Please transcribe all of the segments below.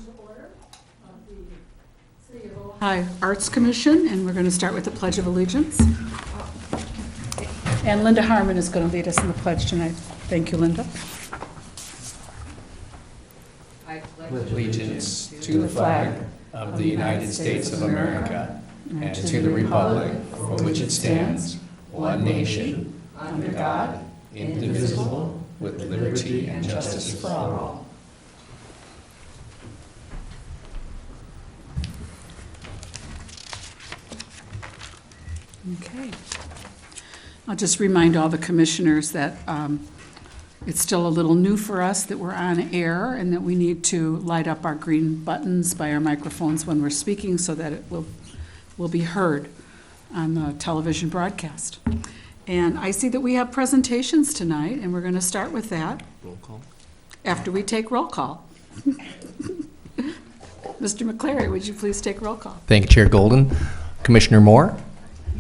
to order of the City of Ojai Arts Commission, and we're going to start with the Pledge of Allegiance. And Linda Harmon is going to lead us in the pledge tonight. Thank you, Linda. I pledge allegiance to the flag of the United States of America and to the republic for which it stands, one nation, under God, indivisible, with liberty and justice for all. Okay. I'll just remind all the commissioners that it's still a little new for us that we're on air and that we need to light up our green buttons by our microphones when we're speaking so that it will be heard on the television broadcast. And I see that we have presentations tonight, and we're going to start with that. Roll call. After we take roll call. Mr. McCleary, would you please take roll call? Thank you, Chair Golden. Commissioner Moore?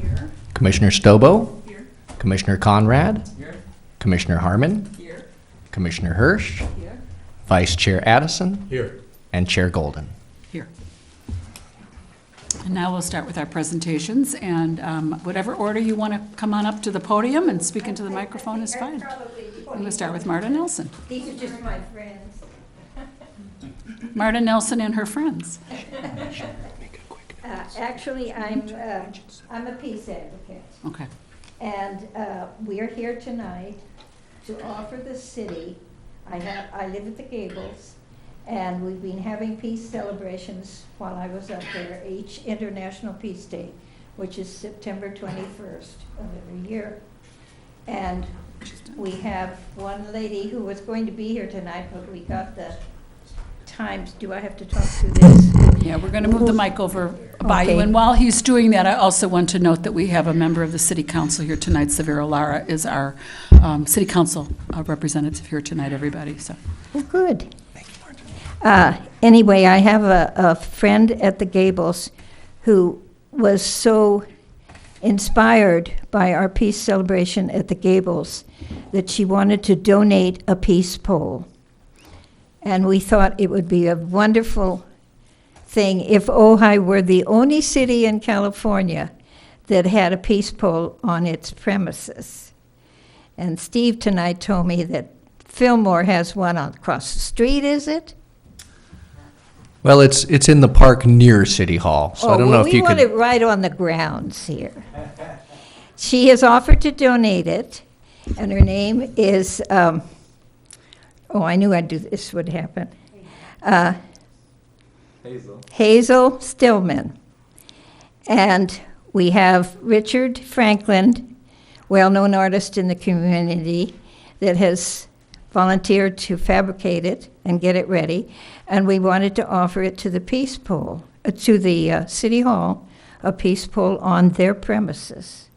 Here. Commissioner Stobo? Here. Commissioner Conrad? Here. Commissioner Harmon? Here. Commissioner Hirsch? Here. Vice Chair Addison? Here. And Chair Golden. Here. And now we'll start with our presentations, and whatever order you want to come on up to the podium and speak into the microphone is fine. I'm going to start with Marta Nelson. These are just my friends. Marta Nelson and her friends. Actually, I'm a peace advocate, Okay. and we are here tonight to offer the city. I live at the Gables, and we've been having peace celebrations while I was up there each International Peace Day, which is September 21st of every year. And we have one lady who was going to be here tonight, but we got the times. Do I have to talk through this? Yeah, we're going to move the mic over by you. Okay. And while he's doing that, I also want to note that we have a member of the City Council here tonight. Severo Lara is our City Council representative here tonight, everybody. So. Oh, good. Anyway, I have a friend at the Gables who was so inspired by our peace celebration at the Gables that she wanted to donate a peace pole. And we thought it would be a wonderful thing if Ojai were the only city in California that had a peace pole on its premises. And Steve tonight told me that Fillmore has one across the street, is it? Well, it's in the park near City Hall, so I don't know if you we want could. it right on the grounds here. She has offered to donate it, and her name is, I knew this would happen. Hazel Stillman. And we have Richard Franklin, well-known artist in the community, that has volunteered to fabricate it and get it ready. And we wanted to offer it to the Peace Pole, to the City Hall, a Peace Pole on their premises.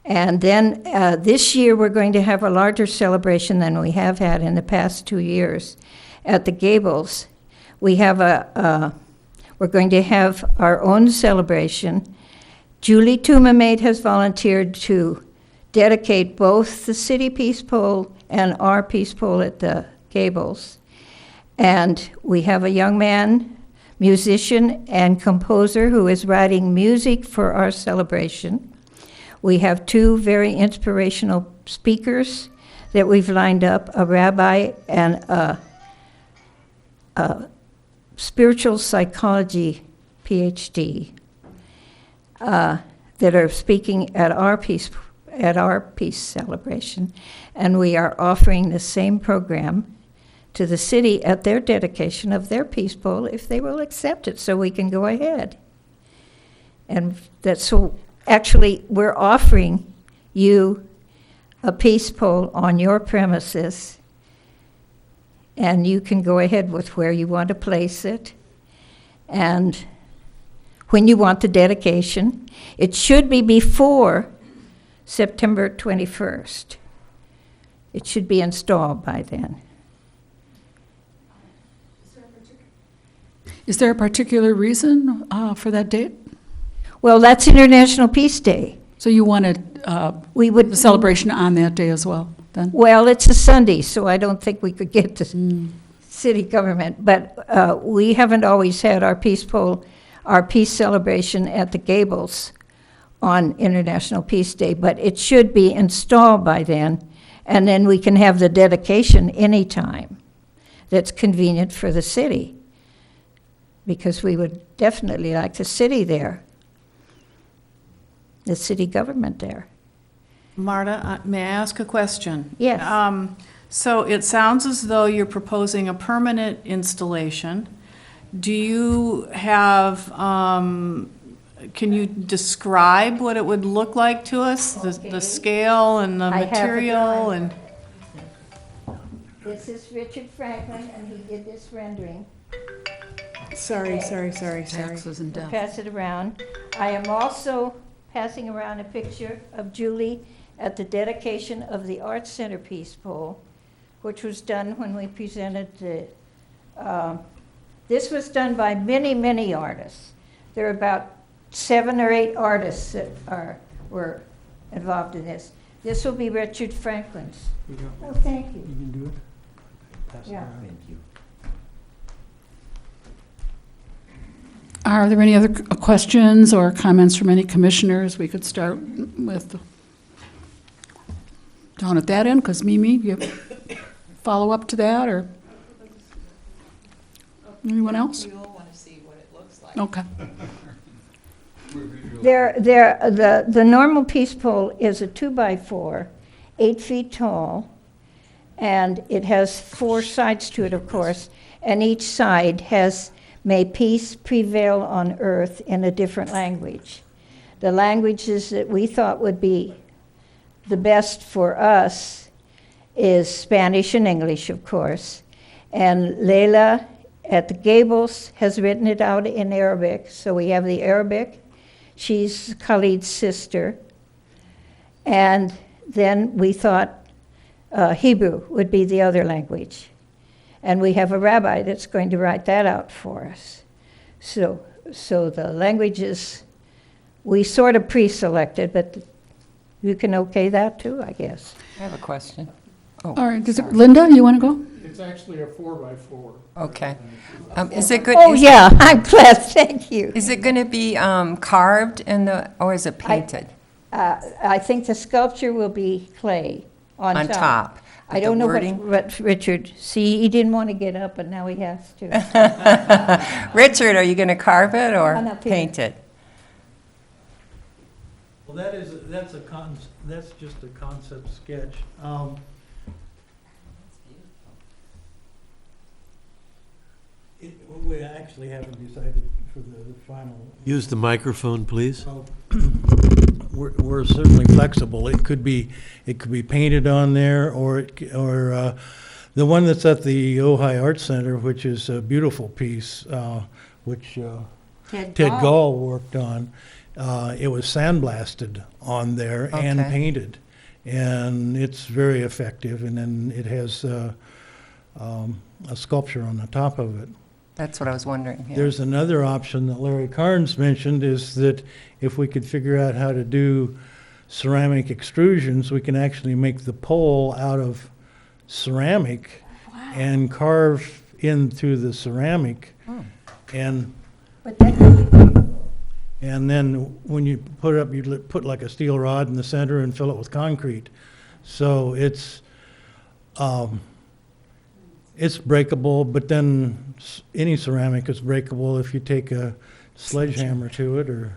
And then this year we're going to have a larger celebration than we have had in the past 2 years at the Gables. We have we're going to have our own celebration. Julie Tumamate has volunteered to dedicate both the city peace pole and our peace pole at the Gables. And we have a young man, musician and composer, who is writing music for our celebration. We have two very inspirational speakers that we've lined up, a rabbi and a spiritual psychology PhD that are speaking at our peace celebration. And we are offering the same program to the city at their dedication of their peace pole if they will accept it, so we can go ahead. And that's so actually we're offering you a peace pole on your premises, and you can go ahead with where you want to place it and when you want the dedication. It should be before September 21st. It should be installed by then. Is there a particular reason for that date? Well, that's International Peace Day. So you wanted the celebration on that day as well, then? Well, it's a Sunday, so I don't think we could get to city government, but we haven't always had our peace celebration at the Gables on International Peace Day, but it should be installed by then, and then we can have the dedication anytime that's convenient for the city, because we would definitely like the city there, the city government there. Marta, may I ask a question? Yes. So it sounds as though you're proposing a permanent installation. Do you have, can you describe what it would look like to us? Okay. The scale and the I have a material drawing. and? This is Richard Franklin, and he did this rendering. Sorry. Taxes and We'll death. pass it around. I am also passing around a picture of Julie at the dedication of the Arts Center Peace Pole, which was done when we presented the, this was done by many, many artists. There are about 7 or 8 artists that were involved in this. This will be Richard Franklin's. Oh, thank you. You can do it? Pass it Yeah. around. Thank you. Are there any other questions or comments from any commissioners? We could start with down at that end, because Mimi, you follow up to that, or anyone else? We all want to see what it looks like. Okay. The normal peace pole is a 2x4, 8 feet tall, and it has 4 sides to it, of course, and each side has "May peace prevail on earth" in a different language. The languages that we thought would be the best for us is Spanish and English, of course, and Leila at the Gables has written it out in Arabic, so we have the Arabic. She's Khalid's sister. And then we thought Hebrew would be the other language. And we have a rabbi that's going to write that out for us. So the languages, we sort of pre-selected, but you can okay that too, I guess. I have a question. Oh, All right, sorry. Linda, you want to go? It's actually a 4x4. Okay. Is it good? Oh, is- yeah, I'm glad, thank you. Is it going to be carved in the, or is it painted I think the sculpture will be clay on top. on top? I But don't the know wording- what Richard, see, he didn't want to get up, and now he has to. Richard, are you going to carve it or I'm up here. paint it? Well, that's just a concept sketch. We actually haven't decided for the final. Use the microphone, please. We're certainly flexible. It could be painted on there, or the one that's at the Ojai Art Center, which is a beautiful piece, which Ted Gall worked on. It was sandblasted on there and Okay. painted, and it's very effective. And then it has a sculpture on the top of it. That's what I was wondering. Yeah. There's another option that Larry Carnes mentioned, is that if we could figure out how to do ceramic extrusions, we can actually make the pole out of ceramic and carve into the ceramic. And But that could be, and then when you put it up, you put like a steel rod in the center and fill it with concrete. So it's breakable, but then any ceramic is breakable if you take a sledgehammer to it,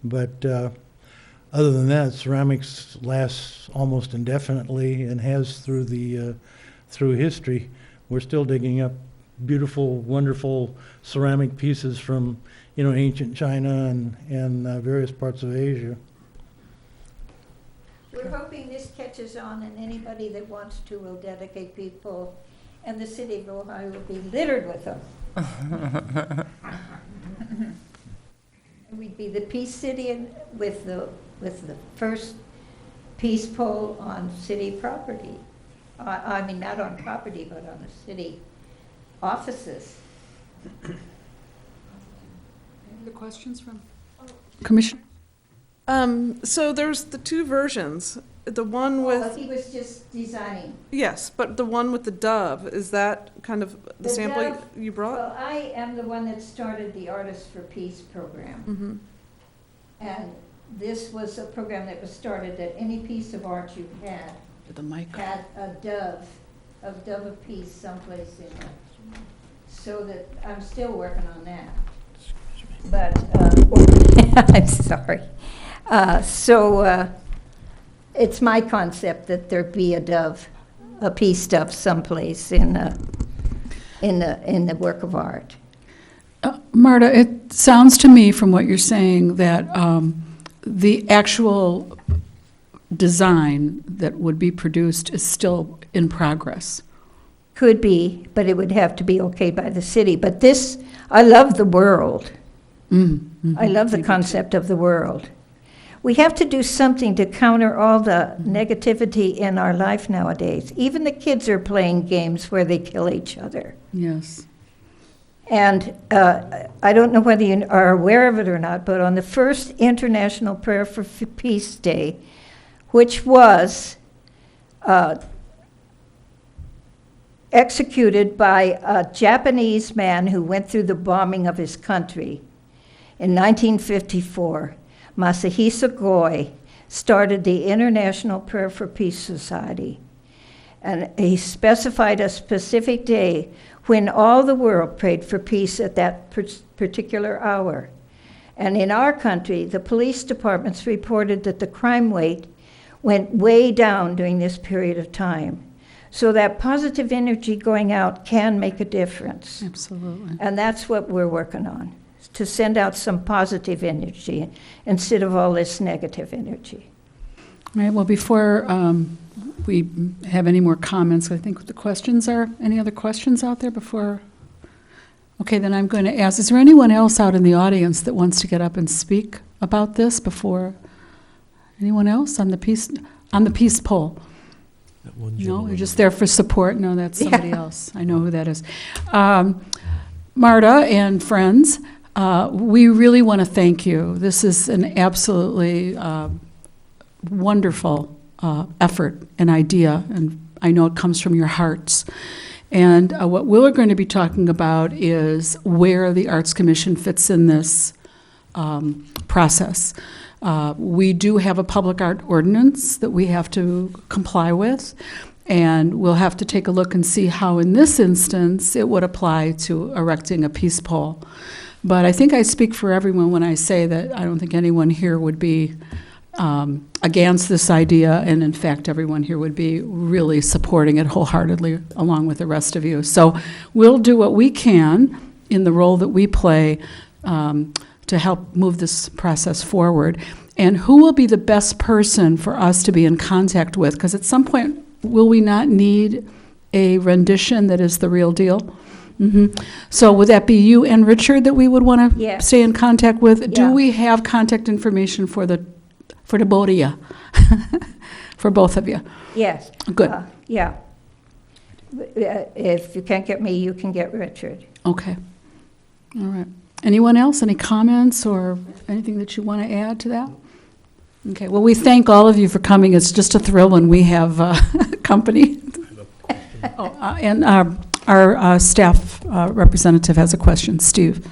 but other than that, ceramics lasts almost indefinitely and has through history. We're still digging up beautiful, wonderful ceramic pieces from, ancient China and various parts of Asia. we're hoping this catches on, and anybody that wants to will dedicate people, and the city of Ojai will be littered with them. We'd be the peace city with the first peace pole on city property. I mean, not on property, but on the city offices. Any other questions from Commissioner? So there's the two versions. The one Well, with, he was just designing. yes, but the one with the dove, is that kind of the The sample dove- you brought? Well, I am the one that started the Artists for Peace program. Mm-hmm. And this was a program that was started that any piece of art you had The mic. had a dove of peace someplace in it. So that, I'm still working on that. But, I'm sorry. It's my concept that there be a dove, a peace dove someplace in the work of art. Marta, it sounds to me from what you're saying that the actual design that would be produced is still in progress. Could be, but it would have to be okayed by the city. But this, I love the world. I love the concept of the world. We have to do something to counter all the negativity in our life nowadays. Even the kids are playing games where they kill each other. Yes. And I don't know whether you are aware of it or not, but on the first International Prayer for Peace Day, which was executed by a Japanese man who went through the bombing of his country in 1954, Masahisa Goi started the International Prayer for Peace Society. And he specified a specific day when all the world prayed for peace at that particular hour. And in our country, the police departments reported that the crime rate went way down during this period of time. So that positive energy going out can make a difference. Absolutely. And that's what we're working on, to send out some positive energy instead of all this negative energy. All right, well, before we have any more comments, I think the questions are, any other questions out there before? Okay, then I'm going to ask, is there anyone else out in the audience that wants to get up and speak about this before? Anyone else on the peace poll? That one No, gentleman. you're just there for support? No, that's somebody else. I know who that is. Marta and friends, we really want to thank you. This is an absolutely wonderful effort and idea, and I know it comes from your hearts. And what we're going to be talking about is where the Arts Commission fits in this process. We do have a public art ordinance that we have to comply with, and we'll have to take a look and see how in this instance it would apply to erecting a peace pole. But I think I speak for everyone when I say that I don't think anyone here would be against this idea, and in fact everyone here would be really supporting it wholeheartedly along with the rest of you. So we'll do what we can in the role that we play to help move this process forward. And who will be the best person for us to be in contact with? Because at some point, will we not need a rendition that is the real deal? So would that be you and Richard that we would want to Yes. stay in contact with? Do Yeah. we have contact information for the both of you? For both of you? Yes. Good. Yeah. If you can't get me, you can get Richard. Okay. All right. Anyone else? Any comments or anything that you want to add to that? Okay. Well, we thank all of you for coming. It's just a thrill when we have company. And our staff representative has a question. Steve.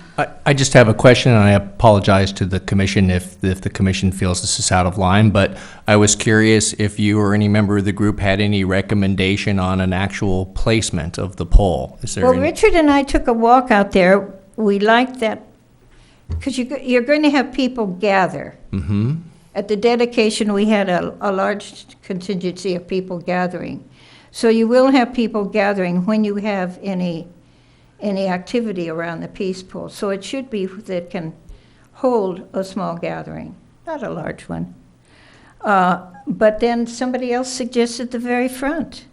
I just have a question, and I apologize to the commission if the commission feels this is out of line, but I was curious if you or any member of the group had any recommendation on an actual placement of the pole. Is there Well, any? Richard and I took a walk out there. We liked that, because you're going to have people gather. Mm-hmm. At the dedication, we had a large contingency of people gathering. So you will have people gathering when you have any activity around the peace pole. So it should be that can hold a small gathering, not a large one. But then somebody else suggested the very front.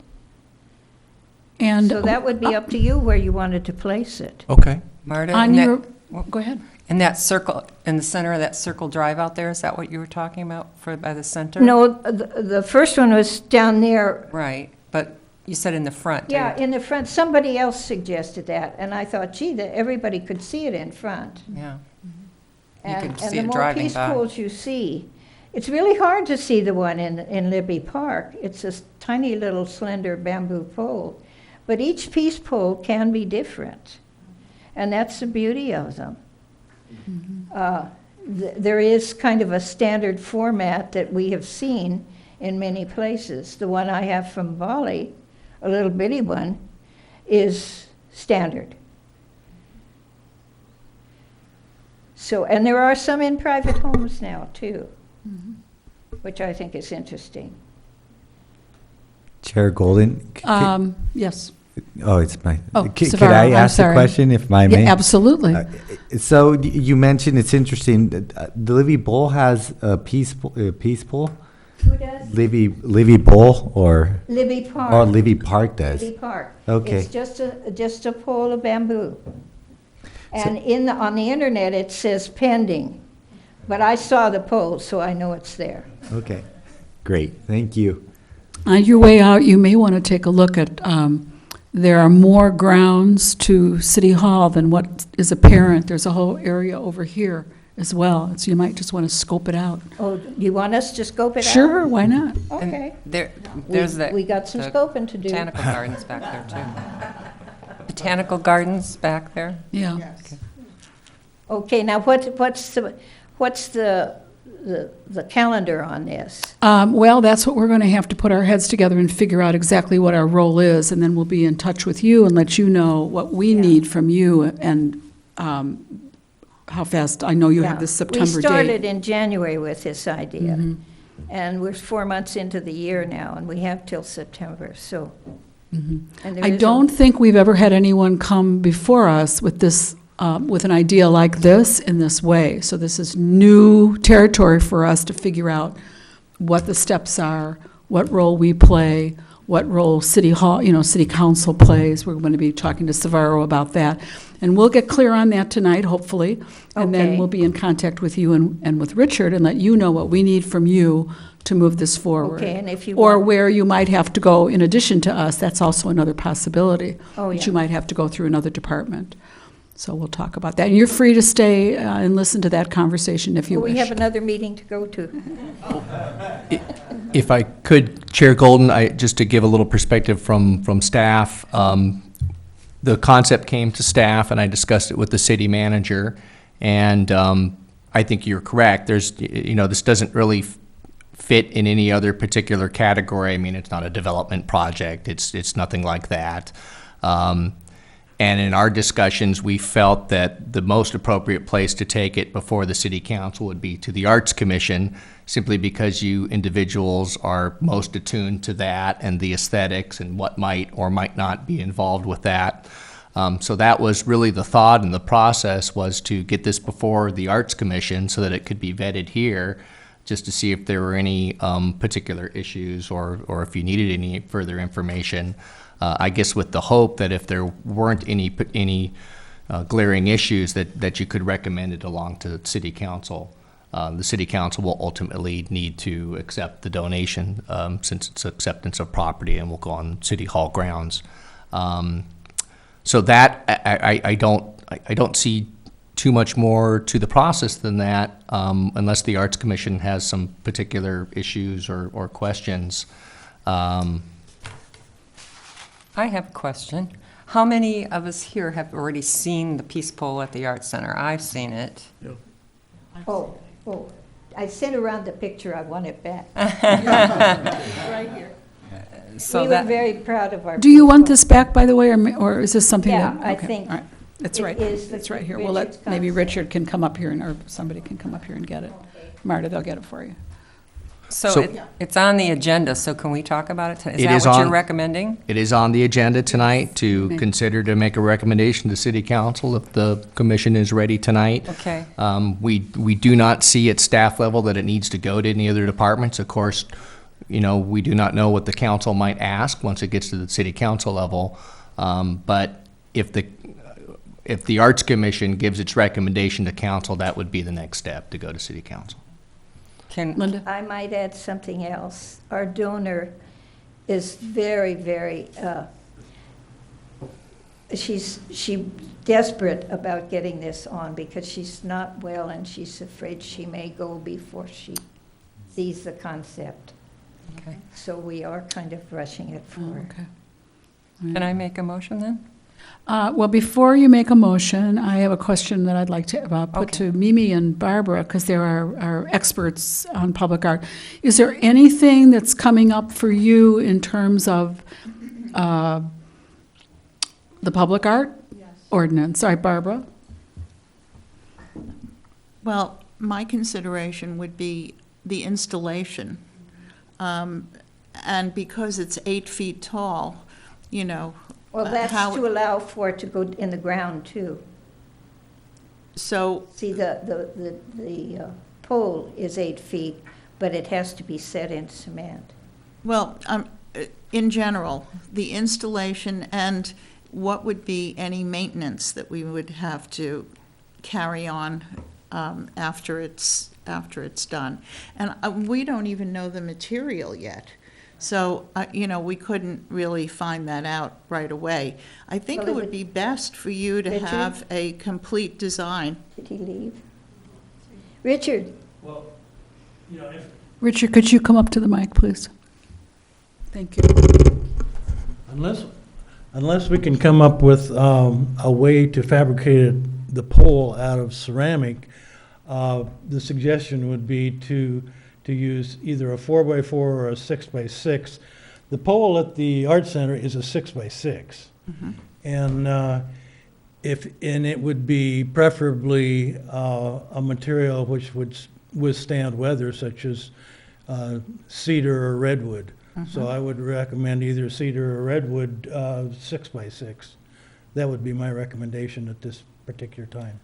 And So that would be up to you where you wanted to place it. Okay. Marta, on in your, that, go ahead. in that circle, in the center of that circle drive out there, is that what you were talking about by the center? No, the first one was down there. Right, but you said in the front. Yeah, in the front. Somebody else suggested that, and I thought, gee, that everybody could see it in front. Yeah. You And could see the it more driving peace by. poles you see, It's really hard to see the one in Libby Park. It's a tiny little slender bamboo pole. But each peace pole can be different. And that's the beauty of them. There is kind of a standard format that we have seen in many places. The one I have from Bali, a little bitty one, is standard. So, and there are some in private homes now too, which I think is interesting. Chair Golden? Yes. Oh, it's my. Oh, Could Savara, I I'm ask a sorry. question, if I may? Yeah, absolutely. So you mentioned, it's interesting, the Livy Bowl has a peace pole? Who does? Livy Bowl or Libby Park. Livy Park does? Libby Park. Okay. It's just a pole of bamboo. And on the internet, it says pending. But I saw the pole, so I know it's there. Okay, great, thank you. On your way out, you may want to take a look at, there are more grounds to City Hall than what is apparent. There's a whole area over here as well, so you might just want to scope it out. Oh, you want us to scope it out? Sure, why not? Okay. There's We got some the scoping to do. Botanical gardens back there, too. Botanical gardens back there? Yeah. Okay, now what's the calendar on this? Well, that's what we're going to have to put our heads together and figure out exactly what our role is, and then we'll be in touch with you and let you know what we need from you and how fast. I know you have Yeah. this September We date. started in January with this idea, and we're 4 months into the year now, and we have till September, so. And there I is a- don't think we've ever had anyone come before us with this, with an idea like this in this way. So this is new territory for us to figure out what the steps are, what role we play, what role City Hall, City Council plays. We're going to be talking to Savaro about that. And we'll get clear on that tonight, hopefully. And then Okay. we'll be in contact with you and with Richard and let you know what we need from you to move this forward. Okay, and if you Or want- where you might have to go in addition to us, that's also another possibility. Oh, That yeah. you might have to go through another department. So we'll talk about that. And you're free to stay and listen to that conversation if you We wish. have another meeting to go to. If I could, Chair Golden, just to give a little perspective from staff, the concept came to staff, and I discussed it with the city manager, and I think you're correct. There's, this doesn't really fit in any other particular category. I mean, it's not a development project. It's nothing like that. And in our discussions, we felt that the most appropriate place to take it before the city council would be to the Arts Commission, simply because you individuals are most attuned to that and the aesthetics and what might or might not be involved with that. So that was really the thought, and the process was to get this before the Arts Commission so that it could be vetted here, just to see if there were any particular issues or if you needed any further information. I guess with the hope that if there weren't any glaring issues, that you could recommend it along to the city council. The city council will ultimately need to accept the donation since it's acceptance of property and will go on city hall grounds. So that I don't see too much more to the process than that, unless the Arts Commission has some particular issues or questions. I have a question. How many of us here have already seen the Peace Pole at the Arts Center? I've seen it. Oh, I sent around the picture, I want it back. Right here. So We were that, very proud of our. Do you want people. this back, by the way, or is this something that? Yeah, I okay, think all right. It's it right, is it's the right here. We'll let, Richard's maybe concept. Richard can come up here or somebody can come up here and get it. Marta, they'll get it for you. so it's on the agenda, so can we talk about it tonight? It Is is that what you're on- recommending? It is on the agenda tonight to Okay. consider to make a recommendation to city council if the commission is ready tonight. Okay. We do not see at staff level that it needs to go to any other departments. Of course, we do not know what the council might ask once it gets to the city council level. But if the Arts Commission gives its recommendation to council, that would be the next step, to go to city council. Linda? I might add something else. Our donor is very, very, she's desperate about getting this on because she's not well and she's afraid she may go before she sees the concept. Okay. So we are kind of rushing it forward. Okay. Can I make a motion then? Well, before you make a motion, I have a question that I'd like to put Okay. to Mimi and Barbara, because they are experts on public art. Is there anything that's coming up for you in terms of the public art ordinance? Sorry, Barbara? Well, my consideration would be the installation. And because it's 8 feet tall, you know. Well, that's how- to allow for it to go in the ground, too. So, See, the pole is 8 feet, but it has to be set in cement. well, in general, the installation and what would be any maintenance that we would have to carry on after it's done. And we don't even know the material yet. So, you know, we couldn't really find that out right away. I think Well, it it would would- be best for you to Richard? have a complete design. Did he leave? Richard? Well, you know, if, Richard, could you come up to the mic, please? Thank you. unless we can come up with a way to fabricate the pole out of ceramic, the suggestion would be to use either a 4x4 or a 6x6. The pole at the art center is a 6x6, and it would be preferably a material which would withstand weather, such as cedar or redwood. So I would recommend either cedar or redwood 6x6. That would be my recommendation at this particular time.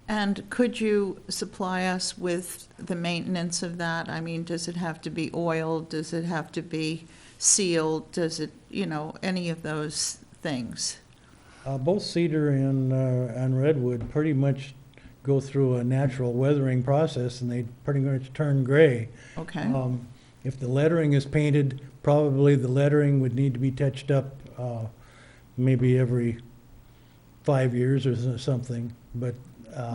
And could you supply us with the maintenance of that? I mean, does it have to be oiled? Does it have to be sealed? Does it, you know, any of those things? Both cedar and redwood pretty much go through a natural weathering process, and they pretty much turn gray. Okay, If the lettering is painted, probably the lettering would need to be touched up maybe every 5 years or something, but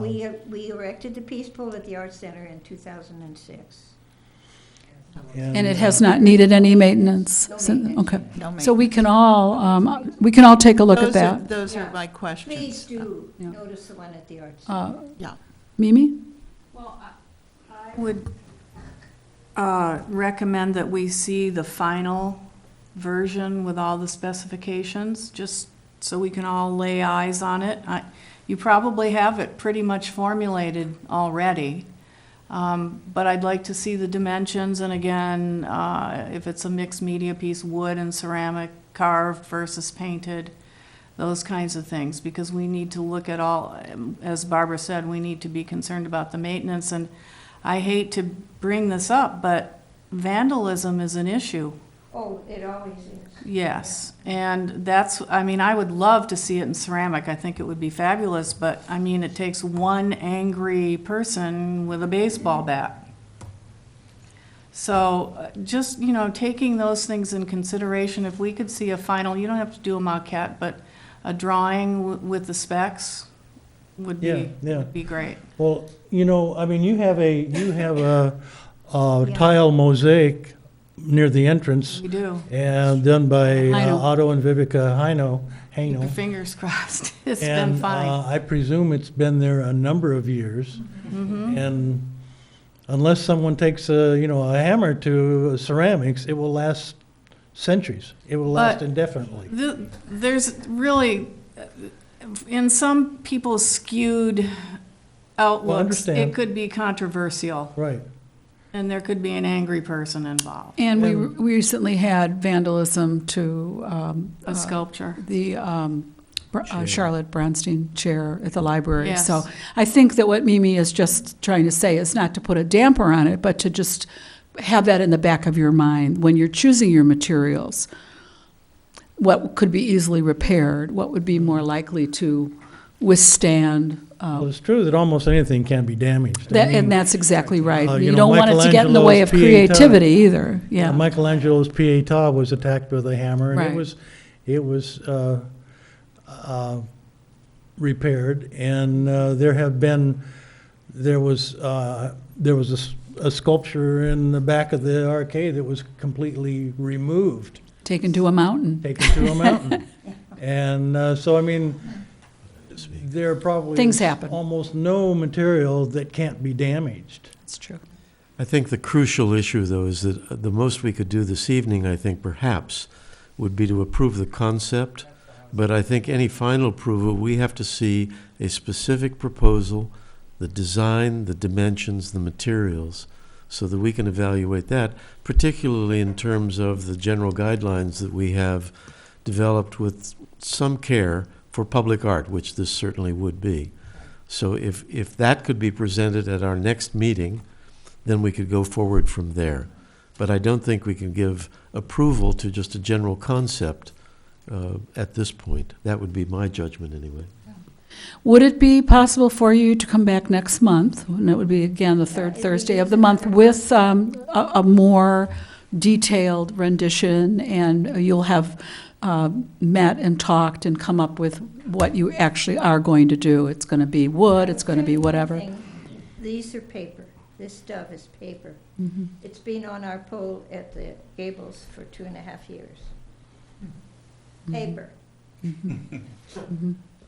We erected the peace pole at the art center in 2006. And it has not needed any maintenance? No since- maintenance. Okay. no So we maintenance. can all take a look at that. Those Yeah. are my questions. Please do Yeah. notice the one at the art center. Yeah. Mimi? Well, I would recommend that we see the final version with all the specifications, just so we can all lay eyes on it. You probably have it pretty much formulated already, but I'd like to see the dimensions, and again, if it's a mixed media piece, wood and ceramic, carved versus painted, those kinds of things, because we need to look at all, as Barbara said, we need to be concerned about the maintenance, and I hate to bring this up, but vandalism is an issue. Oh, it always is. Yes, and that's, I mean, I would love to see it in ceramic. I think it would be fabulous, but, I mean, it takes one angry person with a baseball bat. So, just, you know, taking those things in consideration, if we could see a final, you don't have to do a maquette, but a drawing with the specs would Yeah, yeah. would be great. well, you know, I mean, you have a tile mosaic near the entrance, We do. and done by Heino. Otto and Vivica Heino. Keep your fingers crossed. It's been And fine. I presume it's been there a number of years. Mm-hmm. And unless someone takes a hammer to ceramics, it will last centuries. It will last But- indefinitely. There's really, in some people's skewed outlooks, understand. it could be controversial, Right. and there could be an angry person involved. And we recently had vandalism to A sculpture. the Charlotte Bronstein chair at the library. Yes. So I think that what Mimi is just trying to say is not to put a damper on it, but to just have that in the back of your mind when you're choosing your materials. What could be easily repaired? What would be more likely to withstand? Well, it's true that almost anything can be damaged. I mean, And that's exactly right. you You know, don't want it to get in the way of Michelangelo's creativity either, yeah. Michelangelo's Pietà was attacked with a hammer, and Right. it was repaired. And there was a sculpture in the back of the arcade that was completely removed, Taken to a mountain. taken to a mountain. And so, I mean, there probably Things is happen. almost no material that can't be damaged. That's true. I think the crucial issue, though, is that the most we could do this evening, I think, perhaps, would be to approve the concept. But I think any final approval, we have to see a specific proposal, the design, the dimensions, the materials, so that we can evaluate that, particularly in terms of the general guidelines that we have developed with some care for public art, which this certainly would be. So if that could be presented at our next meeting, then we could go forward from there. But I don't think we can give approval to just a general concept at this point. That would be my judgment anyway. Would it be possible for you to come back next month, and it would be, again, the third Thursday of the month, with a more detailed rendition, and you'll have met and talked and come up with what you actually are going to do? It's going to be wood, it's going to be whatever. These are paper. This stuff is paper. Mhm. It's been on our pole at the Gables for 2.5 years. Paper.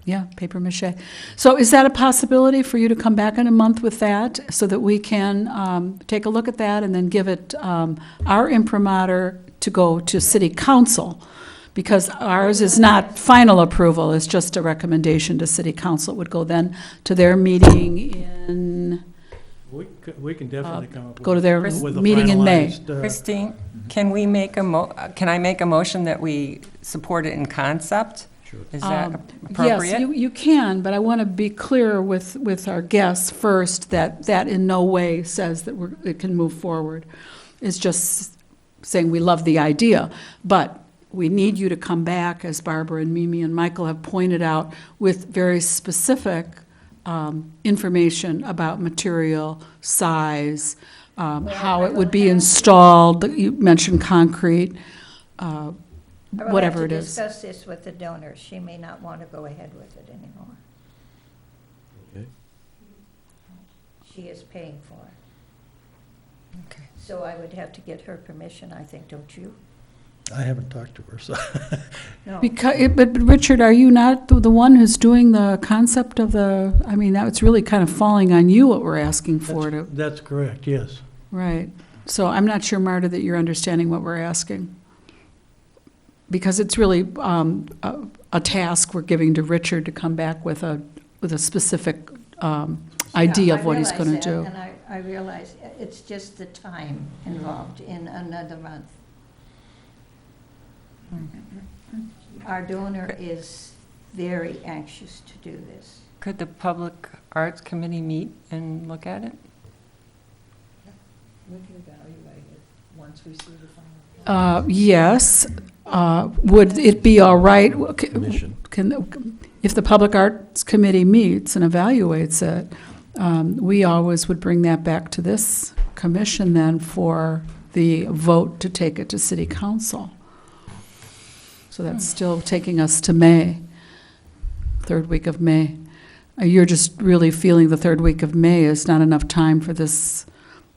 Yeah, paper mache. So is that a possibility for you to come back in a month with that, so that we can take a look at that and then give it our imprimatur to go to city council? Because ours is not final approval, it's just a recommendation to city council. It would go then to their meeting in, We can definitely come up with. go to their with a meeting in May. finalized, Christine, can we make can I make a motion that we support it in concept? Sure. Is that Yes, appropriate? you can, but I want to be clear with our guests first that that in no way says that it can move forward. It's just saying we love the idea, but we need you to come back, as Barbara and Mimi and Michael have pointed out, with very specific information about material, size, how it would be installed. You mentioned concrete, whatever it I will is. have to discuss this with the donor. She may not want to go ahead with it anymore. Okay. She is paying for it. Okay. So I would have to get her permission, I think, don't you? I haven't talked to her, so. No. But Richard, are you not the one who's doing the concept of the, I mean, that's really kind of falling on you what we're asking for to, That's correct, yes. right. So I'm not sure, Marta, that you're understanding what we're asking. Because it's really a task we're giving to Richard to come back with a specific idea of what he's going to do. And I realize it's just the time involved in another month. Our donor is very anxious to do this. Could the Public Arts Committee meet and look at it? We can evaluate it once we see the final. Yes. Would it be all right? Commission. If the Public Arts Committee meets and evaluates it, we always would bring that back to this commission then for the vote to take it to city council. So that's still taking us to May, third week of May. You're just really feeling the third week of May is not enough time for this,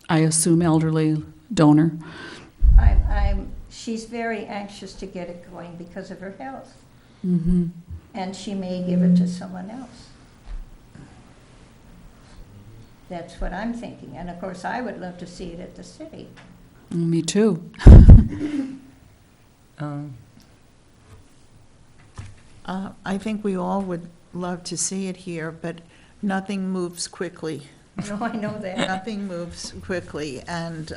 I assume, elderly donor. She's very anxious to get it going because of her health, Mm-hmm. and she may give it to someone else. That's what I'm thinking, and of course, I would love to see it at the city. Me too. I think we all would love to see it here, but nothing moves quickly. No, I know that. Nothing moves quickly, and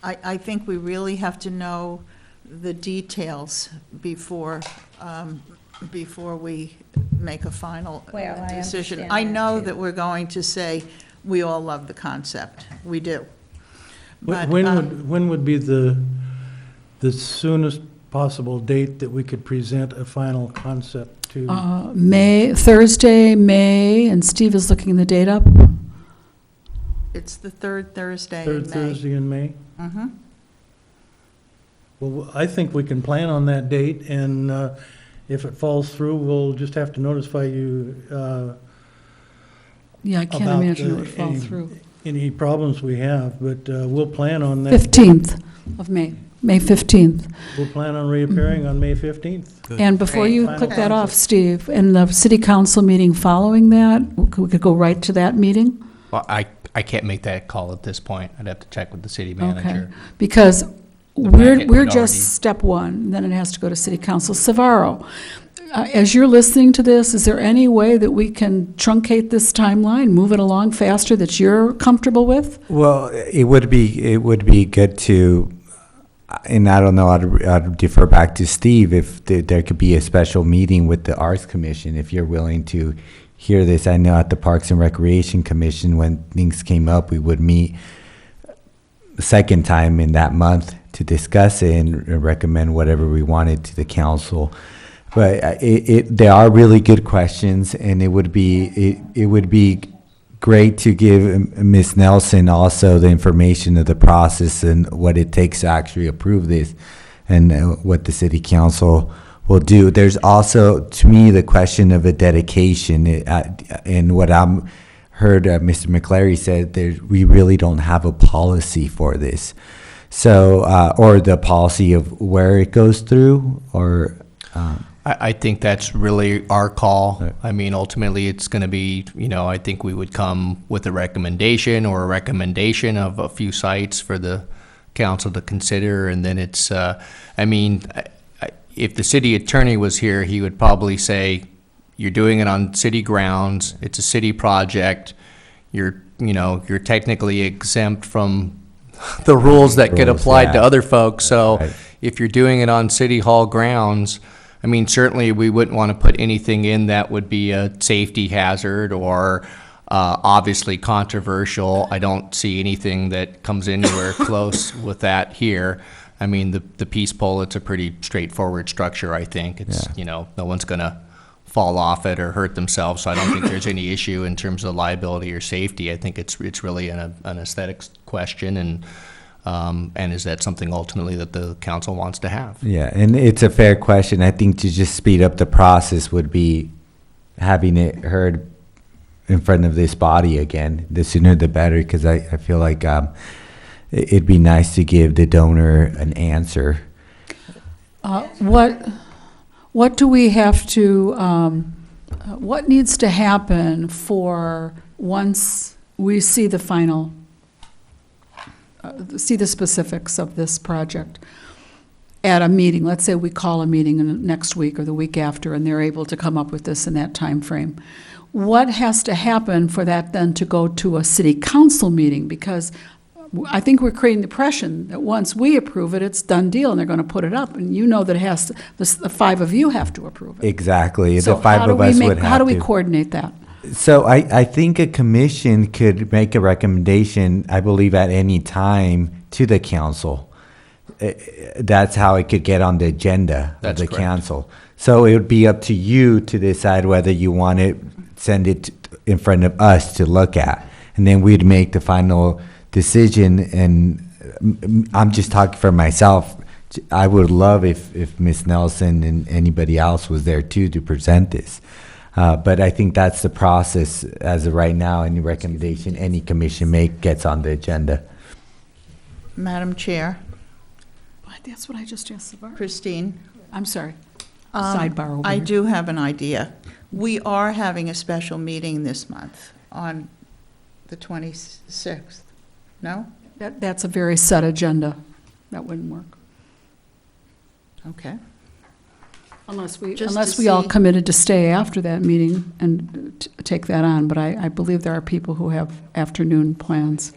I think we really have to know the details before we make a final Well, I decision. understand I that, know too. that we're going to say, we all love the concept. We do. But, When would be the soonest possible date that we could present a final concept to? Thursday, May, and Steve is looking the date up. It's the third Thursday in May. Third Thursday in May? Mm-hmm. Well, I think we can plan on that date, and if it falls through, we'll just have to notify you Yeah, I can't about imagine it would fall any through. any problems we have, but we'll plan on that. 15th of May, May 15th. We'll plan on reappearing on May 15th. And before you Great. click that Final off, Steve, in the city council meeting following that, we could go right to that meeting? Well, I can't make that call at this point. I'd have to check with the city Okay, manager. because packet we're would just already- step one, then it has to go to city council. Savaro, as you're listening to this, is there any way that we can truncate this timeline, move it along faster that you're comfortable with? Well, it would be good to, and I don't know, I'd defer back to Steve if there could be a special meeting with the Arts Commission if you're willing to hear this. I know at the Parks and Recreation Commission, when things came up, we would meet the second time in that month to discuss it and recommend whatever we wanted to the council. But they are really good questions, and it would be great to give Ms. Nelson also the information of the process and what it takes to actually approve this, and what the city council will do. There's also, to me, the question of a dedication, and what I'm heard Mr. McClary said, we really don't have a policy for this. So, or the policy of where it goes through, or. I think that's really our call. Right. I mean, ultimately, it's going to be, I think we would come with a recommendation or a recommendation of a few sites for the council to consider. And then it's, if the city attorney was here, he would probably say, you're doing it on city grounds, it's a city project, you're technically exempt from the rules that get Rules, applied yeah. to other folks. So Right. if you're doing it on city hall grounds, certainly we wouldn't want to put anything in that would be a safety hazard or obviously controversial. I don't see anything that comes anywhere close with that here. The peace pole, it's a pretty straightforward structure, I think. It's, no one's going to fall off it or hurt themselves, so I don't think there's any issue in terms of liability or safety. I think it's really an aesthetics question, and is that something ultimately that the council wants to have? Yeah, and it's a fair question. I think to just speed up the process would be having it heard in front of this body again. The sooner the better, because I feel like it'd be nice to give the donor an answer. What do we have to, what needs to happen for once we see the final, see the specifics of this project at a meeting? Let's say we call a meeting next week or the week after, and they're able to come up with this in that time frame. What has to happen for that then to go to a city council meeting? Because I think we're creating the impression that once we approve it, it's done deal, and they're going to put it up. And that it has to, the five of you have to approve it. Exactly, So the five of us would have to. how do we coordinate that? So I think a commission could make a recommendation, I believe, at any time to the council. That's how it could get on the agenda of That's the correct. council. So it would be up to you to decide whether you want to send it in front of us to look at. And then we'd make the final decision. And I'm just talking for myself. I would love if Ms. Nelson and anybody else was there too to present this. But I think that's the process as of right now. Any recommendation any commission gets on the agenda. Madam Chair, That's what I just asked Savara. Christine. I'm sorry. Um, Sidebar over I here. do have an idea. We are having a special meeting this month on the 26th. No? That's a very set agenda. That wouldn't work. Okay. Unless Just to we all see- committed to stay after that meeting and take that on, but I believe there are people who have afternoon plans.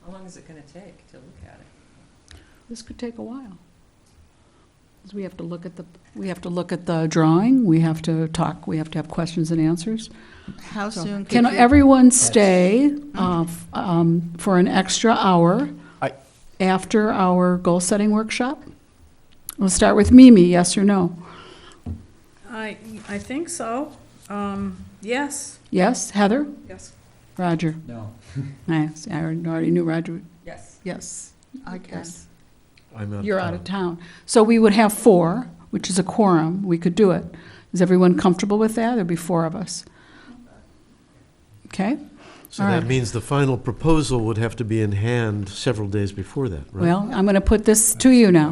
How long is it going to take to look at it? This could take a while. 'Cause we have to look at the drawing, we have to talk, we have to have questions and answers. How So, soon Can could you? everyone stay for an extra hour I- after our goal-setting workshop? We'll start with Mimi, yes or no? I think so. Yes. Yes, Heather? Yes. Roger? No. Nice, I already knew Roger, Yes. yes. I can. Yes. I'm out of You're out of town. town. So we would have 4, which is a quorum. We could do it. Is everyone comfortable with that? There'd be 4 of us. Okay? So All that right. means the final proposal would have to be in hand several days before that, right? Well, I'm going to put this to you now.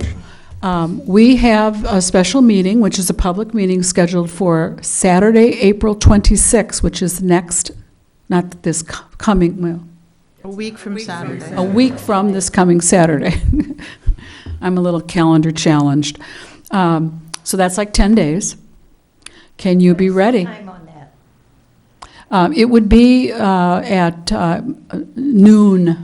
We have a special meeting, which is a public meeting scheduled for Saturday, April 26th, which is next, not this coming, well, A week from Saturday. a week from this coming Saturday. I'm a little calendar challenged. So that's like 10 days. Can you be ready? Time on that. It would be at noon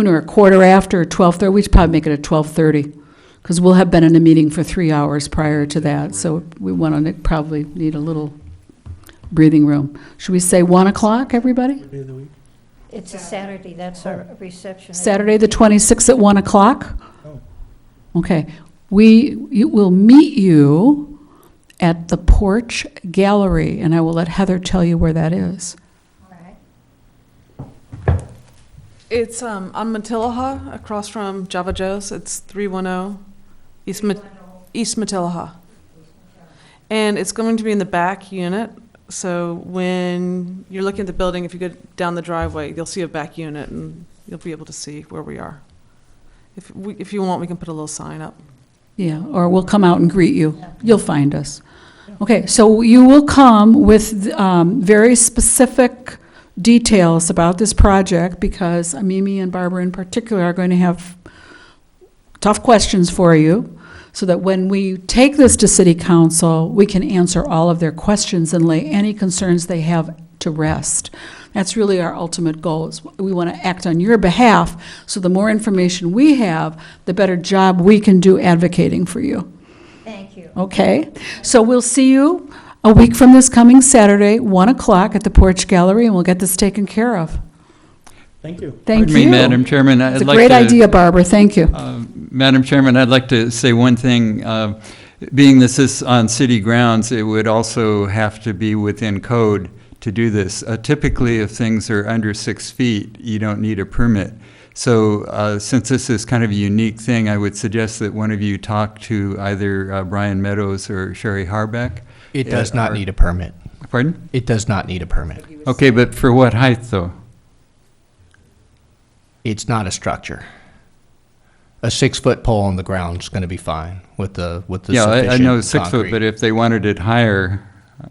or a quarter after, 12:30. We'd probably make it at 12:30, because we'll have been in a meeting for 3 hours prior to that, so we want to probably need a little breathing room. Should we say 1 o'clock, everybody? Day of the week. It's a Saturday, that's our reception. Saturday, the 26th at 1 o'clock? Oh. Okay. We'll meet you at the Porch Gallery, and I will let Heather tell you where that is. It's on Matilaha, across from Java Joe's. It's 310 East Matilaha. And it's going to be in the back unit. So when you're looking at the building, if you go down the driveway, you'll see a back unit, and you'll be able to see where we are. If you want, we can put a little sign up. Yeah, or we'll come out and greet you. You'll find us. Okay, so you will come with very specific details about this project, because Mimi and Barbara in particular are going to have tough questions for you, so that when we take this to City Council, we can answer all of their questions and lay any concerns they have to rest. That's really our ultimate goal. Is we want to act on your behalf, so the more information we have, the better job we can do advocating for you. Thank you. Okay? So we'll see you a week from this coming Saturday, 1 o'clock at the Porch Gallery, and we'll get this taken care of. Thank you. Thank Pardon me, you. Madam Chairman, It's I'd a like great to... idea, Barbara. Thank you. Madam Chairman, I'd like to say one thing. Being this is on city grounds, it would also have to be within code to do this. Typically, if things are under 6 feet, you don't need a permit. So since this is kind of a unique thing, I would suggest that one of you talk to either Brian Meadows or Sherry Harbeck. It does not need a permit. Pardon? It does not need a permit. Okay, but for what height, though? It's not a structure. A 6-foot pole on the ground is going to be fine with the Yeah, I know 6 foot, concrete. but if they wanted it higher,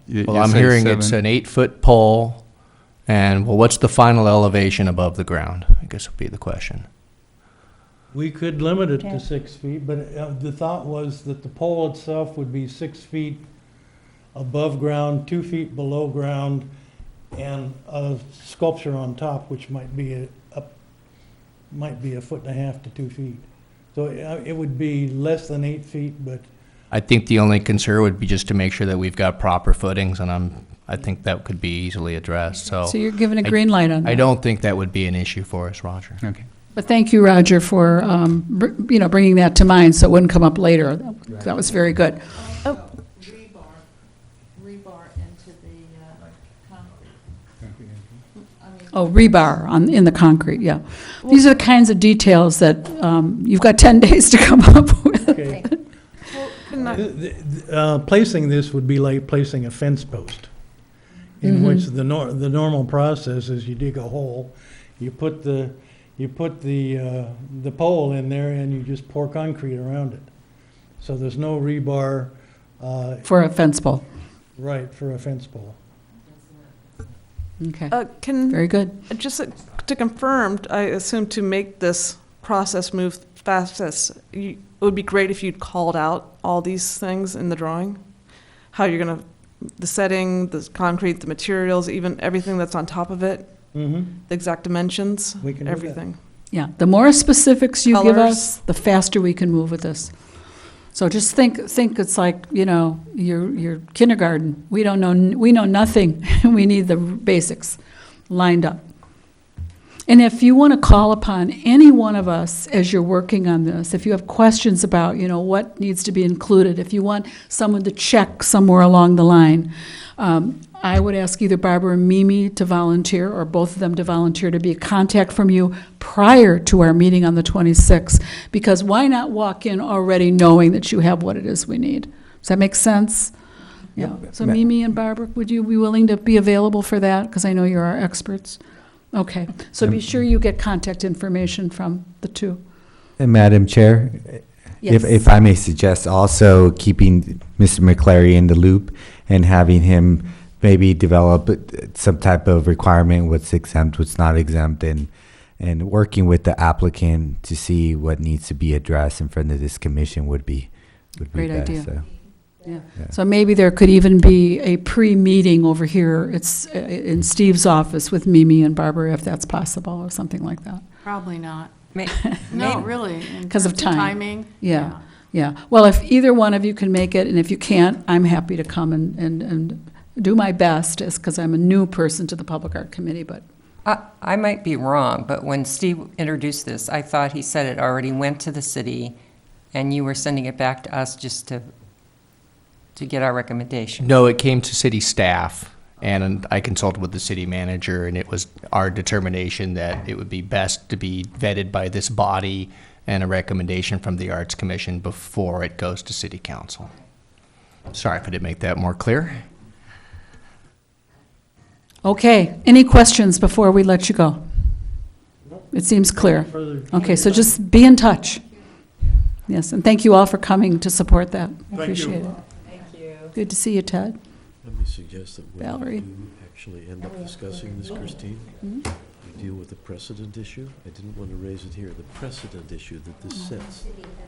Well, I'm hearing it's an 8-foot pole, and, well, what's the final elevation above the ground? I guess would be the question. We could limit it Okay. to 6 feet, but the thought was that the pole itself would be 6 feet above ground, 2 feet below ground, and a sculpture on top, which might be a 1.5 to 2 feet. So it would be less than 8 feet, but I think the only concern would be just to make sure that we've got proper footings, and I think that could be easily addressed, so. So you're giving a green light on that. I don't think that would be an issue for us, Roger. Okay. But thank you, Roger, for, bringing that to mind so it wouldn't come up later. That was very good. Rebar into the concrete. Oh, rebar in the concrete, yeah. These are the kinds of details that you've got 10 days to come up with. okay. Placing this would be like placing a fence post, in which the normal process is you dig a hole, you put the pole in there, and you just pour concrete around it. So there's no rebar, For a fence pole. right, for a fence pole. Okay, very good. Just to confirm, I assume to make this process move fastest, it would be great if you'd called out all these things in the drawing. How you're gonna, the setting, the concrete, the materials, even everything that's on top of it, Mm-hmm. the exact dimensions, We can do that. everything. Yeah, the more specifics you give Colors. us, the faster we can move with this. So just think it's like, your kindergarten. We know nothing. We need the basics lined up. And if you want to call upon any one of us as you're working on this, if you have questions about, what needs to be included, if you want someone to check somewhere along the line, I would ask either Barbara or Mimi to volunteer, or both of them to volunteer to be a contact from you prior to our meeting on the 26th, because why not walk in already knowing that you have what it is we need? Does that make sense? Yeah, so Mimi and Barbara, would you be willing to be available for that? Because I know you're our experts. Okay, so be sure you get contact information from the two. And Madam Chair, Yes. if I may suggest also keeping Mr. McClary in the loop and having him maybe develop some type of requirement, what's exempt, what's not exempt, and working with the applicant to see what needs to be addressed in front of this commission would be Great best, idea. so. Yeah. Yeah. So maybe there could even be a pre-meeting over here. It's in Steve's office with Mimi and Barbara, if that's possible, or something like that. Probably not. May- No, may- really. in 'Cause of terms time. Timing. Yeah, yeah. Well, if either one of you can make it, and if you can't, I'm happy to come and do my best, because I'm a new person to the Public Art Committee, but I might be wrong, but when Steve introduced this, I thought he said it already went to the city, and you were sending it back to us just to get our recommendation. No, it came to city staff, and I consulted with the city manager, and it was our determination that it would be best to be vetted by this body and a recommendation from the Arts Commission before it goes to city council. Sorry if I didn't make that more clear. okay. Any questions before we let you go? It seems clear. Okay, so just be in touch. Yes, and thank you all for coming to support that. Appreciate it. Thank you. Good to see you, Ted. Let me suggest that when Valerie. we do actually end up discussing this, Christine, we deal with the precedent issue. I didn't want to raise it here, the precedent issue that this sets.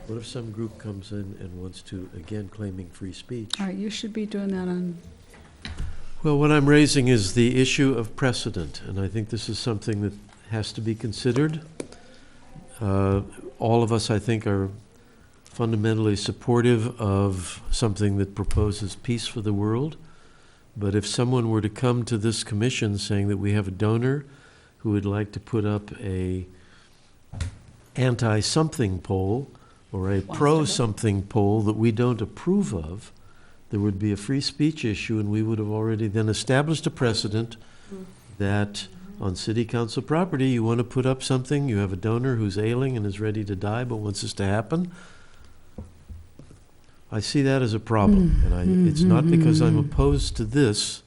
What if some group comes in and wants to, again, claiming free speech? All right, you should be doing that on, Well, what I'm raising is the issue of precedent, and I think this is something that has to be considered. All of us, I think, are fundamentally supportive of something that proposes peace for the world. But if someone were to come to this commission saying that we have a donor who would like to put up a anti-something pole or a pro-something pole that we don't approve of, there would be a free speech issue, and we would have already then established a precedent that on city council property, you want to put up something, you have a donor who's ailing and is ready to die but wants this to happen. I see that as a problem, and it's not because I'm opposed to this,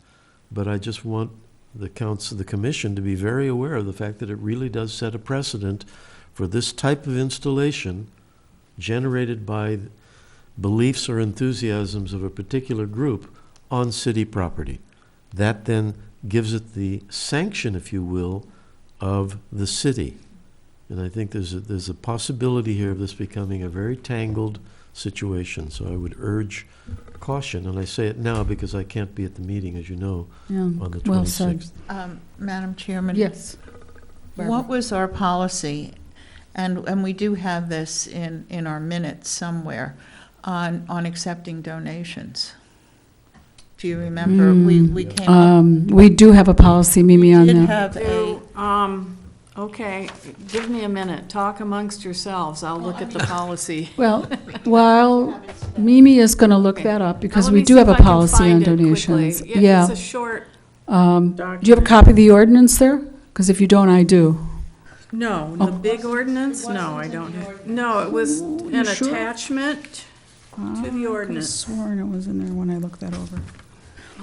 but I just want the council, the commission, to be very aware of the fact that it really does set a precedent for this type of installation generated by beliefs or enthusiasms of a particular group on city property. That then gives it the sanction, if you will, of the city. And I think there's a possibility here of this becoming a very tangled situation. So I would urge caution, and I say it now because I can't be at the meeting, as you know, yeah, on the 26th. well said. Madam Chairman? Yes. What was our policy, and we do have this in our minutes somewhere, on accepting donations? Do you remember? We came up, We do have a policy, Mimi, on did that. have a, Okay, give me a minute. Talk amongst yourselves. I'll look at the policy. Well, while Mimi is going to look that up, because Let we me do see have if a I can policy on find it donations. quickly. Yeah. It's a short Do you have a copy of the ordinance there? Because if you don't, I do. No, the big ordinance? No, I don't. No, it was an sure? attachment to the I ordinance. sworn it was in there when I looked that over.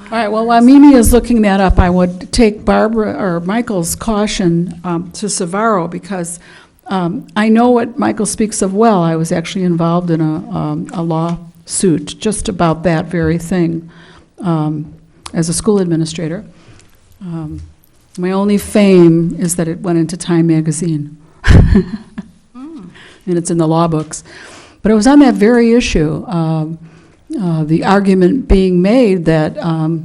All right, well, while Mimi is looking that up, I would take Barbara, or Michael's caution to Savaro, because I know what Michael speaks of well. I was actually involved in a lawsuit just about that very thing as a school administrator. My only fame is that it went into Time magazine. And it's in the law books. But it was on that very issue, the argument being made that,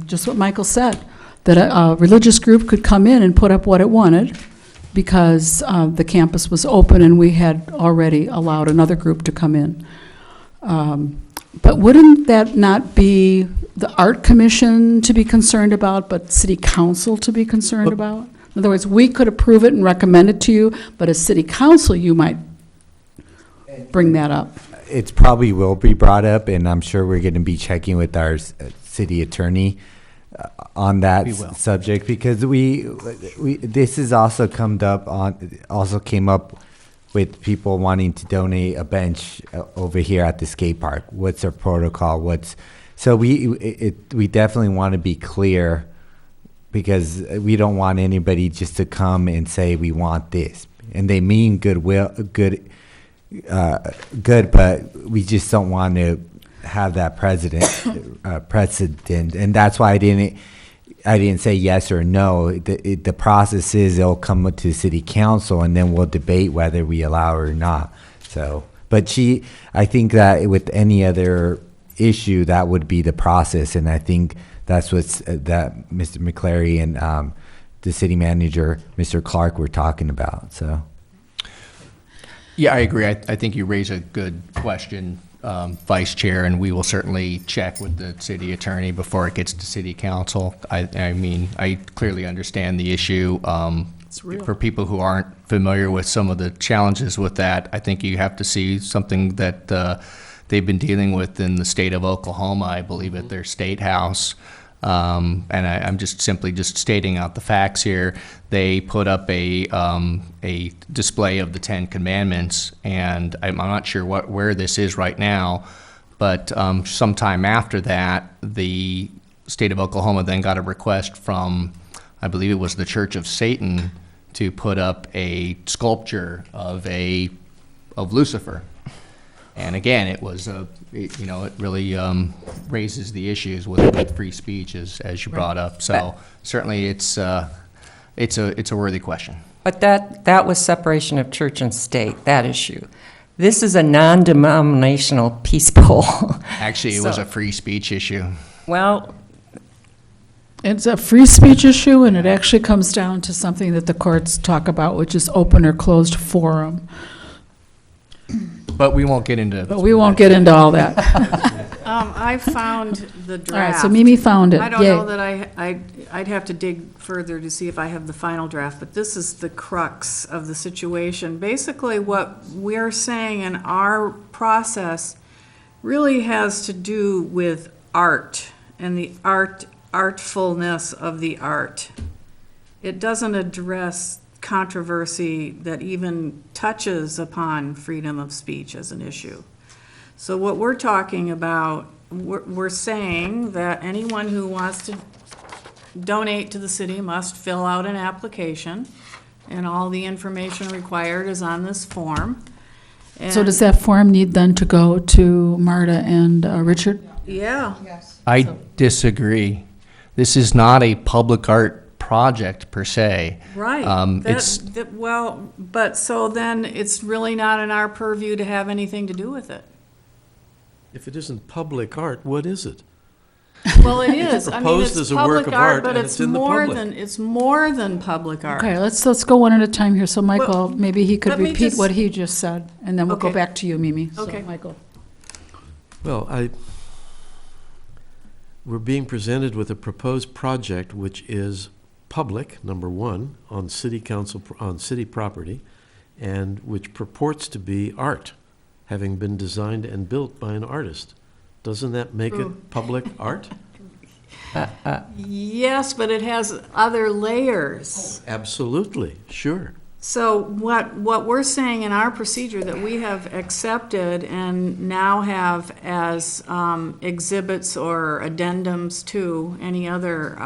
just what Michael said, that a religious group could come in and put up what it wanted because the campus was open and we had already allowed another group to come in. But wouldn't that not be the Art Commission to be concerned about, but City Council to be concerned about? In other words, we could approve it and recommend it to you, but as City Council, you might bring that up. It probably will be brought up, and I'm sure we're going to be checking with our city attorney on that We will. subject, because we this has also came up with people wanting to donate a bench over here at the skate park. What's our protocol? So we definitely want to be clear, because we don't want anybody just to come and say we want this, and they mean good, but we just don't want to have that precedent, and that's why I didn't say yes or no. The process is it'll come to city council, and then we'll debate whether we allow it or not. So, but I think that with any other issue, that would be the process, and I think that's that Mr. McClary and the city manager, Mr. Clark, were talking about. So, Yeah, I agree. I think you raise a good question, Vice Chair, and we will certainly check with the city attorney before it gets to city council. I mean, I clearly understand the issue. For people who aren't familiar with some of the challenges with that, I think you have to see something that they've been dealing with in the state of Oklahoma, I believe, at their state house. And I'm just simply stating out the facts here. They put up a display of the Ten Commandments, and I'm not sure where this is right now, but sometime after that, the state of Oklahoma then got a request from, I believe it was the Church of Satan, to put up a sculpture of Lucifer. And again, it was it really raises the issues with free speech as you brought up. So certainly it's a worthy question. But that was separation of church and state, that issue. This is a non-denominational peace poll. Actually, it was a free speech issue. Well, It's a free speech issue, and it actually comes down to something that the courts talk about, which is open or closed forum. But we won't get into. But we won't get into all that. I found the draft. All right, so Mimi found it. I don't Yay. know that I'd have to dig further to see if I have the final draft, but this is the crux of the situation. Basically, what we're saying in our process really has to do with art and the artfulness of the art. It doesn't address controversy that even touches upon freedom of speech as an issue. So what we're talking about, we're saying that anyone who wants to donate to the city must fill out an application, and all the information required is on this form. So does that form need then to go to Marta and Richard? Yeah. I disagree. This is not a public art project per se. Right. Well, but so then it's really not in our purview to have anything to do with it. If it isn't public art, what is it? Well, it is. I mean, proposed it's as a work public of art, art, but and it's it's in the more public. than, it's more than public art. Okay, let's go one at a time here. So Michael, maybe he could let me repeat just- what he just said, and then we'll go Okay. back to you, Mimi. So, Okay. Michael. Well, we're being presented with a proposed project which is public, number one, on city council, on city property, and which purports to be art, having been designed and built by an artist. Doesn't that make it public art? Yes, but it has other layers. Absolutely, sure. So what we're saying in our procedure that we have accepted and now have as exhibits or addendums to any other,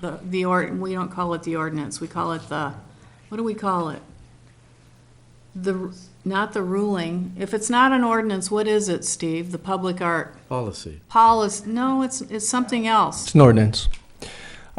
we don't call it the ordinance, we call it what do we call it? Not the ruling. If it's not an ordinance, what is it, Steve? The public art Policy. policy? No, it's something else. It's an ordinance.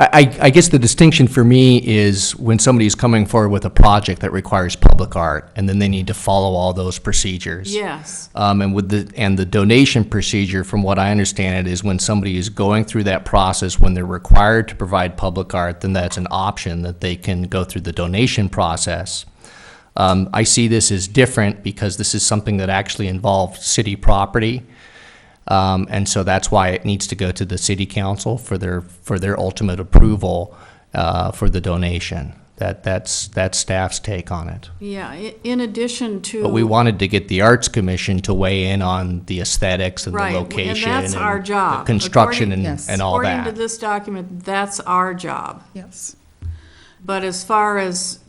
I guess the distinction for me is when somebody's coming forward with a project that requires public art, and then they need to follow all those procedures. Yes. And the donation procedure, from what I understand it, is when somebody is going through that process, when they're required to provide public art, then that's an option that they can go through the donation process. I see this as different because this is something that actually involves city property. And so that's why it needs to go to the city council for their ultimate approval for the donation. That's staff's take on it. Yeah, in addition to. But we wanted to get the Arts Commission to weigh in on the aesthetics and the Right, location. and that's our job. the construction According- and all According to that. this document, that's our job. Yes. But as far as,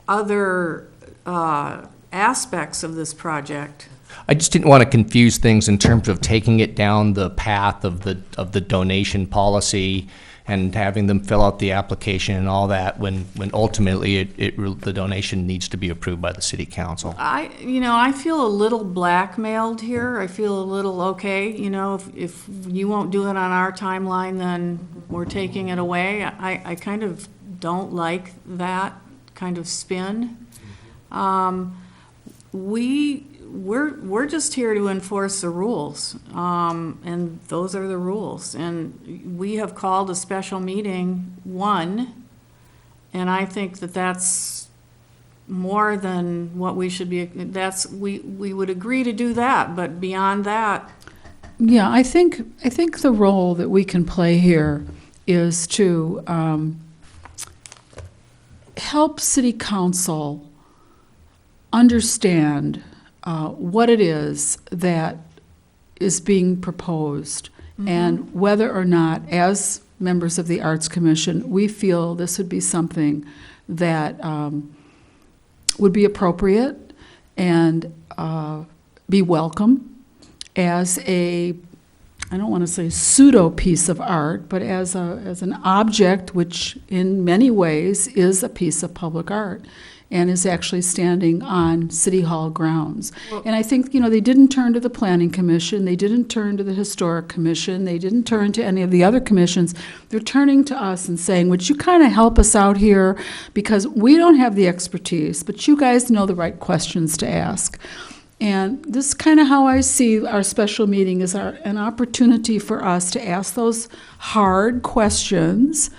other aspects of this project, I just didn't want to confuse things in terms of taking it down the path of the donation policy and having them fill out the application and all that when ultimately the donation needs to be approved by the city council. I feel a little blackmailed here. I feel a little, okay, if you won't do it on our timeline, then we're taking it away. I kind of don't like that kind of spin. We're just here to enforce the rules, and those are the rules. And we have called a special meeting and I think that that's more than what we should be, we would agree to do that, but beyond that. Yeah, I think the role that we can play here is to help city council understand what it is that is being proposed, and whether or not, as members of the Arts Commission, we feel this would be something that would be appropriate and be welcome as I don't want to say pseudo piece of art, but as an object which in many ways is a piece of public art and is actually standing on City Hall grounds. And I think, they didn't turn to the Planning Commission, they didn't turn to the Historic Commission, they didn't turn to any of the other commissions. They're turning to us and saying, would you kind of help us out here? Because we don't have the expertise, but you guys know the right questions to ask. And this is kind of how I see our special meeting as an opportunity for us to ask those hard questions.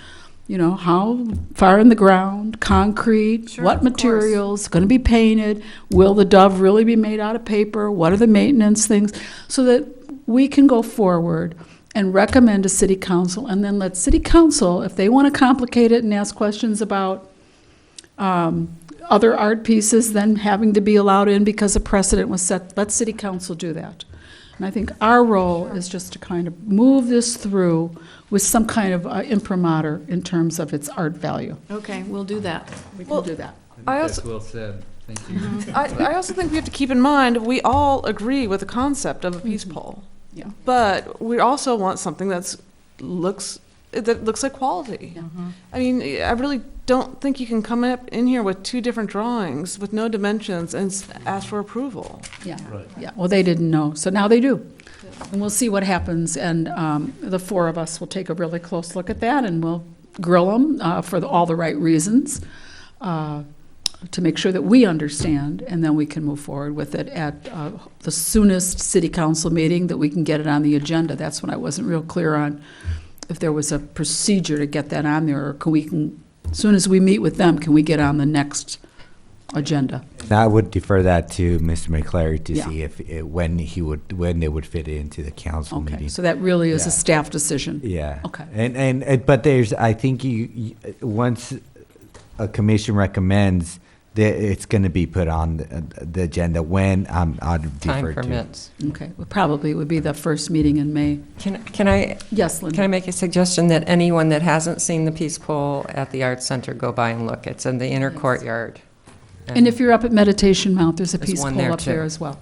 How far in the ground, concrete, Sure, what of materials, going to be painted, will the dove really be made out of paper, what are the maintenance things, so that we can go forward and recommend to city council, and then let city council, if they want to complicate it and ask questions about other art pieces then having to be allowed in because a precedent was set, let city council do that. And I think our role is just to kind of move this through with some kind of imprimatur in terms of its art value. Okay, we'll do that. We can do that. I That's also, well said. Thank you. I also think we have to keep in mind, we all agree with the concept of a peace pole. Yeah. But we also want something that looks like quality. I mean, I really don't think you can come up in here with two different drawings with no dimensions and ask for approval. Yeah, yeah. Well, they didn't know, so now they do. And we'll see what happens, and the four of us will take a really close look at that, and we'll grill them for all the right reasons to make sure that we understand, and then we can move forward with it at the soonest city council meeting that we can get it on the agenda. That's what I wasn't real clear on, if there was a procedure to get that on there, or as soon as we meet with them, can we get on the next agenda? Now, I would defer that to Mr. McClary to Yeah. see when it would fit into the council Okay, meeting. so that really is a Yeah. staff decision. Yeah. Okay. And but I think once a commission recommends that it's going to be put on the agenda when I'd defer Time to. permits. Okay, well, probably would be the first meeting in May. Can I Yes, Linda? Can I make a suggestion that anyone that hasn't seen the Peace Pole at the Arts Center, go by and look? It's in the inner courtyard. And if you're up at Meditation Mount, there's a There's peace one pole there, up there too. as well.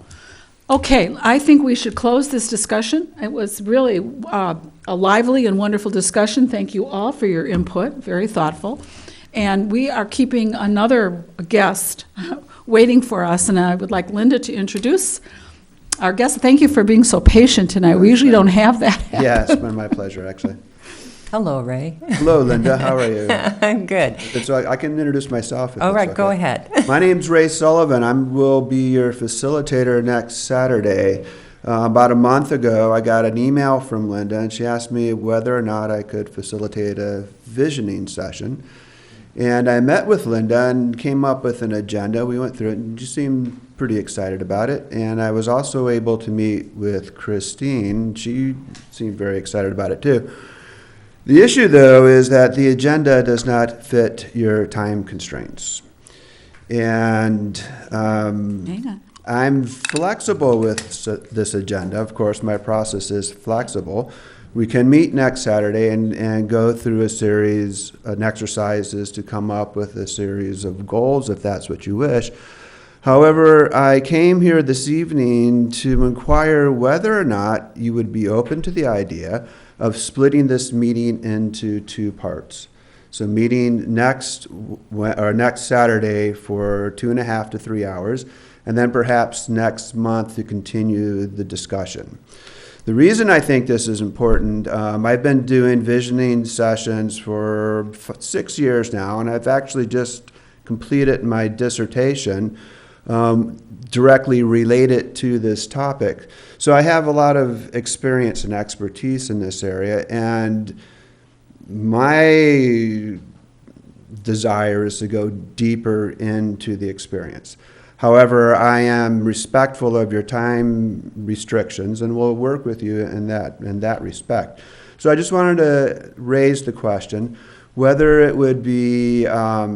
Okay, I think we should close this discussion. It was really a lively and wonderful discussion. Thank you all for your input, very thoughtful. And we are keeping another guest waiting for us, and I would like Linda to introduce our guest. Thank you for being so patient tonight. We usually don't have that happen. Yeah, it's been my pleasure, actually. Hello, Ray. Hello, Linda. How are you? I'm good. So I can introduce myself. If All that's right, go okay. ahead. My name's Ray Sullivan. I will be your facilitator next Saturday. About a month ago, I got an email from Linda, and she asked me whether or not I could facilitate a visioning session. And I met with Linda and came up with an agenda. We went through it, and she seemed pretty excited about it. And I was also able to meet with Christine. She seemed very excited about it, too. The issue, though, is that the agenda does not fit your time constraints. And Hang on. I'm flexible with this agenda. Of course, my process is flexible. We can meet next Saturday and go through a series of exercises to come up with a series of goals, if that's what you wish. However, I came here this evening to inquire whether or not you would be open to the idea of splitting this meeting into two parts. So meeting next Saturday for 2.5 to 3 hours, and then perhaps next month to continue the discussion. The reason I think this is important, I've been doing visioning sessions for 6 years now, and I've actually just completed my dissertation directly related to this topic. So I have a lot of experience and expertise in this area, and my desire is to go deeper into the experience. However, I am respectful of your time restrictions and will work with you in that respect. So I just wanted to raise the question whether it would be, I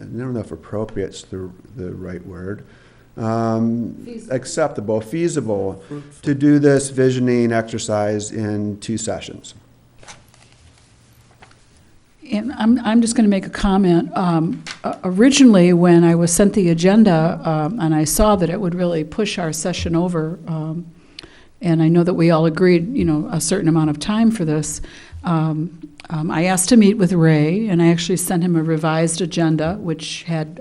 don't know if appropriate's the right word, acceptable, feasible to do this visioning exercise in 2 sessions. And I'm just going to make a comment. Originally, when I was sent the agenda, and I saw that it would really push our session over, and I know that we all agreed, a certain amount of time for this, I asked to meet with Ray, and I actually sent him a revised agenda, which had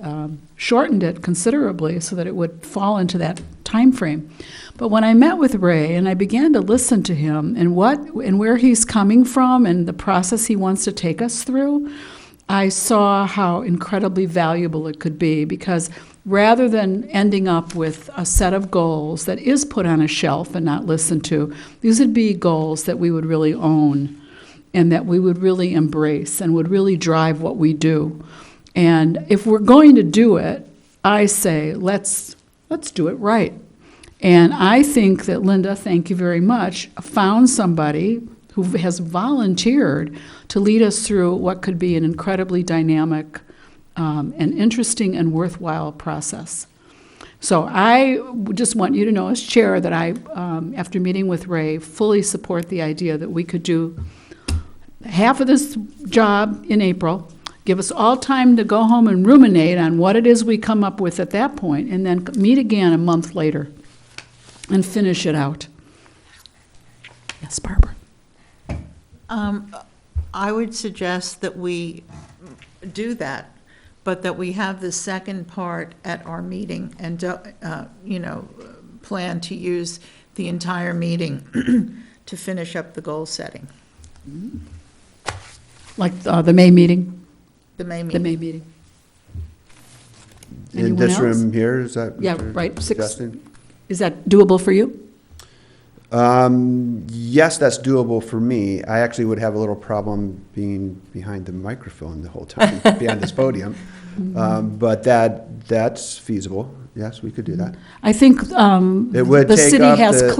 shortened it considerably so that it would fall into that time frame. But when I met with Ray and I began to listen to him and where he's coming from and the process he wants to take us through, I saw how incredibly valuable it could be, because rather than ending up with a set of goals that is put on a shelf and not listened to, these would be goals that we would really own and that we would really embrace and would really drive what we do. And if we're going to do it, I say, let's do it right. And I think that Linda, thank you very much, found somebody who has volunteered to lead us through what could be an incredibly dynamic and interesting and worthwhile process. So I just want you to know as chair that I, after meeting with Ray, fully support the idea that we could do half of this job in April, give us all time to go home and ruminate on what it is we come up with at that point, and then meet again a month later and finish it out. Yes, Barbara. I would suggest that we do that, but that we have the second part at our meeting and, plan to use the entire meeting to finish up the goal setting. Like the May meeting? The May The meeting. May meeting. In Anyone this else? room here, is that? Yeah, what you're right, 6. suggesting? Is that doable for you? Yes, that's doable for me. I actually would have a little problem being behind the microphone the whole time, behind this podium. But that's feasible. Yes, we could do that. I think It would the take city up has the-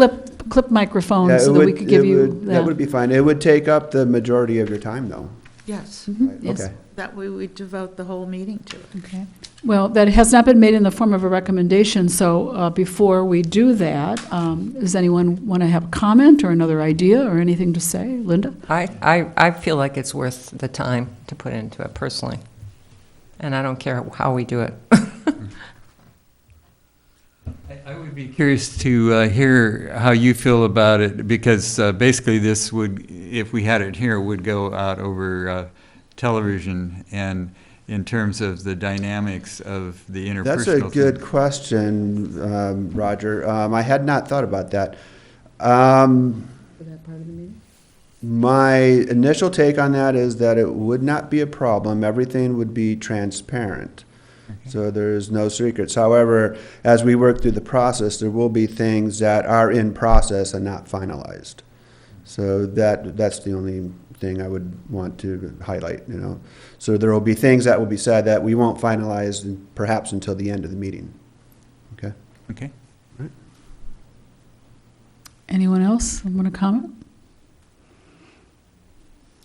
clip microphones Yeah, so it that we would- could give it you would- That would be fine. It would take up the majority of your time, though. Yes, Right, Yes. Okay. that way we devote the whole meeting to it. Okay. Well, that has not been made in the form of a recommendation, so before we do that, does anyone want to have a comment or another idea or anything to say? Linda? I feel like it's worth the time to put into it personally, and I don't care how we do it. I would be curious to hear how you feel about it, because basically this would, if we had it here, would go out over television, and in terms of the dynamics of the interpersonal. That's a thing. good question, Roger. I had not thought about that. My initial take on that is that it would not be a problem. Everything would be transparent. So there's no secrets. However, as we work through the process, there will be things that are in process and not finalized. So that's the only thing I would want to highlight, So there will be things that will be said that we won't finalize perhaps until the end of the meeting. Okay? Okay. Anyone else want to comment?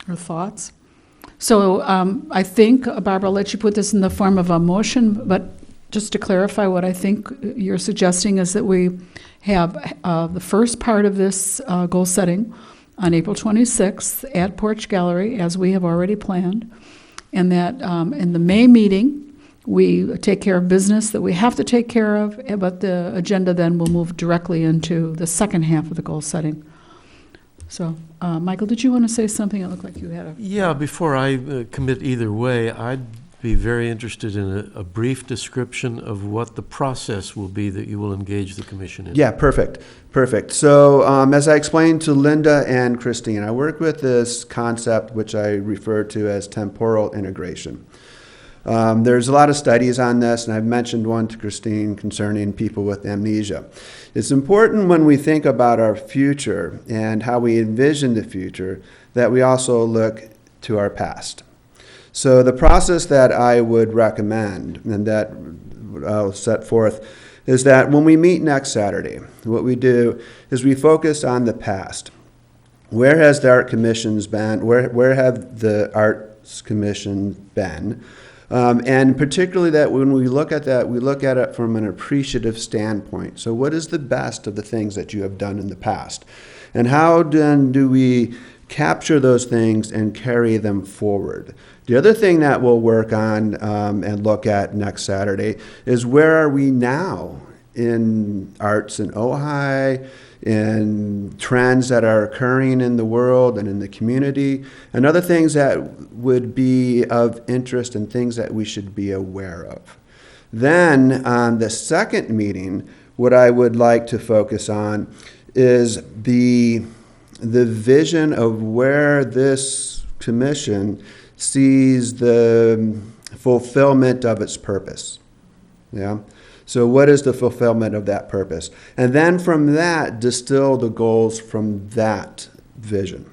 Or thoughts? So I think, Barbara, I'll let you put this in the form of a motion, but just to clarify, what I think you're suggesting is that we have the first part of this goal setting on April 26th at Porch Gallery, as we have already planned, and that in the May meeting, we take care of business that we have to take care of, but the agenda then will move directly into the second half of the goal setting. So, Michael, did you want to say something? It looked like you had a... Yeah, before I commit either way, I'd be very interested in a brief description of what the process will be that you will engage the commission in. Yeah, perfect. So as I explained to Linda and Christine, I work with this concept which I refer to as temporal integration. There's a lot of studies on this, and I've mentioned one to Christine concerning people with amnesia. It's important when we think about our future and how we envision the future that we also look to our past. So the process that I would recommend and that I'll set forth is that when we meet next Saturday, what we do is we focus on the past. Where has the Art Commissions been? Where have the Arts Commission been? And particularly that when we look at that, we look at it from an appreciative standpoint. So what is the best of the things that you have done in the past? And how then do we capture those things and carry them forward? The other thing that we'll work on and look at next Saturday is where are we now in arts in Ojai, in trends that are occurring in the world and in the community, and other things that would be of interest and things that we should be aware of. Then on the second meeting, what I would like to focus on is the vision of where this commission sees the fulfillment of its purpose. Yeah. So what is the fulfillment of that purpose? And then from that, distill the goals from that vision.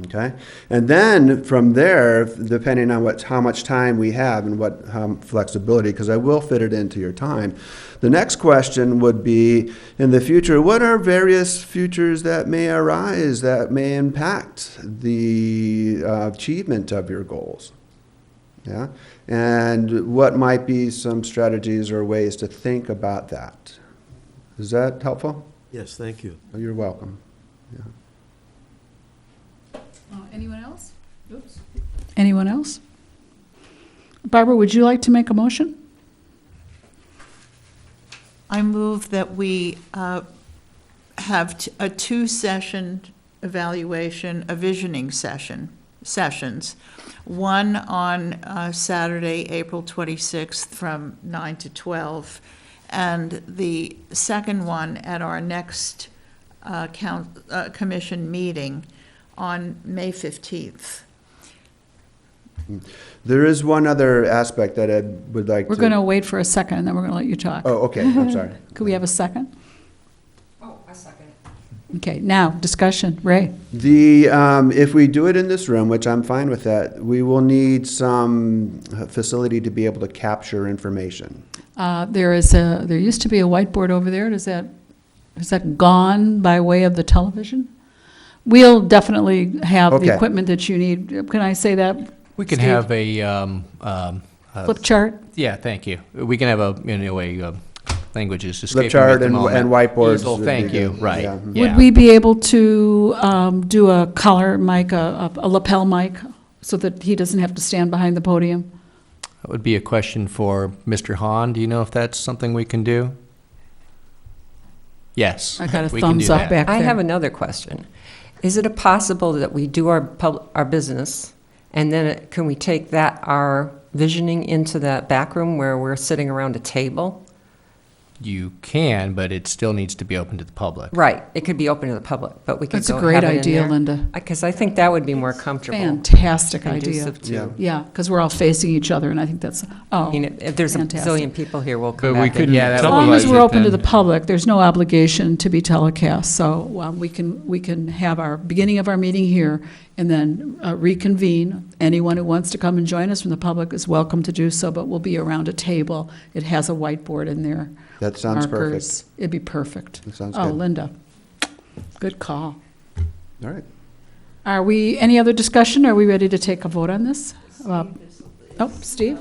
Okay? And then from there, depending on how much time we have and how flexibility, because I will fit it into your time, the next question would be, in the future, what are various futures that may arise that may impact the achievement of your goals? Yeah? And what might be some strategies or ways to think about that? Is that helpful? Yes, thank you. Oh, you're welcome. Yeah. Anyone else? Oops. Anyone else? Barbara, would you like to make a motion? I move that we have a two-session evaluation, a visioning sessions. One on Saturday, April 26th from 9 to 12, and the second one at our next commission meeting on May 15th. There is one other aspect that I would like to... We're going to wait for a second, and then we're going to let you talk. Oh, okay, I'm sorry. Could we have a second? Oh, I second it. Okay, now, discussion. Ray? If we do it in this room, which I'm fine with that, we will need some facility to be able to capture information. There used to be a whiteboard over there. Is that gone by way of the television? We'll definitely have the Okay. equipment that you need. Can I say that? We can Steve? have a Flip chart? Yeah, thank you. We can have a language is Flip escaping me chart at the and moment. whiteboards Easel, would be thank you. good. Right. Yeah. Yeah. Would we be able to do a collar mic, a lapel mic, so that he doesn't have to stand behind the podium? That would be a question for Mr. Hahn. Do you know if that's something we can do? Yes. I got a we can thumbs do up that. back there. I have another question. Is it possible that we do our business, and then can we take our visioning into that back room where we're sitting around a table? You can, but it still needs to be open to the public. Right, it could be open to the public, but we could That's a go great have it in idea, there. Linda. Because I think that would be more comfortable. Fantastic idea. Conducive to. Yeah. Yeah, because we're all facing each other, and I think that's, I mean, if there's a fantastic. zillion people here, we'll come But we back. couldn't and- As long as televise we're it open to the then. public, there's no obligation to be telecast. So we can have our beginning of our meeting here and then reconvene. Anyone who wants to come and join us from the public is welcome to do so, but we'll be around a table. It has a whiteboard in there. That sounds Markers. It'd be perfect. That sounds Oh, good. Linda, good call. All right. Are we, any other discussion? Are we ready to take a vote on this? Oh, Steve?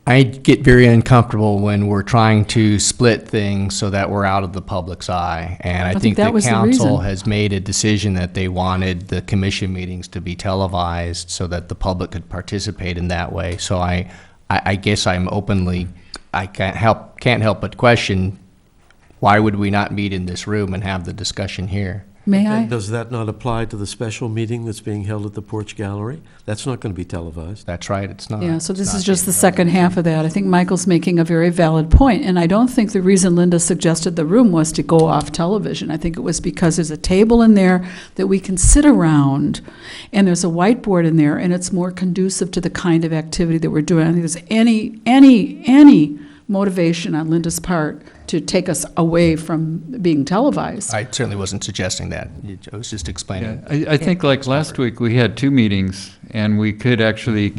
I get very uncomfortable when we're trying to split things so that we're out of the public's eye. And I think that that was the council reason. has made a decision that they wanted the commission meetings to be televised so that the public could participate in that way. So I guess I'm openly, I can't help but question, why would we not meet in this room and have the discussion here? May Then I? does that not apply to the special meeting that's being held at the Porch Gallery? That's not going to be televised. That's right, it's not. Yeah, so It's this not is just being the second half of that. I think Michael's making a very valid point, and I don't think the reason Linda suggested the room was to go off television. I think it was because there's a table in there that we can sit around, and there's a whiteboard in there, and it's more conducive to the kind of activity that we're doing. I think there's any motivation on Linda's part to take us away from being televised. I certainly wasn't suggesting that. I was just explaining. I think like last week, we had 2 meetings, and we could actually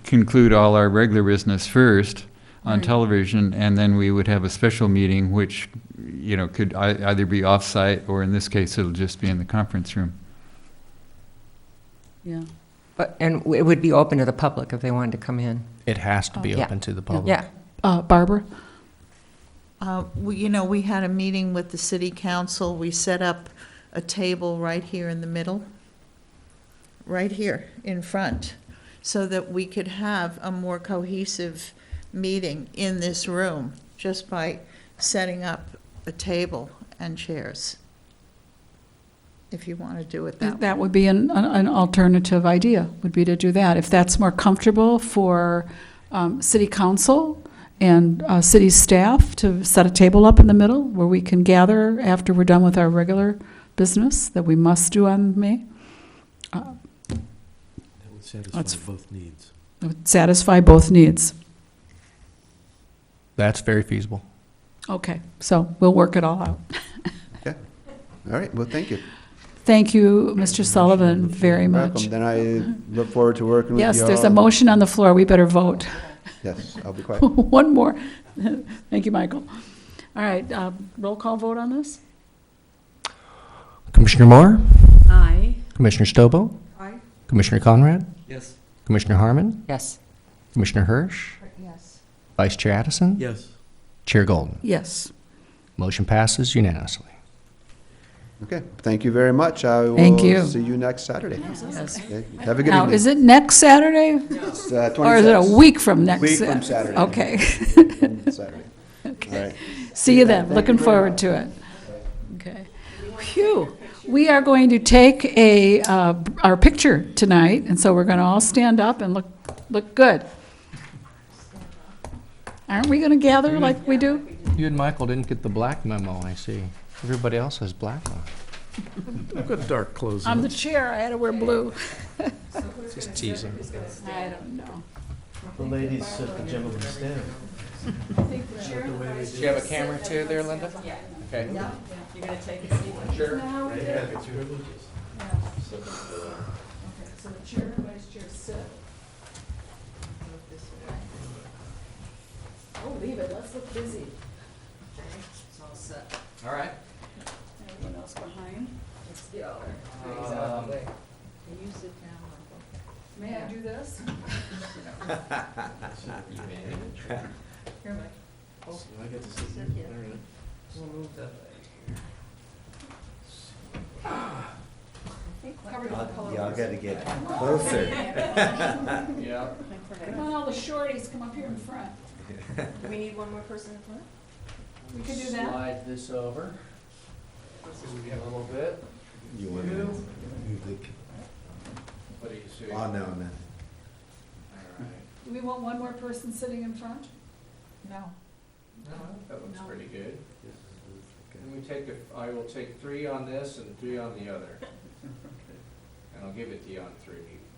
conclude all our regular business first on Right. television, and then we would have a special meeting, which, you know, could either be off-site, or in this case, it'll just be in the conference room. Yeah. And it would be open to the public if they wanted to come in. It has to be Yeah. open to the public. Yeah. Barbara? We had a meeting with the city council. We set up a table right here in the middle, right here in front, so that we could have a more cohesive meeting in this room, just by setting up a table and chairs, if you want to do it that way. That would be an alternative idea, would be to do that. If that's more comfortable for city council and city staff, to set a table up in the middle where we can gather after we're done with our regular business that we must do on May. That would satisfy That's- both needs. It would satisfy both needs. That's very feasible. Okay, so we'll work it all out. Okay. All right, well, thank you. Thank you, Mr. Sullivan, very much. Welcome. Then I look forward to working with you all. Yes, there's a motion on the floor. We better vote. Yes, I'll be quiet. One more. Thank you, Michael. All right, roll call vote on this? Commissioner Moore? Aye. Commissioner Stobo? Aye. Commissioner Conrad? Yes. Commissioner Harmon? Yes. Commissioner Hirsch? Yes. Vice Chair Addison? Yes. Chair Golden? Yes. Motion passes unanimously. Okay, thank you very much. I Thank you. will see you next Saturday. Yes. Okay, have a good Now, evening. is it next Saturday? It's, Or is it a 26th. week from next? Week from Saturday. Okay. From Saturday. All right. See you then. Looking forward to it. Okay. Phew. We are going to take our picture tonight, and so we're going to all stand up and look good. Aren't we going to gather like we do? You and Michael didn't get the black memo, I see. Everybody else has black on. I've got dark clothes I'm on. the chair. I had to wear blue. Just teasing. I don't know. The ladies sit, the gentlemen stand. Do you have a camera too there, Linda? Yeah. Okay. You're going to take a seat? Sure. Okay, so the chair and vice chair sit. Oh, leave it, let's look busy. It's all set. All right. Everyone else behind? Let's get all our things out of the way. Can you sit down, Michael? May I do this? Here, Mike. I get to sit here. All right. We'll move that Covered in color. Y'all gotta get closer. Yeah. Come on, all the shorties, come up here in front. Do we need one more person in front? We can do that. Slide this over. A little bit. You want to? What do you see? Oh, no, no. All right. Do we want one more person sitting in front? No. No, that looks No. pretty good. And I will take 3 on this and 3 on the other. And I'll give it to you on 3.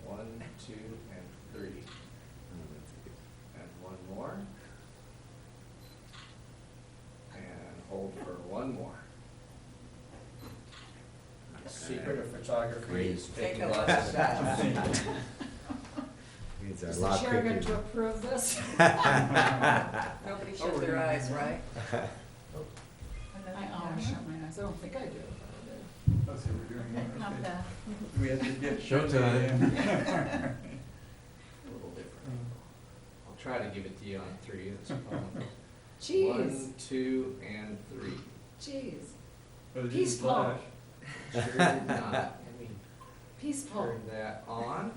1, 2, and 3. And one more. And hold for one more. The secret of photography is taking lots of pictures. These are a Is the lot chair quicker. going to approve this? Nobody shut their eyes, right? I always shut my eyes. I don't think I do. Not that. We had to get Showtime. A little different. I'll try to give it to you on 3. It's fine. Jeez. 1, 2, and 3. Jeez. Peaceful. Sure did not. Let me Peaceful. turn that on.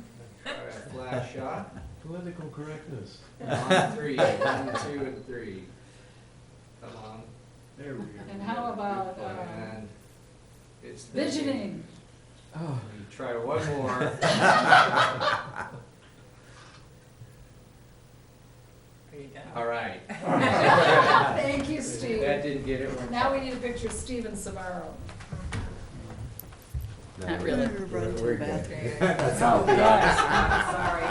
Try a flash shot. Political correctness. On 3. 1, 2, and 3. Come on. There we go. And how about And it's the- visioning? Let me try one more. All right. Thank you, Steve. That didn't get it. Now we need a picture of Steven Sabaro. Not really. We're good. Oh, yes. Sorry.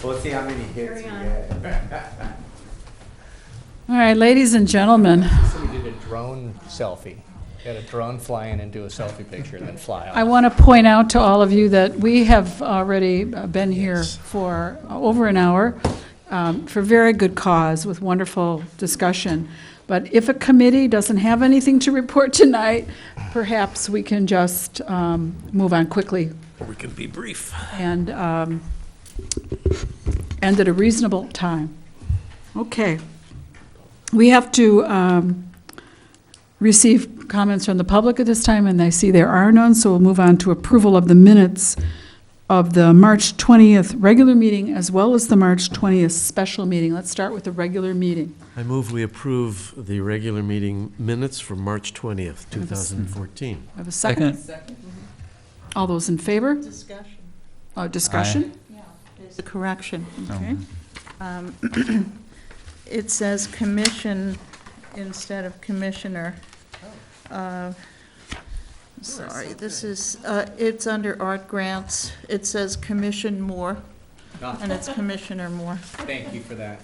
We'll see how many hits we get. All right, ladies and gentlemen, So we did a drone selfie. Had a drone fly in and do a selfie picture and then fly out. I want to point out to all of you that we have already been here for over an hour for very good cause with wonderful discussion. But if a committee doesn't have anything to report tonight, perhaps we can just move on quickly We can be brief. and end at a reasonable time. Okay. We have to receive comments from the public at this time, and I see there are none, so we'll move on to approval of the minutes of the March 20th regular meeting as well as the March 20th special meeting. Let's start with the regular meeting. I move we approve the regular meeting minutes for March 20th, 2014. I have a second. All those in favor? Discussion. Discussion? There's a correction. Okay. It says commission instead of commissioner. Sorry, this is, it's under art grants. It says commission more, and it's Commissioner Moore. Thank you for that.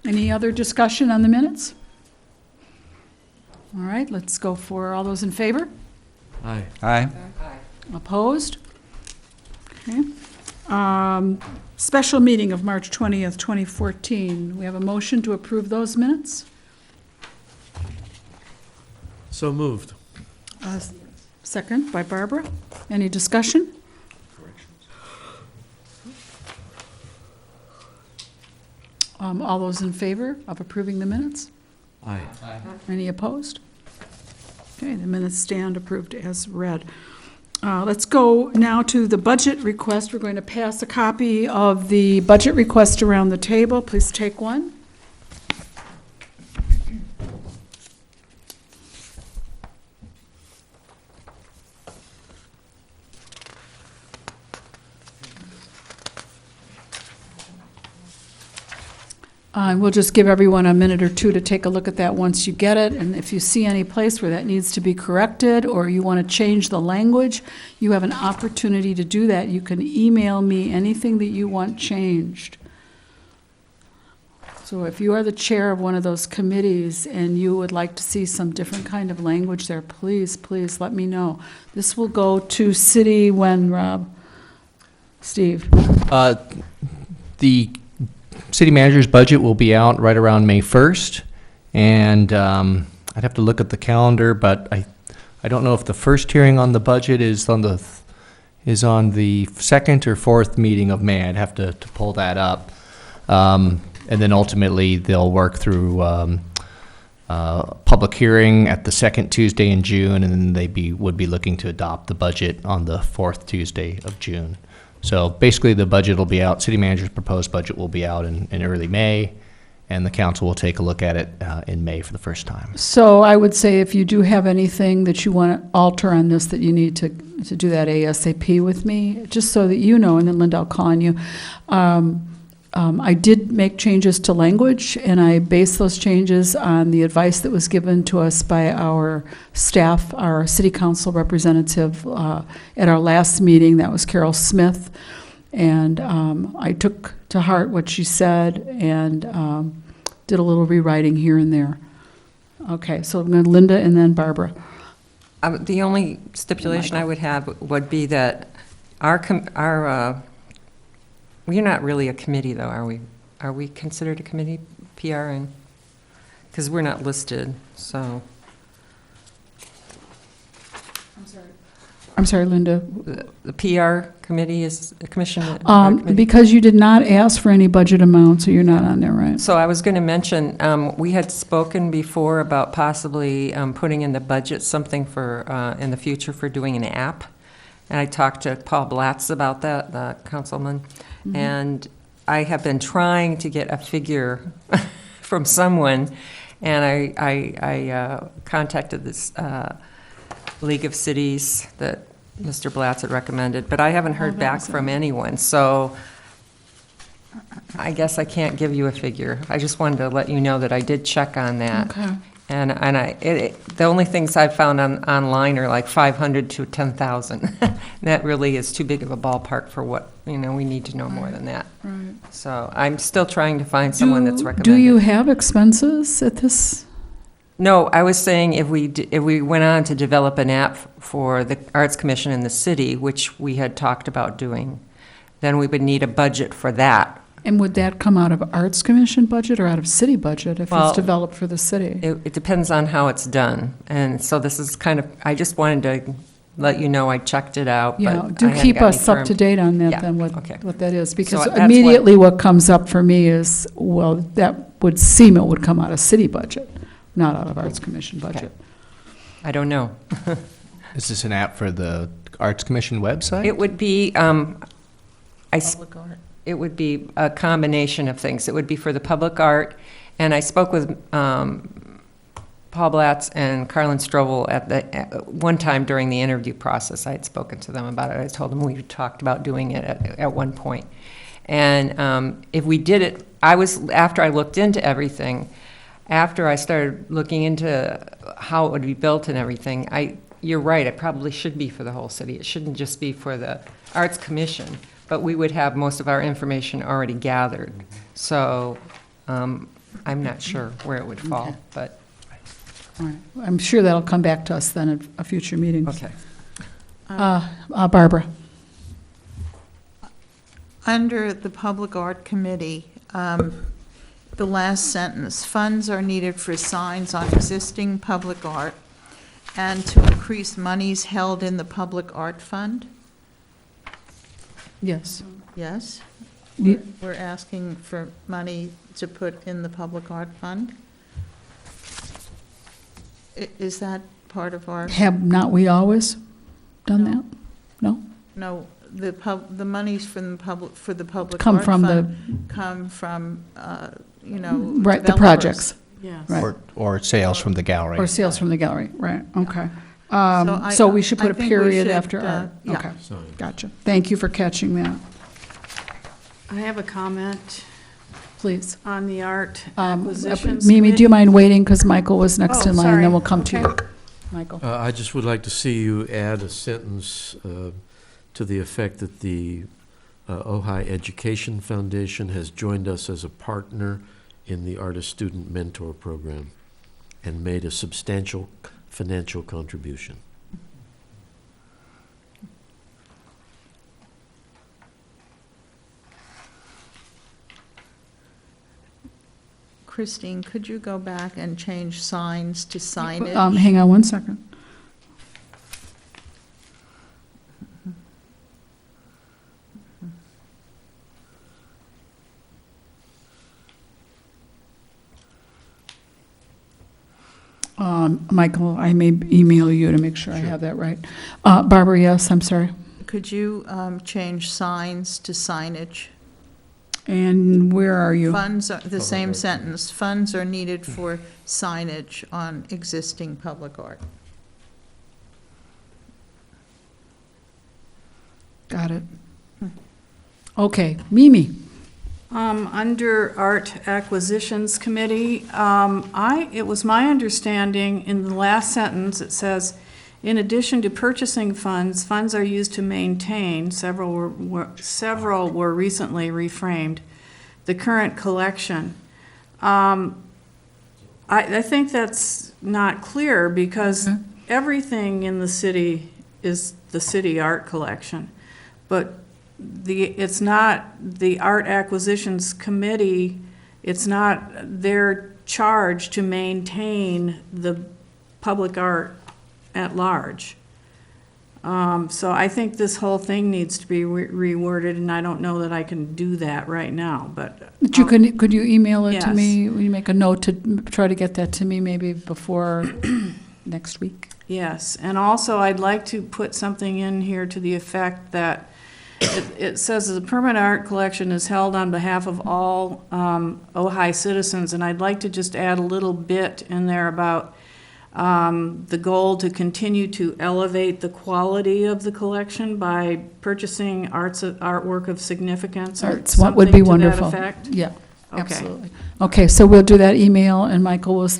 Any other discussion on the minutes? All right, let's go for all those in favor? Aye. Aye. Opposed? Okay. Special meeting of March 20th, 2014. We have a motion to approve those minutes? So moved. Second by Barbara. Any discussion? All those in favor of approving the minutes? Aye. Any opposed? Okay, the minutes stand approved as read. Let's go now to the budget request. We're going to pass a copy of the budget request around the table. Please take one. We'll just give everyone a minute or two to take a look at that once you get it, and if you see any place where that needs to be corrected or you want to change the language, you have an opportunity to do that. You can email me anything that you want changed. So if you are the chair of one of those committees and you would like to see some different kind of language there, please, please let me know. This will go to city when, Rob? Steve? The city manager's budget will be out right around May 1st, and I'd have to look at the calendar, but I don't know if the first hearing on the budget is on the second or fourth meeting of May. I'd have to pull that up. And then ultimately, they'll work through public hearing at the second Tuesday in June, and then would be looking to adopt the budget on the fourth Tuesday of June. So basically, the budget will be out, city manager's proposed budget will be out in early May, and the council will take a look at it in May for the first time. So I would say if you do have anything that you want to alter on this, that you need to do that ASAP with me, just so that you know, and then Linda, I'll call on you. I did make changes to language, and I based those changes on the advice that was given to us by our staff, our city council representative at our last meeting. That was Carol Smith. And I took to heart what she said and did a little rewriting here and there. Okay, so I'm going to Linda and then Barbara. The only stipulation I would have would be that we're not really a committee, though, are we? Are we considered a committee, PRN? Because we're not listed, so. I'm sorry, Linda. The PR committee is, the commission? Committee? Because you did not ask for any budget amount, so you're not on there, right? So I was going to mention, we had spoken before about possibly putting in the budget something for, in the future for doing an app. And I talked to Paul Blatz about that, the councilman. Mm-hmm. And I have been trying to get a figure from someone. And I contacted this League of Cities that Mr. Blatz had recommended, but I haven't heard back from anyone. So I guess I can't give you a figure. I just wanted to let you know that I did check on that. Okay. And the only things I've found online are like 500 to 10,000. That really is too big of a ballpark for what, we need to know more than that. Right. So I'm still trying to find someone that's recommended. Do you have expenses at this? No, I was saying if we went on to develop an app for the Arts Commission in the city, which we had talked about doing, then we would need a budget for that. And would that come out of Arts Commission budget or out of city budget if Well, it's developed for the city? It depends on how it's done. And so this is kind of, I just wanted to let you know I checked it out, but Yeah, I do hadn't keep got any us up to firm- date on that Yeah, then, okay. what that is. Because that's what- immediately what comes up for me is, well, that would seem it would come out of city budget, not out of Arts Commission budget. I don't know. Is this an app for the Arts Commission website? It would be, it would be a combination of things. It would be for the public art, and I spoke with Paul Blatz and Carlin Strobel at one time during the interview process. I had spoken to them about it. I told them we talked about doing it at one point. And if we did it, after I looked into everything, after I started looking into how it would be built and everything, you're right, it probably should be for the whole city. It shouldn't just be for the Arts Commission, but we would have most of our information already gathered. So I'm not sure where it would fall, Okay. but, All right. I'm sure that'll come back to us then at a future meeting. okay. Barbara? Under the Public Art Committee, the last sentence, funds are needed for signs on existing public art and to increase monies held in the Public Art Fund. Yes. Yes? Ye- We're asking for money to put in the Public Art Fund? Is that part of our, Have not we always done No. that? No? no, the monies from the public, for the Public Come Art from the- Fund come from, Right, the developers. projects. Yes. Right. Or sales from the gallery? Or sales from the gallery, right, okay. I- So we should I put a think we period should, after art? yeah. Okay, gotcha. Thank you for catching that, I have a comment please. on the art acquisitions. Mimi, do you committee. mind waiting, because Michael was next Oh, in line, and sorry. then we'll come to you. Okay. Michael? I just would like to see you add a sentence to the effect that the Ojai Education Foundation has joined us as a partner in the Artist Student Mentor Program and made a substantial financial contribution. Christine, could you go back and change signs to signage? Hang on one second. Michael, I may email you to make sure I have that right. Barbara, yes, I'm sorry. Could you change signs to signage? And where are you? Funds, the same sentence, funds are needed for signage on existing public art. Got it. Okay, Mimi. Under Art Acquisitions Committee, it was my understanding in the last sentence, it says, in addition to purchasing funds, funds are used to maintain, several were recently reframed, the current collection. I think that's not clear because everything in the city is the city art collection. But it's not the Art Acquisitions Committee, it's not their charge to maintain the public art at large. So I think this whole thing needs to be reworded, and I don't know that I can do that right now, but. But you could you email it to Yes. me? Will you make a note to try to get that to me maybe before next week? Yes, and also I'd like to put something in here to the effect that it says the permanent art collection is held on behalf of all Ojai citizens, and I'd like to just add a little bit in there about the goal to continue to elevate the quality of the collection by purchasing artwork of significance or Arts, what would be something to that wonderful. effect. Yeah, Okay. absolutely. Okay, so we'll do that email, and Michael will,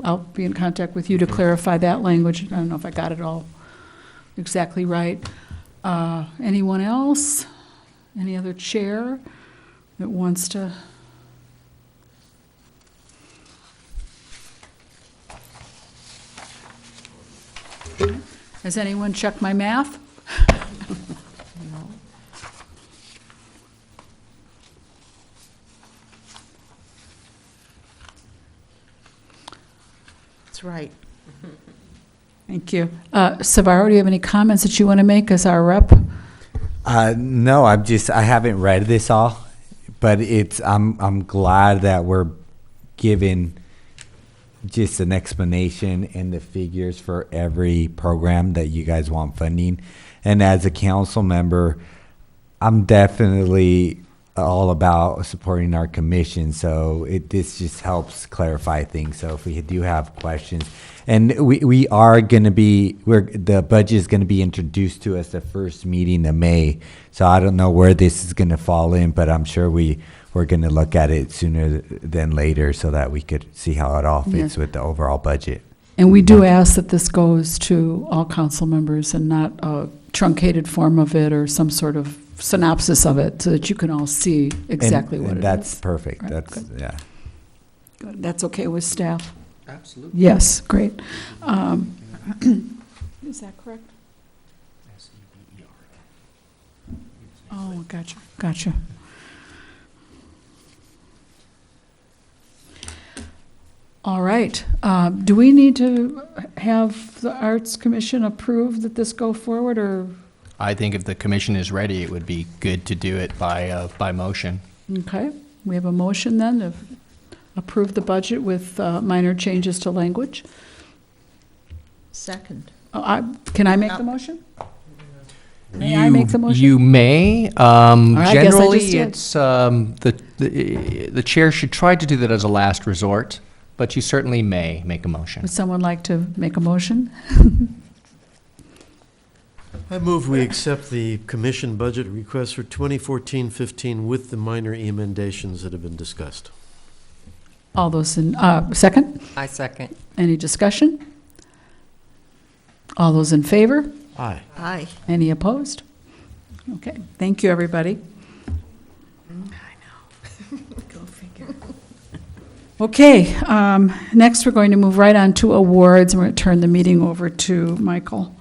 I'll be in contact with you to clarify that language. I don't know if I got it all exactly right. Anyone else? Any other chair that wants to? Has anyone checked my math? That's right. Thank you. Savaro, do you have any comments that you want to make as our rep? No, I haven't read this all, but I'm glad that we're given just an explanation and the figures for every program that you guys want funding. And as a council member, I'm definitely all about supporting our commission. So this just helps clarify things. So if we do have questions, and we are going to be, the budget is going to be introduced to us the first meeting of May. So I don't know where this is going to fall in, but I'm sure we're going to look at it sooner than later so that we could see how it all fits Yes. with the overall budget. And we do ask that this goes to all council members and not a truncated form of it or some sort of synopsis of it so that you can all see exactly what it is. That's perfect. Right, That's, good. yeah. Good. That's okay with staff? Absolutely. Yes, great. Is that correct? Oh, gotcha. All right. Do we need to have the Arts Commission approve that this go forward, or? I think if the commission is ready, it would be good to do it by motion. Okay, we have a motion then to approve the budget with minor changes to language. Second. Can I make the motion? May I make the motion? You may. I guess I just Generally, did. it's, the chair should try to do that as a last resort, but you certainly may make a motion. Would someone like to make a motion? I move we accept the commission budget request for 2014-15 with the minor emendations that have been discussed. All those in, second? I second. Any discussion? All those in favor? Aye. Aye. Any opposed? Okay, thank you, everybody. Go figure. Okay, next we're going to move right on to awards, and we're going to turn the meeting over to Michael.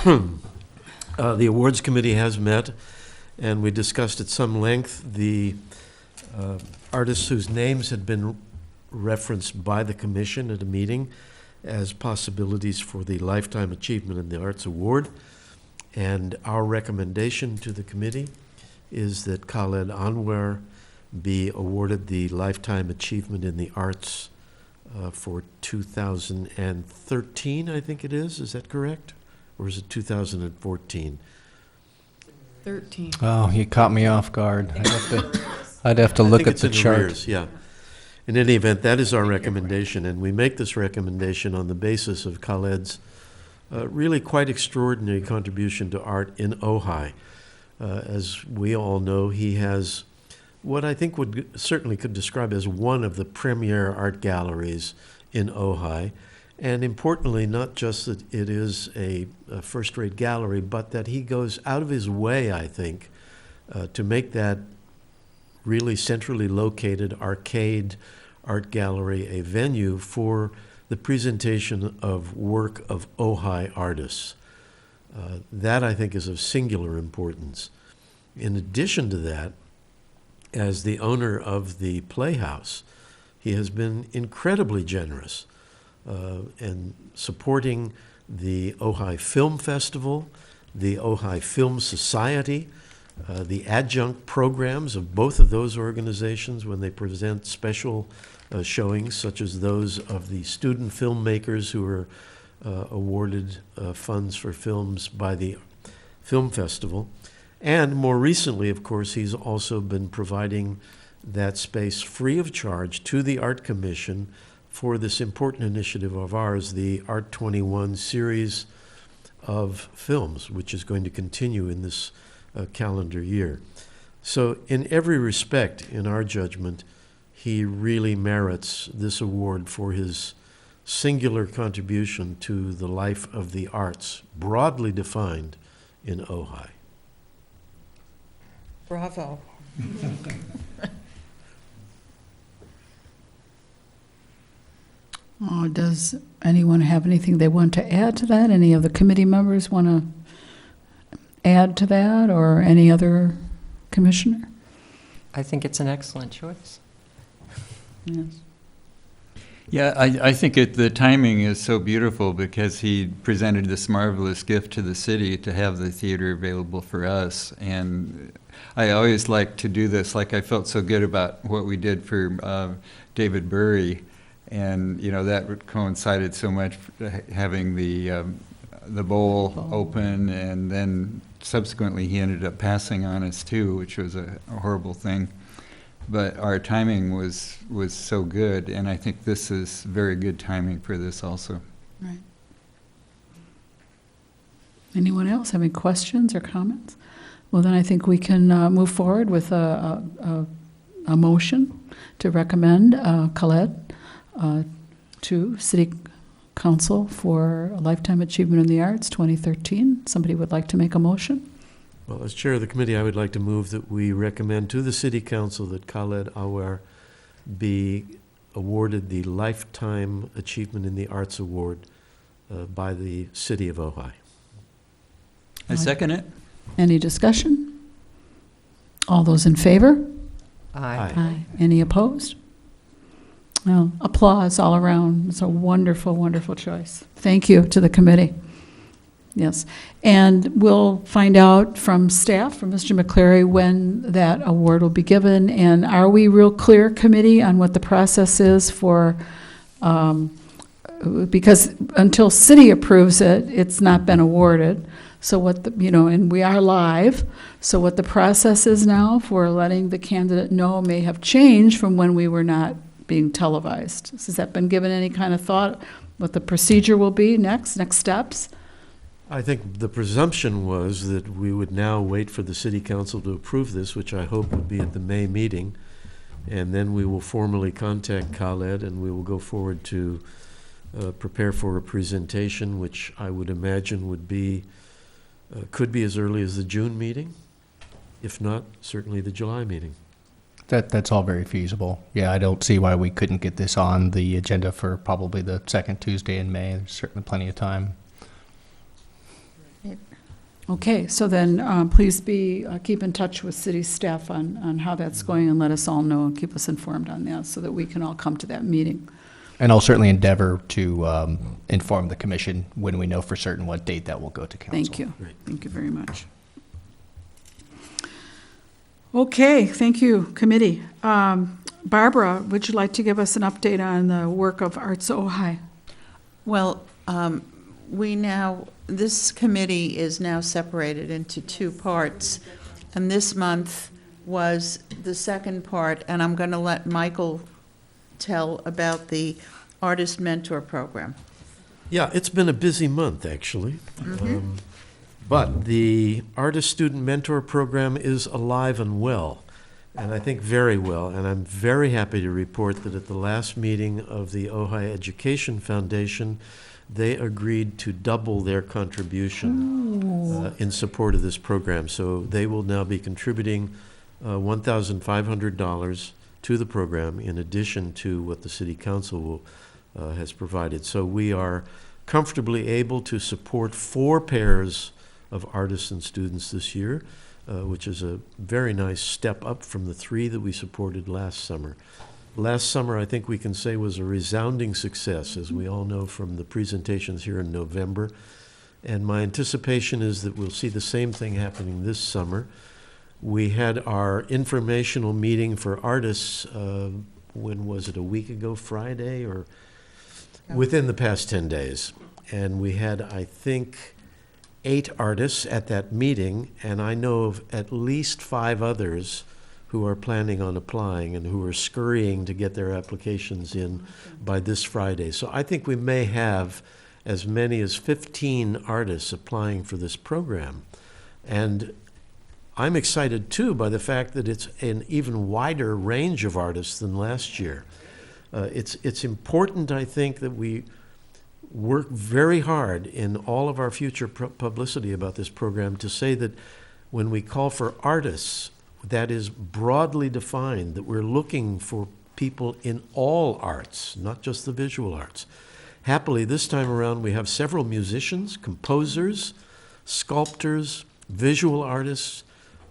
The awards committee has met, and we discussed at some length the artists whose names had been referenced by the commission at a meeting as possibilities for the Lifetime Achievement in the Arts Award. And our recommendation to the committee is that Khaled Anwar be awarded the Lifetime Achievement in the Arts for 2013, I think it is. Is that correct? Or is it 2014? 13. Oh, you caught me off guard. I'd have to look I think at it's the in chart. arrears, yeah. In any event, that is our recommendation, and we make this recommendation on the basis of Khaled's really quite extraordinary contribution to art in Ojai. As we all know, he has what I think certainly could describe as one of the premier art galleries in Ojai. And importantly, not just that it is a first-rate gallery, but that he goes out of his way, I think, to make that really centrally located arcade art gallery a venue for the presentation of work of Ojai artists. That, I think, is of singular importance. In addition to that, as the owner of the Playhouse, he has been incredibly generous in supporting the Ojai Film Festival, the Ojai Film Society, the adjunct programs of both of those organizations when they present special showings, such as those of the student filmmakers who are awarded funds for films by the Film Festival. And more recently, of course, he's also been providing that space free of charge to the Art Commission for this important initiative of ours, the Art 21 series of films, which is going to continue in this calendar year. So in every respect, in our judgment, he really merits this award for his singular contribution to the life of the arts, broadly defined in Ojai. Bravo. Does anyone have anything they want to add to that? Any of the committee members want to add to that, or any other commissioner? I think it's an excellent choice. Yes. Yeah, I think the timing is so beautiful because he presented this marvelous gift to the city to have the theater available for us. And I always like to do this, like I felt so good about what we did for David Burry. And, you know, that coincided so much, having the bowl open, and then subsequently he ended up passing on us too, which was a horrible thing. But our timing was so good, and I think this is very good timing for this also. Right. Anyone else have any questions or comments? Well, then I think we can move forward with a motion to recommend Khaled to City Council for a Lifetime Achievement in the Arts 2013. Somebody would like to make a motion? Well, as chair of the committee, I would like to move that we recommend to the City Council that Khaled Awar be awarded the Lifetime Achievement in the Arts Award by the City of Ojai. I second it. Any discussion? All those in favor? Aye. Aye. Any opposed? Well, applause all around. It's a wonderful, wonderful choice. Thank you to the committee. Yes. And we'll find out from staff, from Mr. McCleary, when that award will be given. And are we real clear, committee, on what the process is for, because until city approves it, it's not been awarded. So what, and we are live. So what the process is now for letting the candidate know may have changed from when we were not being televised. Has that been given any kind of thought, what the procedure will be next steps? I think the presumption was that we would now wait for the City Council to approve this, which I hope would be at the May meeting, and then we will formally contact Khaled, and we will go forward to prepare for a presentation, which I would imagine would be, could be as early as the June meeting, if not, certainly the July meeting. That's all very feasible. Yeah, I don't see why we couldn't get this on the agenda for probably the second Tuesday in May. There's certainly plenty of time. Okay, so then please keep in touch with city staff on how that's going, and let us all know and keep us informed on that so that we can all come to that meeting. And I'll certainly endeavor to inform the commission when we know for certain what date that will go to council. Thank you. Great. Thank you very much. Okay, thank you, committee. Barbara, would you like to give us an update on the work of Arts Ojai? Well, this committee is now separated into two parts, and this month was the second part, and I'm going to let Michael tell about the Artist Mentor Program. Yeah, it's been a busy month, actually. Mm-hmm. But the Artist Student Mentor Program is alive and well, and I think very well. And I'm very happy to report that at the last meeting of the Ojai Education Foundation, they agreed to double their contribution in support of this program. So they will now be contributing $1,500 to the program in addition to what the City Council has provided. So we are comfortably able to support 4 pairs of artists and students this year, which is a very nice step up from the 3 that we supported last summer. last summer, I think we can say, was a resounding success, as we all know from the presentations here in November. And my anticipation is that we'll see the same thing happening this summer. We had our informational meeting for artists, when was it, a week ago Friday, or within the past 10 days. And we had, I think, 8 artists at that meeting, and I know of at least 5 others who are planning on applying and who are scurrying to get their applications in by this Friday. So I think we may have as many as 15 artists applying for this program. And I'm excited too by the fact that it's an even wider range of artists than last year. It's important, I think, that we work very hard in all of our future publicity about this program to say that when we call for artists, that is broadly defined, that we're looking for people in all arts, not just the visual arts. Happily, this time around, we have several musicians, composers, sculptors, visual artists.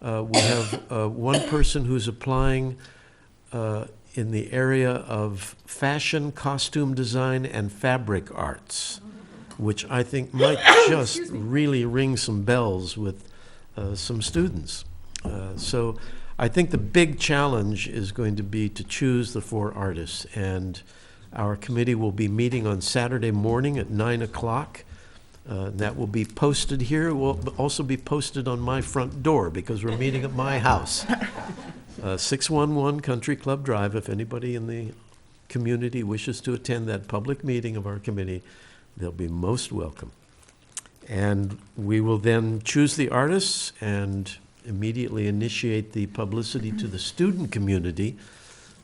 We have one person who's applying in the area of fashion, costume design, and fabric arts, which I think might just really ring some bells with some students. So I think the big challenge is going to be to choose the 4 artists, and our committee will be meeting on Saturday morning at 9 o'clock. That will be posted here. It will also be posted on my front door because we're meeting at my house. 611 Country Club Drive. If anybody in the community wishes to attend that public meeting of our committee, they'll be most welcome. And we will then choose the artists and immediately initiate the publicity to the student community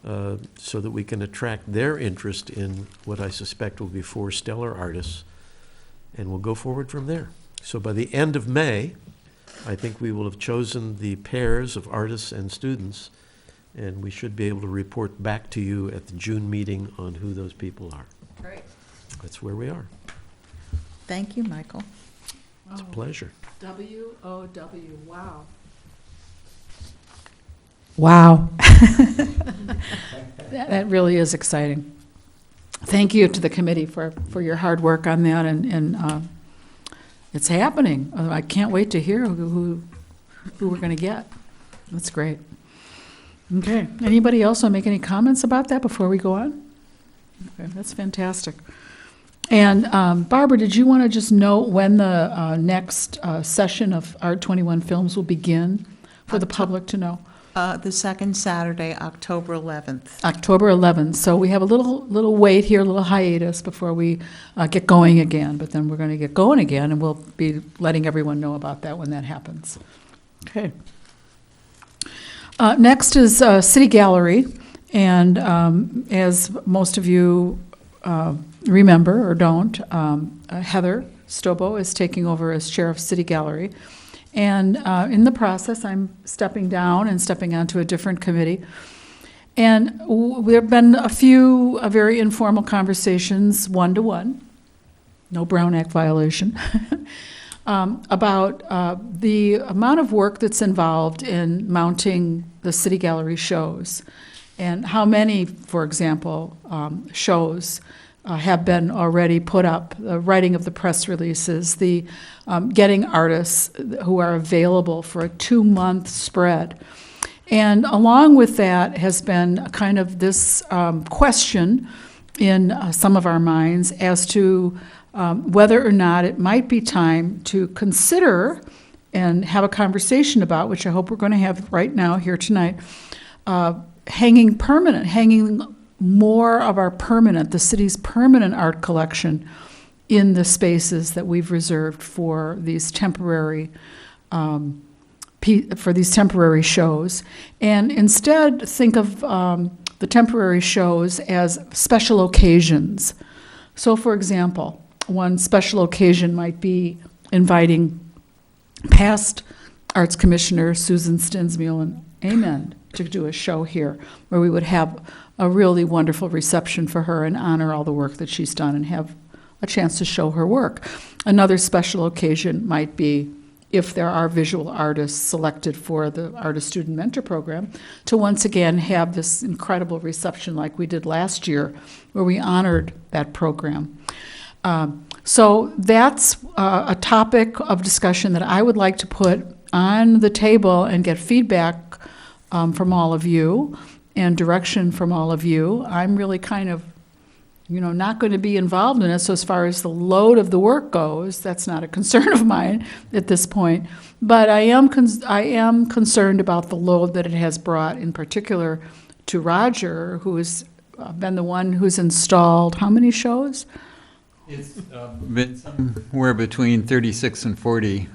so that we can attract their interest in what I suspect will be 4 stellar artists, and we'll go forward from there. So by the end of May, I think we will have chosen the pairs of artists and students, and we should be able to report back to you at the June meeting on who those people are. Great. That's where we are. Thank you, Michael. It's a pleasure. WOW, wow. Wow. That really is exciting. Thank you to the committee for your hard work on that, and it's happening. I can't wait to hear who we're going to get. That's great. Okay. Anybody else want to make any comments about that before we go on? Okay, that's fantastic. And Barbara, did you want to just note when the next session of Art 21 Films will begin for the public to know? The second Saturday, October 11th. October 11th. So we have a little wait here, a little hiatus before we get going again. But then we're going to get going again, and we'll be letting everyone know about that when that happens. Okay. Next is City Gallery. And as most of you remember or don't, Heather Stobo is taking over as chair of City Gallery. And in the process, I'm stepping down and stepping onto a different committee. And there have been a few very informal conversations, one-to-one, no Brown Act violation, about the amount of work that's involved in mounting the City Gallery shows, and how many, for example, shows have been already put up, the writing of the press releases, the getting artists who are available for a 2-month spread. And along with that has been kind of this question in some of our minds as to whether or not it might be time to consider and have a conversation about, which I hope we're going to have right now here tonight, hanging more of our the city's permanent art collection in the spaces that we've reserved for these temporary shows, and instead think of the temporary shows as special occasions. So, for example, one special occasion might be inviting past Arts Commissioner Susan Stinsmuhl and Amen to do a show here, where we would have a really wonderful reception for her and honor all the work that she's done and have a chance to show her work. Another special occasion might be if there are visual artists selected for the Artist-Student Mentor Program, to once again have this incredible reception like we did last year, where we honored that program. So that's a topic of discussion that I would like to put on the table and get feedback from all of you and direction from all of you. I'm really kind of, not going to be involved in it. So as far as the load of the work goes, that's not a concern of mine at this point. But I am concerned about the load that it has brought, in particular to Roger, who has been the one who's installed how many shows? It's been somewhere between 36 and 40.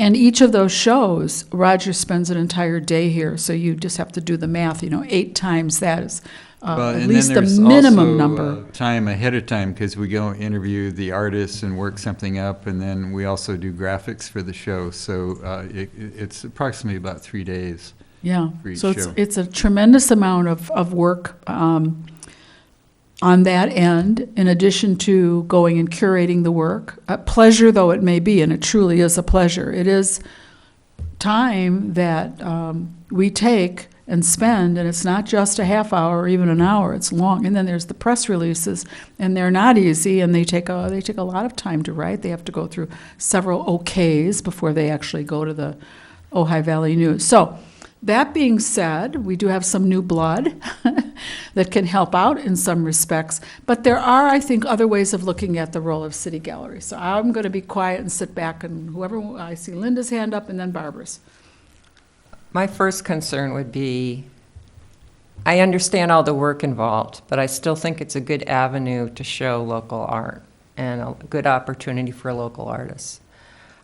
And each of those shows, Roger spends an entire day here. So you just have to do the math. 8 times that is at least the minimum number. Time ahead of time, because we go interview the artists and work something up, and then we also do graphics for the show. So it's approximately about 3 days. Yeah, for each so show. it's a tremendous amount of work on that end, in addition to going and curating the work. A pleasure though it may be, and it truly is a pleasure, it is time that we take and spend, and it's not just a half hour or even an hour, it's long. And then there's the press releases, and they're not easy, and they take a lot of time to write. They have to go through several OKs before they actually go to the Ojai Valley News. So that being said, we do have some new blood that can help out in some respects, but there are, I think, other ways of looking at the role of City Gallery. So I'm going to be quiet and sit back, and whoever, I see Linda's hand up and then Barbara's. My first concern would be, I understand all the work involved, but I still think it's a good avenue to show local art and a good opportunity for local artists.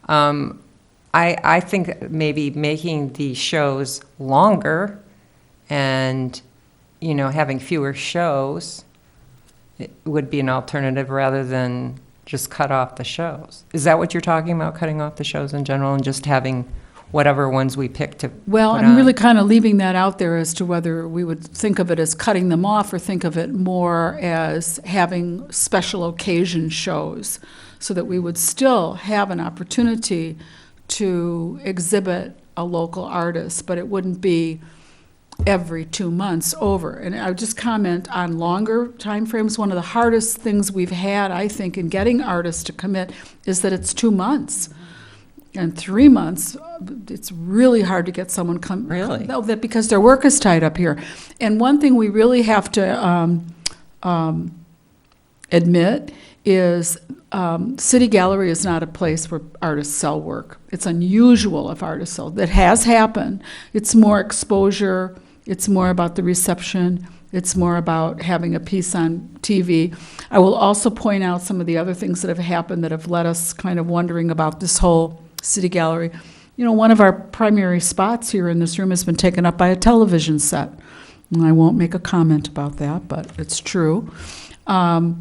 I think maybe making the shows longer and, having fewer shows would be an alternative rather than just cut off the shows. Is that what you're talking about, cutting off the shows in general and just having whatever ones we pick to Well, put I'm on? really kind of leaving that out there as to whether we would think of it as cutting them off or think of it more as having special occasion shows, so that we would still have an opportunity to exhibit a local artist, but it wouldn't be every 2 months over. And I would just comment on longer timeframes. One of the hardest things we've had, I think, in getting artists to commit is that it's 2 months. And 3 months, it's really hard to get someone Really? that because their work is tied up here. And one thing we really have to admit is City Gallery is not a place where artists sell work. It's unusual if artists sell. That has happened. It's more exposure. It's more about the reception. It's more about having a piece on TV. I will also point out some of the other things that have happened that have led us kind of wondering about this whole City Gallery. One of our primary spots here in this room has been taken up by a television set. And I won't make a comment about that, but it's true. So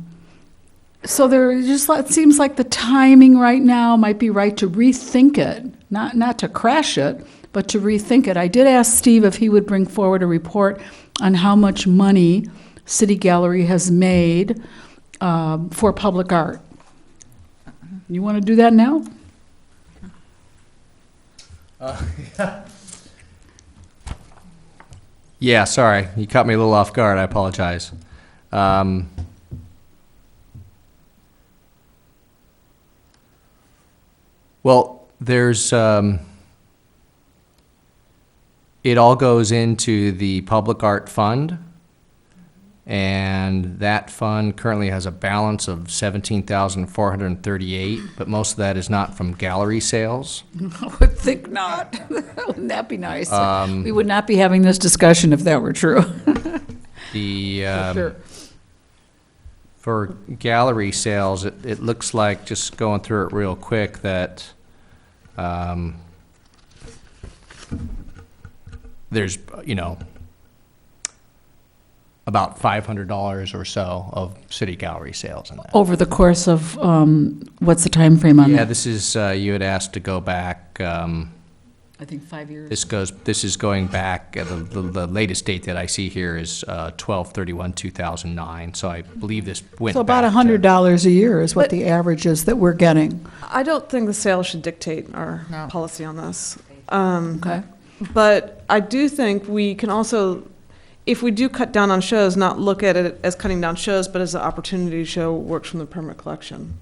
it seems like the timing right now might be right to rethink it, not to crash it, but to rethink it. I did ask Steve if he would bring forward a report on how much money City Gallery has made for public art. You want to do that now? Yeah, sorry. You caught me a little off guard. I apologize. Well, there's, it all goes into the Public Art Fund, and that fund currently has a balance of $17,438, but most of that is not from gallery sales. I would think not. Wouldn't that be nice? We would not be having this discussion if that were true. Sure. For gallery sales, it looks like, just going through it real quick, that there's, about $500 or so of city gallery sales in that. Over the course of, what's the time frame on Yeah, that? this is, you had asked to go back I think 5 years. This is going back, the latest date that I see here is 12/31/2009, so I believe this went So back about to- $100 a year is what But- the average is that we're getting. I don't think the sales should dictate our No. policy on this. Okay. But I do think we can also, if we do cut down on shows, not look at it as cutting down shows, but as an opportunity to show works from the permanent collection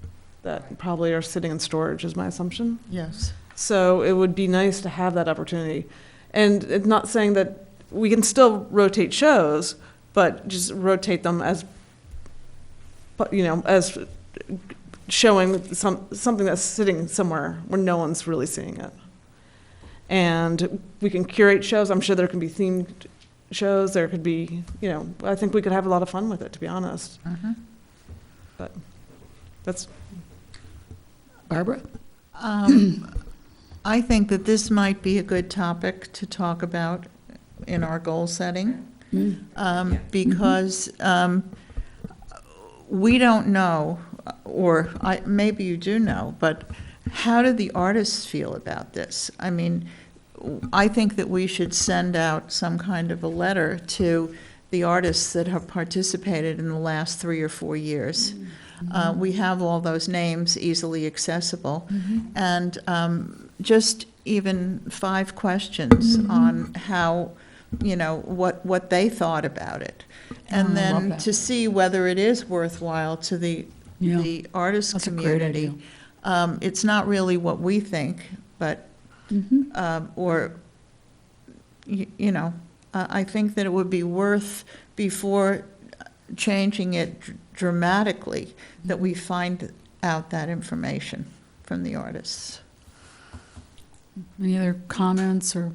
that probably are sitting in storage, is my assumption. Yes. So it would be nice to have that opportunity. And it's not saying that we can still rotate shows, but just rotate them as, as showing something that's sitting somewhere where no one's really seeing it. And we can curate shows. I'm sure there can be themed shows. There could be, I think we could have a lot of fun with it, to be honest. But that's. Barbara? I think that this might be a good topic to talk about in our goal setting, because we don't know, or maybe you do know, but how do the artists feel about this? I mean, I think that we should send out some kind of a letter to the artists that have participated in the last 3 or 4 years. We have all those names easily accessible, and just even 5 questions on how, what they thought about it. And I love then that. to see whether it is worthwhile to the artist That's a great community. idea. It's not really what we think, but, I think that it would be worth, before changing it dramatically, that we find out that information from the artists. Any other comments or?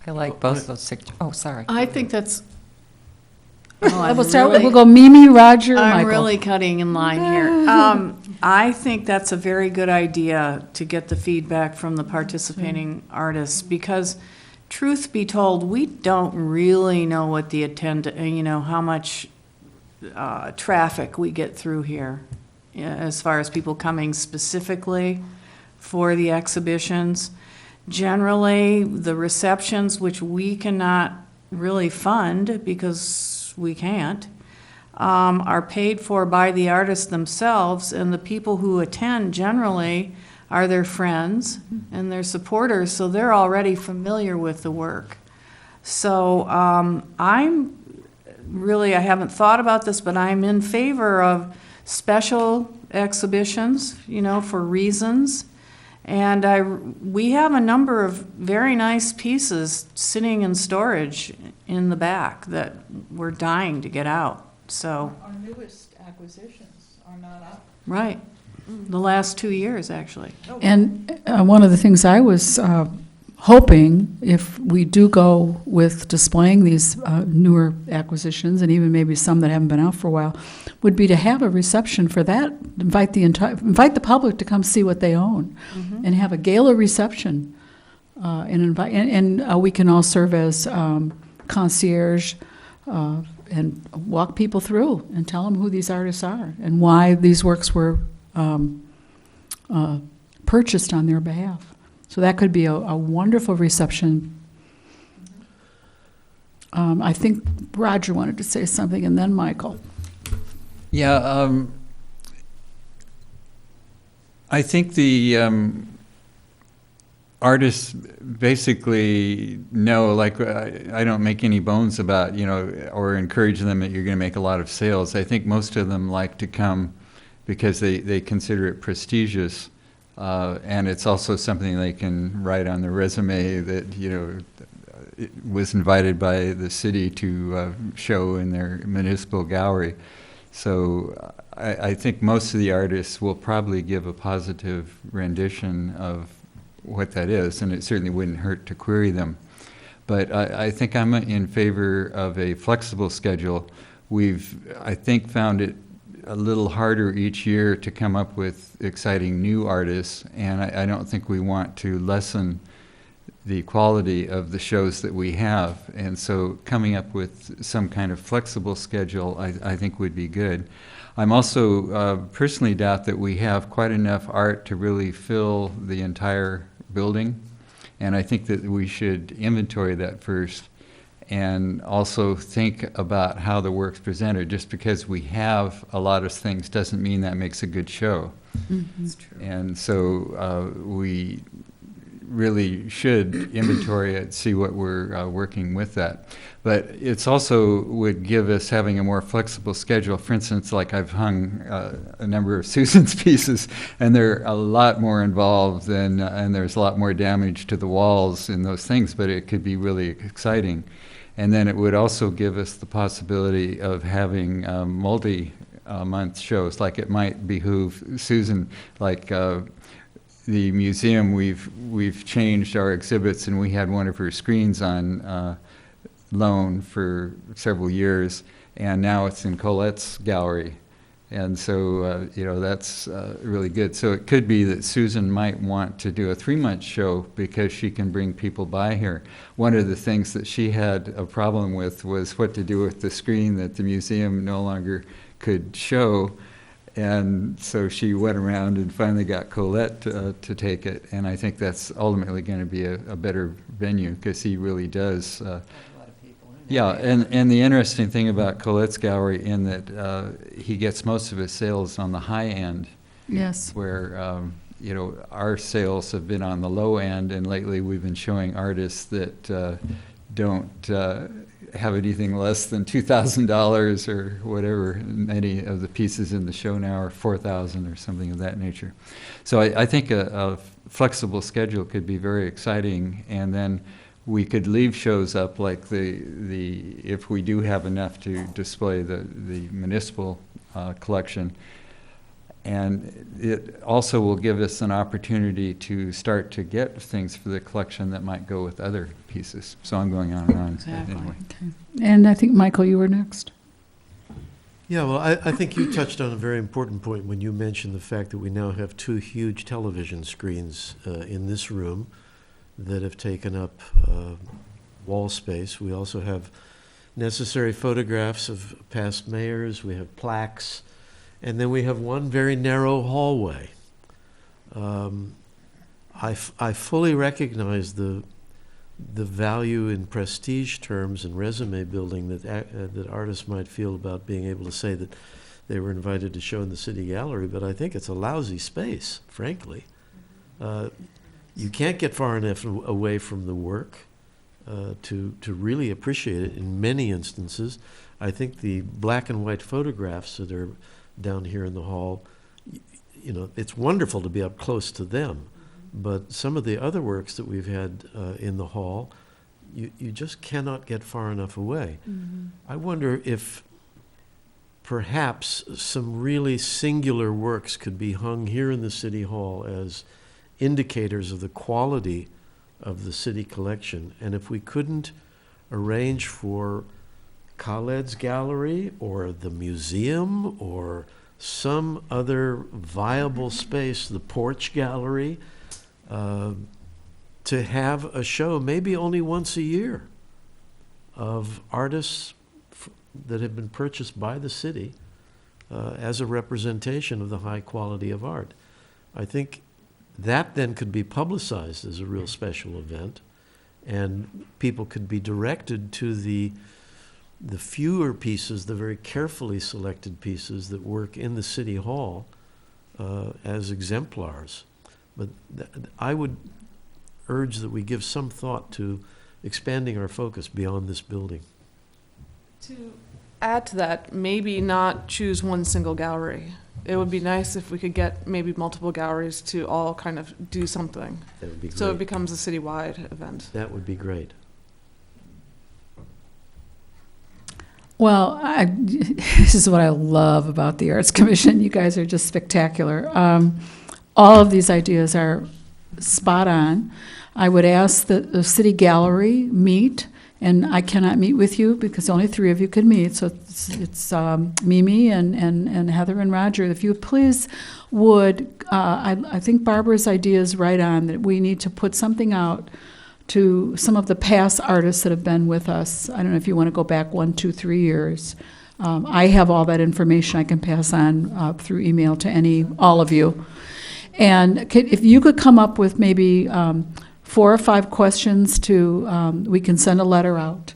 I like both those oh, sorry. I think that's, We'll start, we'll go Mimi, Roger, I'm Michael. really cutting in line here. I think that's a very good idea to get the feedback from the participating artists, because truth be told, we don't really know what the how much traffic we get through here, as far as people coming specifically for the exhibitions. Generally, the receptions, which we cannot really fund because we can't, are paid for by the artists themselves, and the people who attend generally are their friends and their supporters, so they're already familiar with the work. So I haven't thought about this, but I'm in favor of special exhibitions, for reasons. And we have a number of very nice pieces sitting in storage in the back that we're dying to get out, so. Our newest acquisitions are not up. Right, the last 2 years, actually. And one of the things I was hoping, if we do go with displaying these newer acquisitions, and even maybe some that haven't been out for a while, would be to have a reception for that, invite the public to come see what they own, and have a gala reception, and we can all serve as concierge and walk people through and tell them who these artists are and why these works were purchased on their behalf. So that could be a wonderful reception. I think Roger wanted to say something, and then Michael. Yeah, I think the artists basically know, like, I don't make any bones about, or encourage them that you're going to make a lot of sales. I think most of them like to come because they consider it prestigious. And it's also something they can write on their resume that, it was invited by the city to show in their municipal gallery. So I think most of the artists will probably give a positive rendition of what that is, and it certainly wouldn't hurt to query them. But I think I'm in favor of a flexible schedule. We've, I think, found it a little harder each year to come up with exciting new artists, and I don't think we want to lessen the quality of the shows that we have. And so coming up with some kind of flexible schedule, I think would be good. I'm also personally doubt that we have quite enough art to really fill the entire building. And I think that we should inventory that first and also think about how the work's presented. Just because we have a lot of things doesn't mean that makes a good show. That's true. And so we really should inventory it, see what we're working with that. But it's also would give us having a more flexible schedule. For instance, like I've hung a number of Susan's pieces, and they're a lot more involved than, and there's a lot more damage to the walls in those things, but it could be really exciting. And then it would also give us the possibility of having multi-month shows. Like it might behoove Susan, like the museum, we've changed our exhibits, and we had one of her screens on loan for several years, and now it's in Colette's gallery. And so, that's really good. So it could be that Susan might want to do a 3-month show because she can bring people by here. One of the things that she had a problem with was what to do with the screen that the museum no longer could show. And so she went around and finally got Colette to take it. And I think that's ultimately going to be a better venue because he really does. Yeah, and the interesting thing about Colette's gallery in that he gets most of his sales on the high end. Yes. Where, our sales have been on the low end, and lately we've been showing artists that don't have anything less than $2,000 or whatever. Many of the pieces in the show now are $4,000 or something of that nature. So I think a flexible schedule could be very exciting, and then we could leave shows up like if we do have enough to display the municipal collection. And it also will give us an opportunity to start to get things for the collection that might go with other pieces. So I'm going on and on. Exactly. Anyway. Okay. And I think, Michael, you were next. Yeah, well, I think you touched on a very important point when you mentioned the fact that we now have 2 huge television screens in this room that have taken up wall space. We also have necessary photographs of past mayors. We have plaques. And then we have one very narrow hallway. I fully recognize the value in prestige terms and resume building that artists might feel about being able to say that they were invited to show in the city gallery, but I think it's a lousy space, frankly. You can't get far enough away from the work to really appreciate it in many instances. I think the black and white photographs that are down here in the hall, it's wonderful to be up close to them. But some of the other works that we've had in the hall, you just cannot get far enough away. Mm-hmm. I wonder if perhaps some really singular works could be hung here in the City Hall as indicators of the quality of the city collection. And if we couldn't arrange for Khaled's gallery or the museum or some other viable space, the Porch Gallery, to have a show maybe only once a year of artists that have been purchased by the city as a representation of the high quality of art. I think that then could be publicized as a real special event, and people could be directed to the fewer pieces, the very carefully selected pieces that work in the City Hall as exemplars. But I would urge that we give some thought to expanding our focus beyond this building. To add to that, maybe not choose one single gallery. It would be nice if we could get maybe multiple galleries to all kind of do something. That would be great. So it becomes a citywide event. That would be great. Well, this is what I love about the Arts Commission. You guys are just spectacular. All of these ideas are spot on. I would ask that the city gallery meet, and I cannot meet with you because only 3 of you could meet. So it's Mimi and Heather and Roger. If you please would, I think Barbara's idea is right on, that we need to put something out to some of the past artists that have been with us. I don't know if you want to go back 1, 2, 3 years. I have all that information I can pass on through email to all of you. And if you could come up with maybe 4 or 5 questions we can send a letter out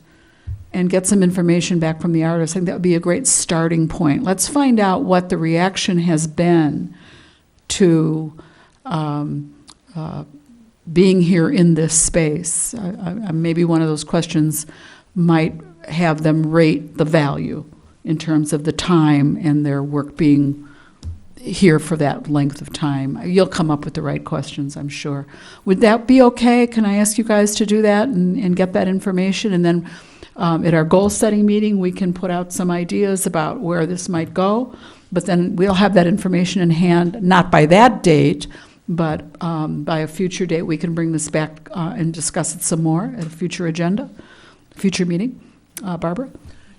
and get some information back from the artist. I think that would be a great starting point. Let's find out what the reaction has been to being here in this space. Maybe one of those questions might have them rate the value in terms of the time and their work being here for that length of time. You'll come up with the right questions, I'm sure. Would that be okay? Can I ask you guys to do that and get that information? And then at our goal-setting meeting, we can put out some ideas about where this might go. But then we'll have that information in hand, not by that date, but by a future date, we can bring this back and discuss it some more at a future agenda, future meeting. Barbara?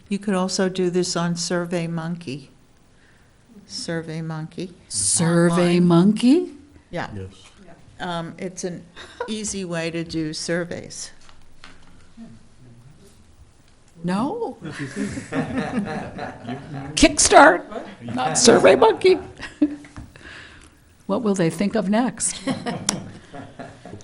You could also do this on SurveyMonkey. SurveyMonkey? Yeah. Yes. It's an easy way to do surveys. No. Kickstart, not SurveyMonkey. What will they think of next?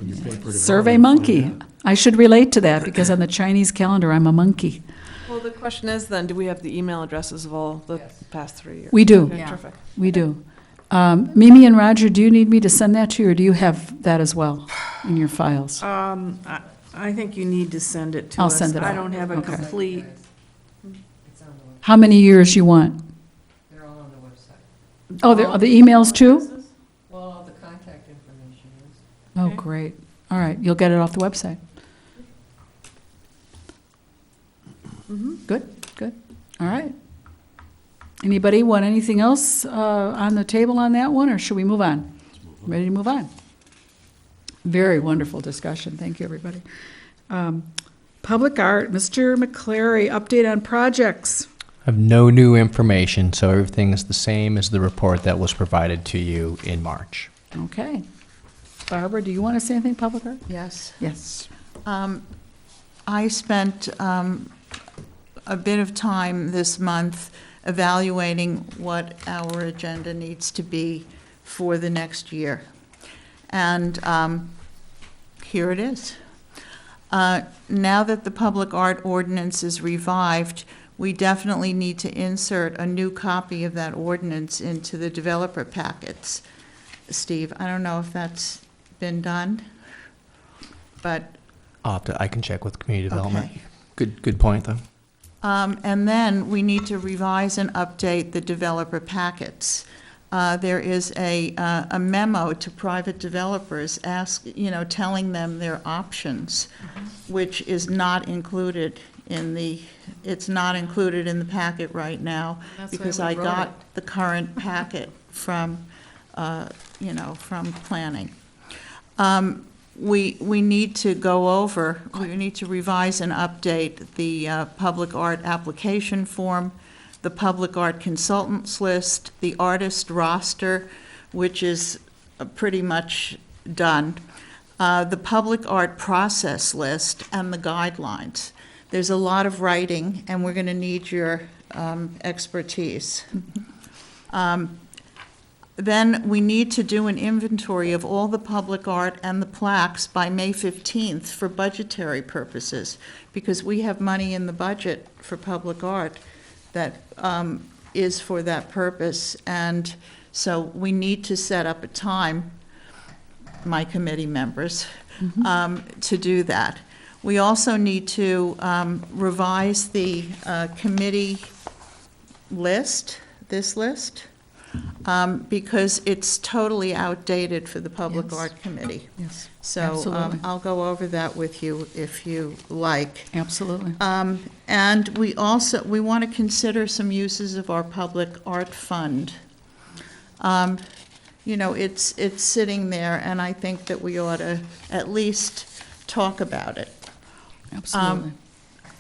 SurveyMonkey. I should relate to that because on the Chinese calendar, I'm a monkey. Well, the question is then, do we have the email addresses of all the past 3 years? We do. Okay, terrific. We do. Mimi and Roger, do you need me to send that to you, or do you have that as well in your files? I think you need to send it to I'll us. send it I out. don't have a Okay. complete, How many years you want? They're all on the website. Oh, the emails too? Well, the contact information is. Oh, Okay. great. All right, you'll get it off the website. Good, good. All right. Anybody want anything else on the table on that one, or should we move on? Ready to move on? Very wonderful discussion. Thank you, everybody. Public art, Mr. McClary, update on projects. I have no new information, so everything is the same as the report that was provided to you in March. Okay. Barbara, do you want to say anything, public art? Yes. Yes. I spent a bit of time this month evaluating what our agenda needs to be for the next year. And here it is. Now that the public art ordinance is revived, we definitely need to insert a new copy of that ordinance into the developer packets. Steve, I don't know if that's been done, but I can check with community development. Okay. Good point, though. And then we need to revise and update the developer packets. There is a memo to private developers telling them their options, which is not included it's not included in the packet right now That's why because we I wrote got it. the current packet from planning. We need to go over, we need to revise and update the public art application form, the public art consultants list, the artist roster, which is pretty much done, the public art process list, and the guidelines. There's a lot of writing, and we're going to need your expertise. Then we need to do an inventory of all the public art and the plaques by May 15th for budgetary purposes, because we have money in the budget for public art that is for that purpose. And so we need to set up a time, my committee members, to do that. We also need to revise the committee list, this list, because it's totally outdated for the Public Yes. Art Committee. Yes, So absolutely. I'll go over that with you if you like. Absolutely. And we want to consider some uses of our public art fund. It's sitting there, and I think that we ought to at least talk about it. Absolutely.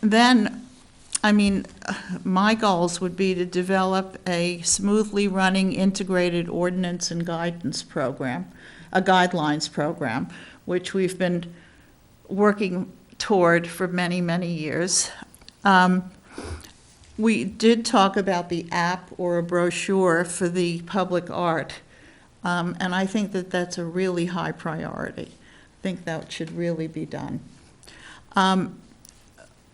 Then, my goals would be to develop a smoothly running integrated ordinance and guidance program, a guidelines program, which we've been working toward for many, many years. We did talk about the app or a brochure for the public art. And I think that that's a really high priority. I think that should really be done.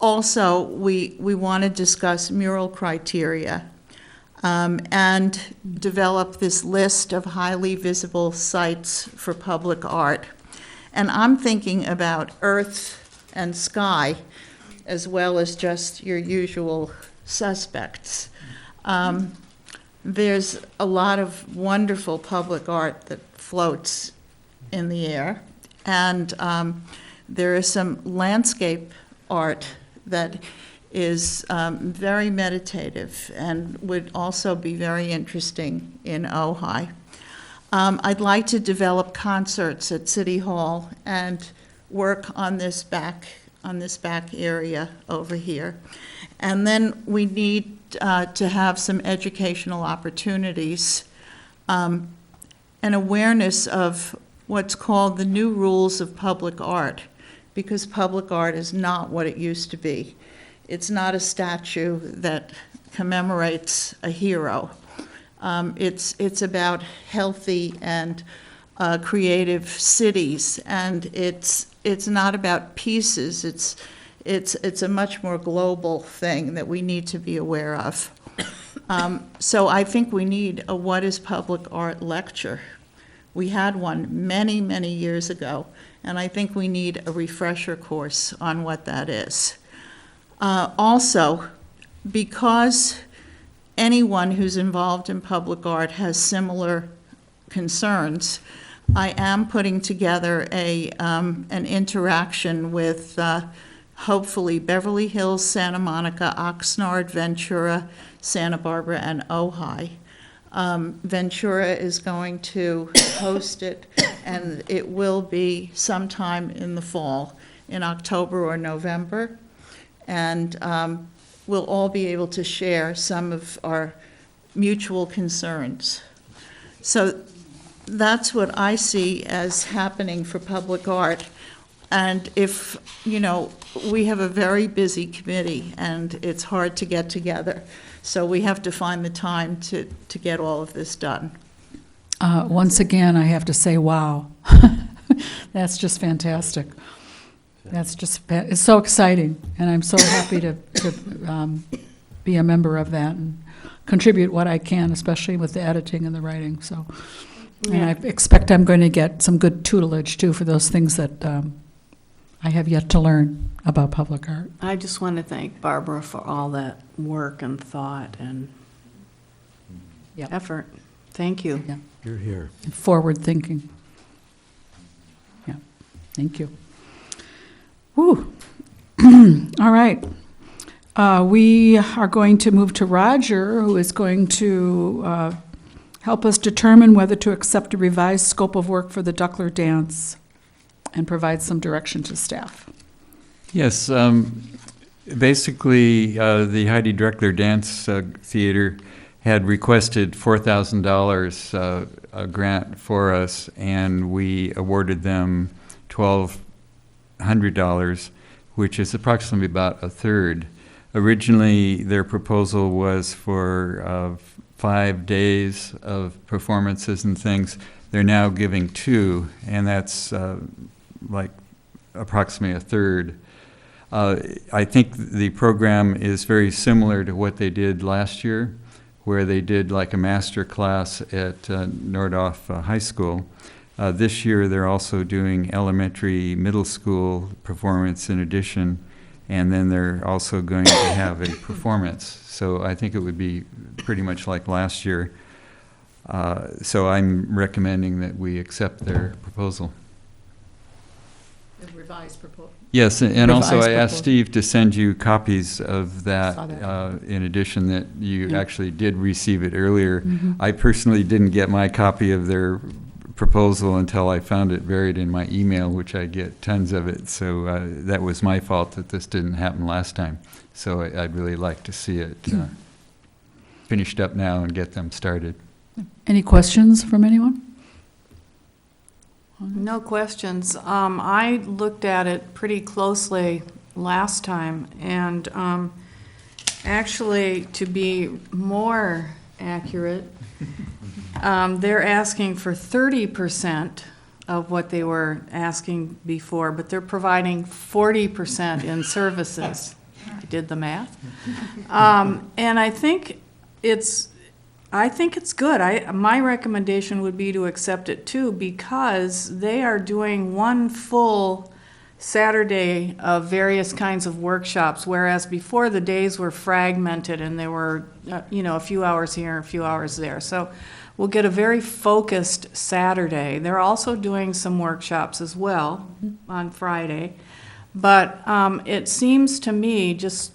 Also, we want to discuss mural criteria and develop this list of highly visible sites for public art. And I'm thinking about earth and sky as well as just your usual suspects. There's a lot of wonderful public art that floats in the air, and there is some landscape art that is very meditative and would also be very interesting in Ojai. I'd like to develop concerts at City Hall and work on this back area over here. And then we need to have some educational opportunities, an awareness of what's called the new rules of public art, because public art is not what it used to be. It's not a statue that commemorates a hero. It's about healthy and creative cities, and it's not about pieces. It's a much more global thing that we need to be aware of. So I think we need a What is Public Art lecture. We had one many, many years ago, and I think we need a refresher course on what that is. Also, because anyone who's involved in public art has similar concerns, I am putting together an interaction with hopefully Beverly Hills, Santa Monica, Oxnard, Ventura, Santa Barbara, and Ojai. Ventura is going to host it, and it will be sometime in the fall, in October or November. And we'll all be able to share some of our mutual concerns. So that's what I see as happening for public art. And if, we have a very busy committee, and it's hard to get together. So we have to find the time to get all of this done. Once again, I have to say, wow. That's just fantastic. It's so exciting, and I'm so happy to be a member of that and contribute what I can, especially with the editing and the writing. So, and I expect I'm going to get some good tutelage, too, for those things that I have yet to learn about public art. I just want to thank Barbara for all that work and thought and effort. Thank you. Yeah. You're here. And forward thinking. Yeah, thank you. Whew. All right. We are going to move to Roger, who is going to help us determine whether to accept a revised scope of work for the Duckler dance and provide some direction to staff. Yes, basically, the Heidi Dreckler Dance Theater had requested $4,000 a grant for us, and we awarded them $1,200, which is approximately about a third. Originally, their proposal was for 5 days of performances and things. They're now giving 2, and that's like approximately a third. I think the program is very similar to what they did last year, where they did like a master class at Nordhoff High School. This year they're also doing elementary, middle school performance in addition, and then they're also going to have a performance. So I think it would be pretty much like last year. So I'm recommending that we accept their proposal. The revised proposal. Yes, and also I asked proposal. Steve to send you copies of that, Saw that. in addition that you Yeah. actually did receive it earlier. Mhm. I personally didn't get my copy of their proposal until I found it buried in my email, which I get tons of it. So that was my fault that this didn't happen last time. So I'd really like to see it finished up now and get them started. Any questions from anyone? No questions. I looked at it pretty closely last time, and actually, to be more accurate, they're asking for 30% of what they were asking before, but they're providing 40% in services. I did the math. And I think it's good. My recommendation would be to accept it too, because they are doing one full Saturday of various kinds of workshops, whereas before the days were fragmented and there were, a few hours here, a few hours there. So we'll get a very focused Saturday. They're also doing some workshops as well on Friday. But it seems to me, just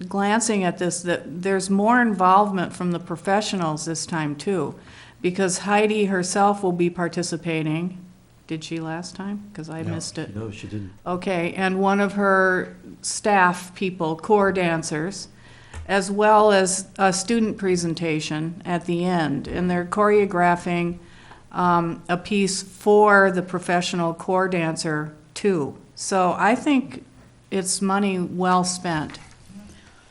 glancing at this, that there's more involvement from the professionals this time too, because Heidi herself will be participating. Did she last time? Because I missed it. No, she didn't. Okay, and one of her staff people, core dancers, as well as a student presentation at the end. And they're choreographing a piece for the professional core dancer too. So I think it's money well spent.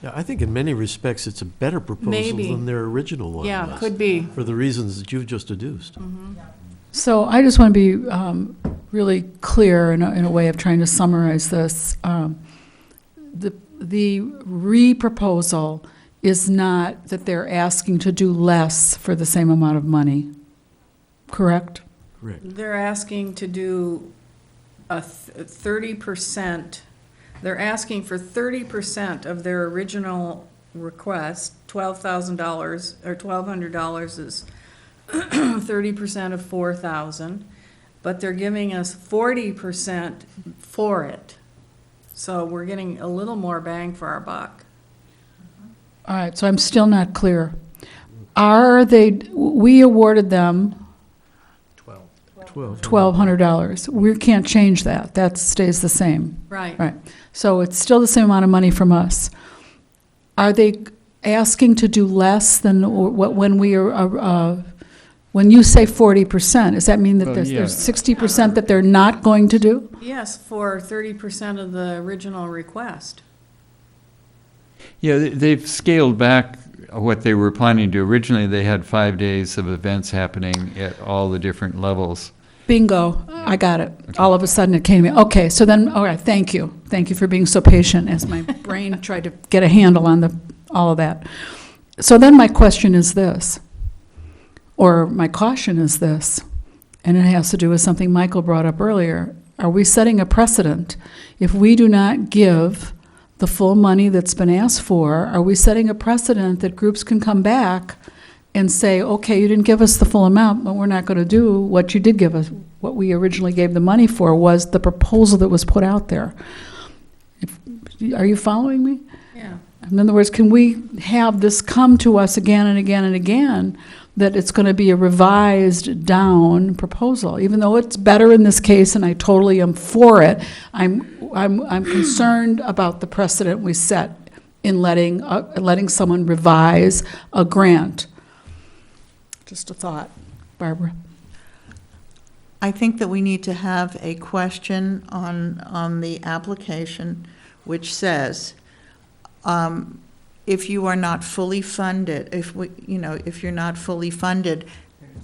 Yeah, I think in many respects, it's a better proposal Maybe. than their original one Yeah, was, could be. for the reasons that you've just adduced. So I just want to be really clear in a way of trying to summarize this. The re-proposal is not that they're asking to do less for the same amount of money, correct? Correct. They're asking to do a 30%. They're asking for 30% of their original request. $12,000 or $1,200 is 30% of 4,000, but they're giving us 40% for it. So we're getting a little more bang for our buck. All right, so I'm still not clear. We awarded them $1,200. We can't change that. That stays the same. Right. Right. So it's still the same amount of money from us. Are they asking to do less than what when we are, when you say 40%, does that mean that there's 60% that they're not going to do? Yes, for 30% of the original request. Yeah, they've scaled back what they were planning to. Originally, they had 5 days of events happening at all the different levels. Bingo, I got it. All of a sudden it came to me. Okay, so then, all right, thank you. Thank you for being so patient as my brain tried to get a handle on all of that. So then my question is this, or my caution is this, and it has to do with something Michael brought up earlier. Are we setting a precedent? If we do not give the full money that's been asked for, are we setting a precedent that groups can come back and say, okay, you didn't give us the full amount, but we're not going to do what you did give us. What we originally gave the money for was the proposal that was put out there. Are you following me? Yeah. In other words, can we have this come to us again and again and again, that it's going to be a revised down proposal, even though it's better in this case, and I totally am for it. I'm concerned about the precedent we set in letting someone revise a grant. Just a thought, Barbara. I think that we need to have a question on the application which says, if you are not fully funded, if you're not fully funded,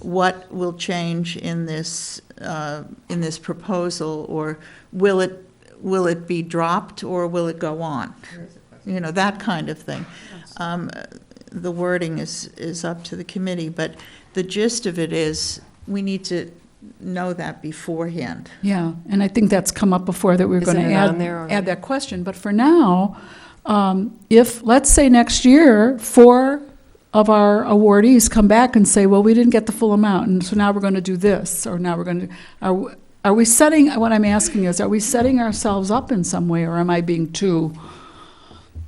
what will change in this proposal, or will it be dropped, or will it go on? That kind of thing. The wording is up to the committee, but the gist of it is we need to know that beforehand. Yeah, and I think that's come up before, that we're going to add that question. But for now, if, let's say next year, 4 of our awardees come back and say, well, we didn't get the full amount, and so now we're going to do this, or now we're going to, are we setting, what I'm asking is, are we setting ourselves up in some way, or am I being too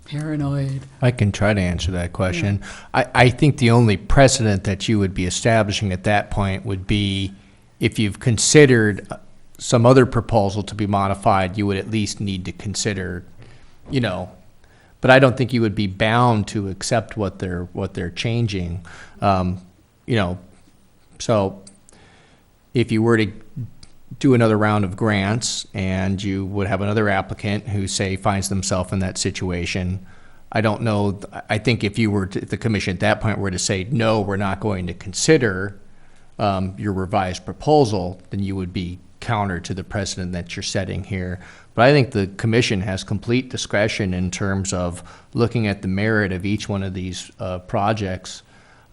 paranoid? I can try to answer that question. Yeah. I think the only precedent that you would be establishing at that point would be if you've considered some other proposal to be modified, you would at least need to consider, but I don't think you would be bound to accept what they're changing. So if you were to do another round of grants and you would have another applicant who, say, finds themselves in that situation, I don't know. I think if the commission at that point were to say, no, we're not going to consider your revised proposal, then you would be counter to the precedent that you're setting here. But I think the commission has complete discretion in terms of looking at the merit of each one of these projects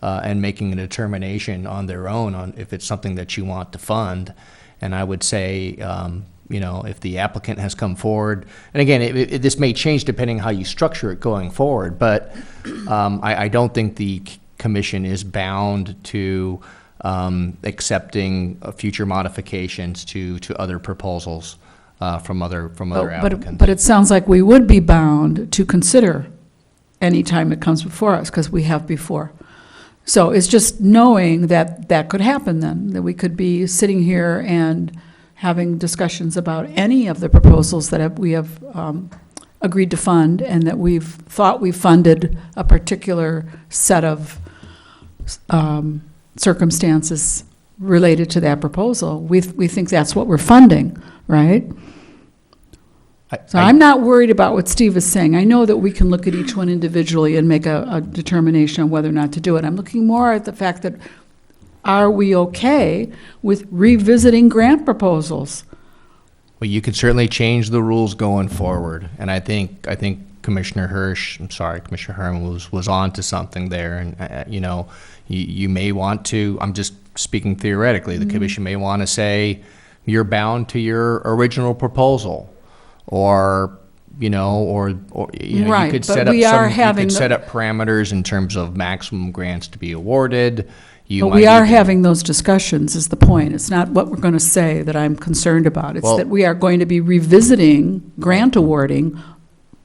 and making a determination on their own on if it's something that you want to fund. And I would say, you know, if the applicant has come forward, and again, this may change depending how you structure it going forward, but I don't think the commission is bound to accepting future modifications to other proposals from other applicants. But it sounds like we would be bound to consider any time it comes before us, because we have before. So it's just knowing that that could happen then, that we could be sitting here and having discussions about any of the proposals that we have agreed to fund, and that we've thought we funded a particular set of circumstances related to that proposal. We think that's what we're funding, right? So I'm not worried about what Steve is saying. I know that we can look at each one individually and make a determination on whether or not to do it. I'm looking more at the fact that, are we okay with revisiting grant proposals? Well, you could certainly change the rules going forward, and I think Commissioner Herman was on to something there, and you know, you may want to. I'm just speaking theoretically. The commission may want to say you're bound to your original proposal, or you know, Right, you could but set up we are you having could the- set up parameters in terms of maximum grants to be awarded. But we are having those discussions, is the point. It's not what we're going to say that I'm concerned about. It's Well- that we are going to be revisiting grant awarding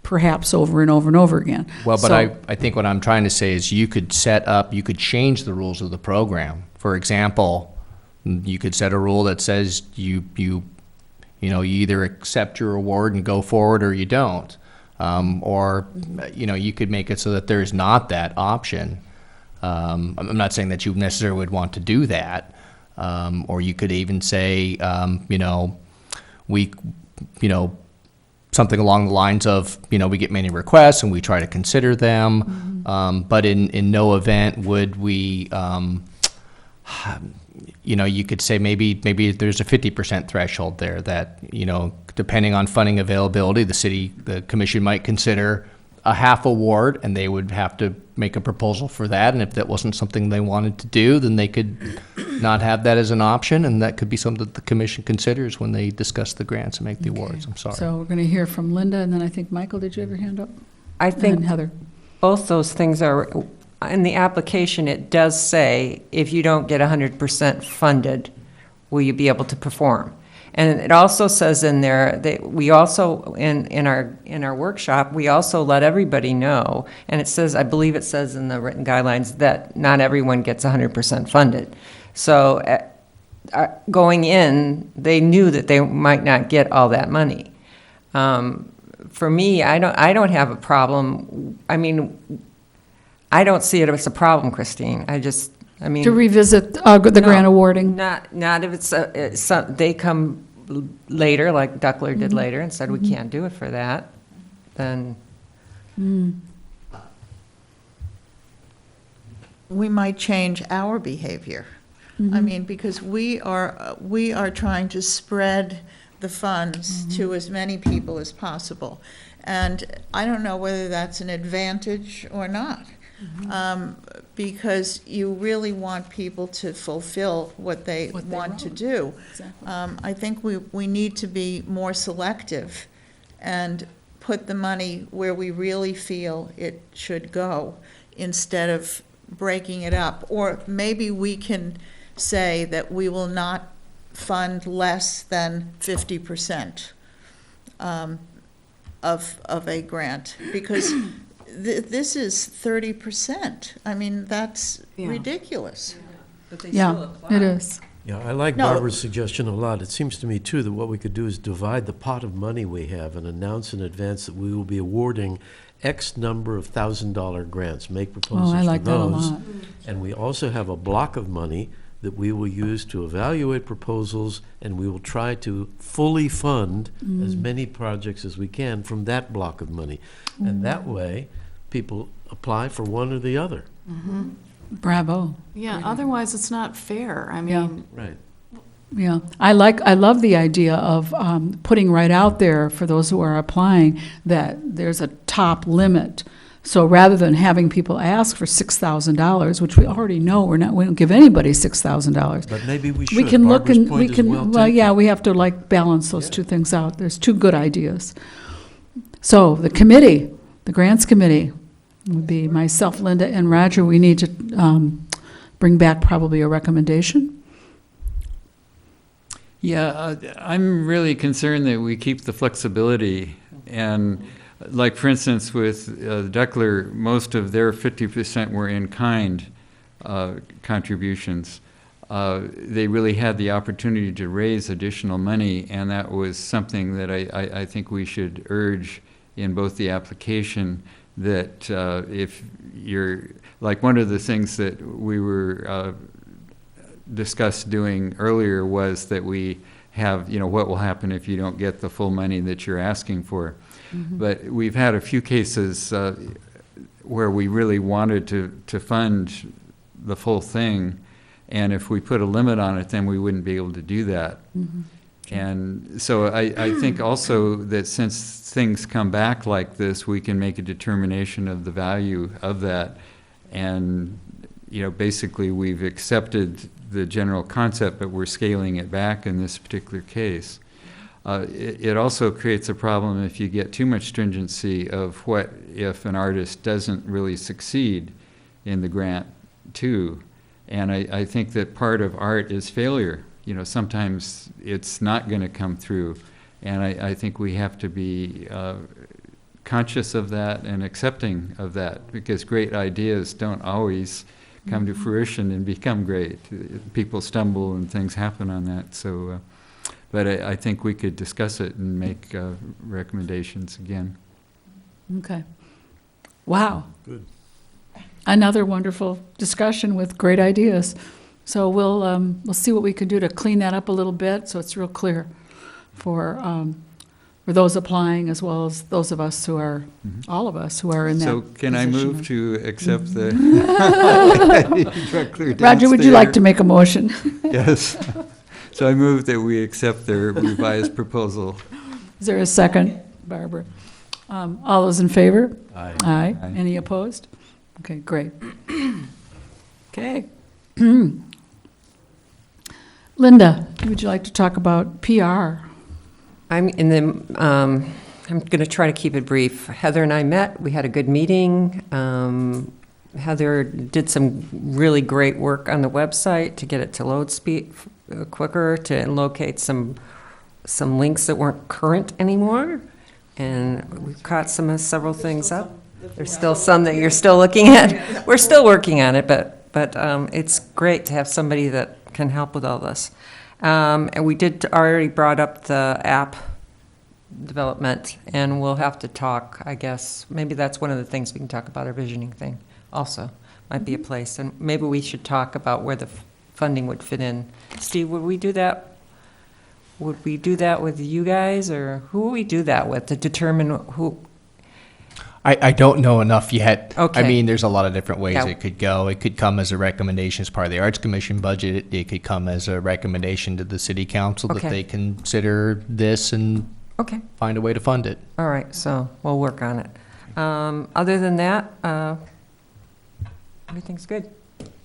perhaps over and over and over again. Well, but So- I think what I'm trying to say is you could change the rules of the program. For example, you could set a rule that says you either accept your award and go forward or you don't. Or, you know, you could make it so that there's not that option. I'm not saying that you necessarily would want to do that. Or you could even say, something along the lines of, we get many requests and we try to consider them, but in no event would we, you could say maybe there's a 50% threshold there that, depending on funding availability, the commission might consider a half award, and they would have to make a proposal for that, and if that wasn't something they wanted to do, then they could not have that as an option, and that could be something that the commission considers when they discuss the grants and make the awards. I'm sorry. So we're going to hear from Linda, and then I think, Michael, did you have your hand up? I think And Heather. both those things are, in the application, it does say, if you don't get 100% funded, will you be able to perform? And it also says in there that we also, in our workshop, we also let everybody know, and it says, I believe it says in the written guidelines, that not everyone gets 100% funded. So going in, they knew that they might not get all that money. For me, I don't have a problem. I mean, I don't see it as a problem, Christine. To revisit the grant awarding? Not if it's they come later, like Duckler did later, and said we can't do it for that, then. We might change our behavior. I mean, because we are trying to spread the funds to as many people as possible. And I don't know whether that's an advantage or not. Because you really want people to fulfill what they want to do. Exactly. I think we need to be more selective and put the money where we really feel it should go, instead of breaking it up. Or maybe we can say that we will not fund less than 50% of a grant, because this is 30%. I mean, that's ridiculous. Yeah, it is. Yeah, I like No. Barbara's suggestion a lot. It seems to me, too, that what we could do is divide the pot of money we have and announce in advance that we will be awarding X number of $1,000 grants, make proposals Oh, I like for that a those. lot. And we also have a block of money that we will use to evaluate proposals, and we will try to fully fund as many projects as we can from that block of money. And that way, people apply for one or the other. Bravo. Yeah, otherwise it's not fair. I Yeah. mean, Right. Yeah, I love the idea of putting right out there for those who are applying that there's a top limit. So rather than having people ask for $6,000, which we already know we don't give anybody $6,000. But maybe we should. We can look Barbara's and point we is can, well well, yeah, taken. we have to like balance those two things out. There's two good ideas. So the committee, the grants committee, would be myself, Linda, and Roger. We need to bring back probably a recommendation. Yeah, I'm really concerned that we keep the flexibility. And like, for instance, with Duckler, most of their 50% were in-kind contributions. They really had the opportunity to raise additional money, and that was something that I think we should urge in both the application, that if you're, like, one of the things that we were discussed doing earlier was that we have, what will happen if you don't get the full money that you're asking for. But we've had a few cases where we really wanted to fund the full thing, and if we put a limit on it, then we wouldn't be able to do that. And so I think also that since things come back like this, we can make a determination of the value of that. And, basically we've accepted the general concept, but we're scaling it back in this particular case. It also creates a problem if you get too much stringency of what if an artist doesn't really succeed in the grant too. And I think that part of art is failure. Sometimes it's not going to come through. And I think we have to be conscious of that and accepting of that, because great ideas don't always come to fruition and become great. People stumble and things happen on that. So, but I think we could discuss it and make recommendations again. Okay. Wow. Good. Another wonderful discussion with great ideas. So we'll see what we can do to clean that up a little bit so it's real clear for those applying as well as those of us who are, all of us who are in that So can I position move of- to accept the directly Roger, would you like to downstairs? make a motion? Yes. So I move that we accept their revised proposal. Is there a second, Barbara? All those in favor? Aye. Aye. Aye. Any opposed? Okay, great. Okay. Linda, would you like to talk about PR? I'm going to try to keep it brief. Heather and I met, we had a good meeting. Heather did some really great work on the website to get it to load speed quicker, to locate some links that weren't current anymore. And we caught several things up. There's still some that you're still looking at. We're still working on it, but it's great to have somebody that can help with all this. And we did already brought up the app development, and we'll have to talk, I guess. Maybe that's one of the things we can talk about, our visioning thing also. Might be a place. And maybe we should talk about where the funding would fit in. Steve, would we do that? Would we do that with you guys, or who would we do that with to determine who? I don't know enough yet. Okay. I mean, there's a lot of different ways Yeah. it could go. It could come as a recommendation as part of the Arts Commission budget. It could come as a recommendation to the city council Okay. that they consider this and Okay. find a way to fund it. All right, so we'll work on it. Other than that, everything's good.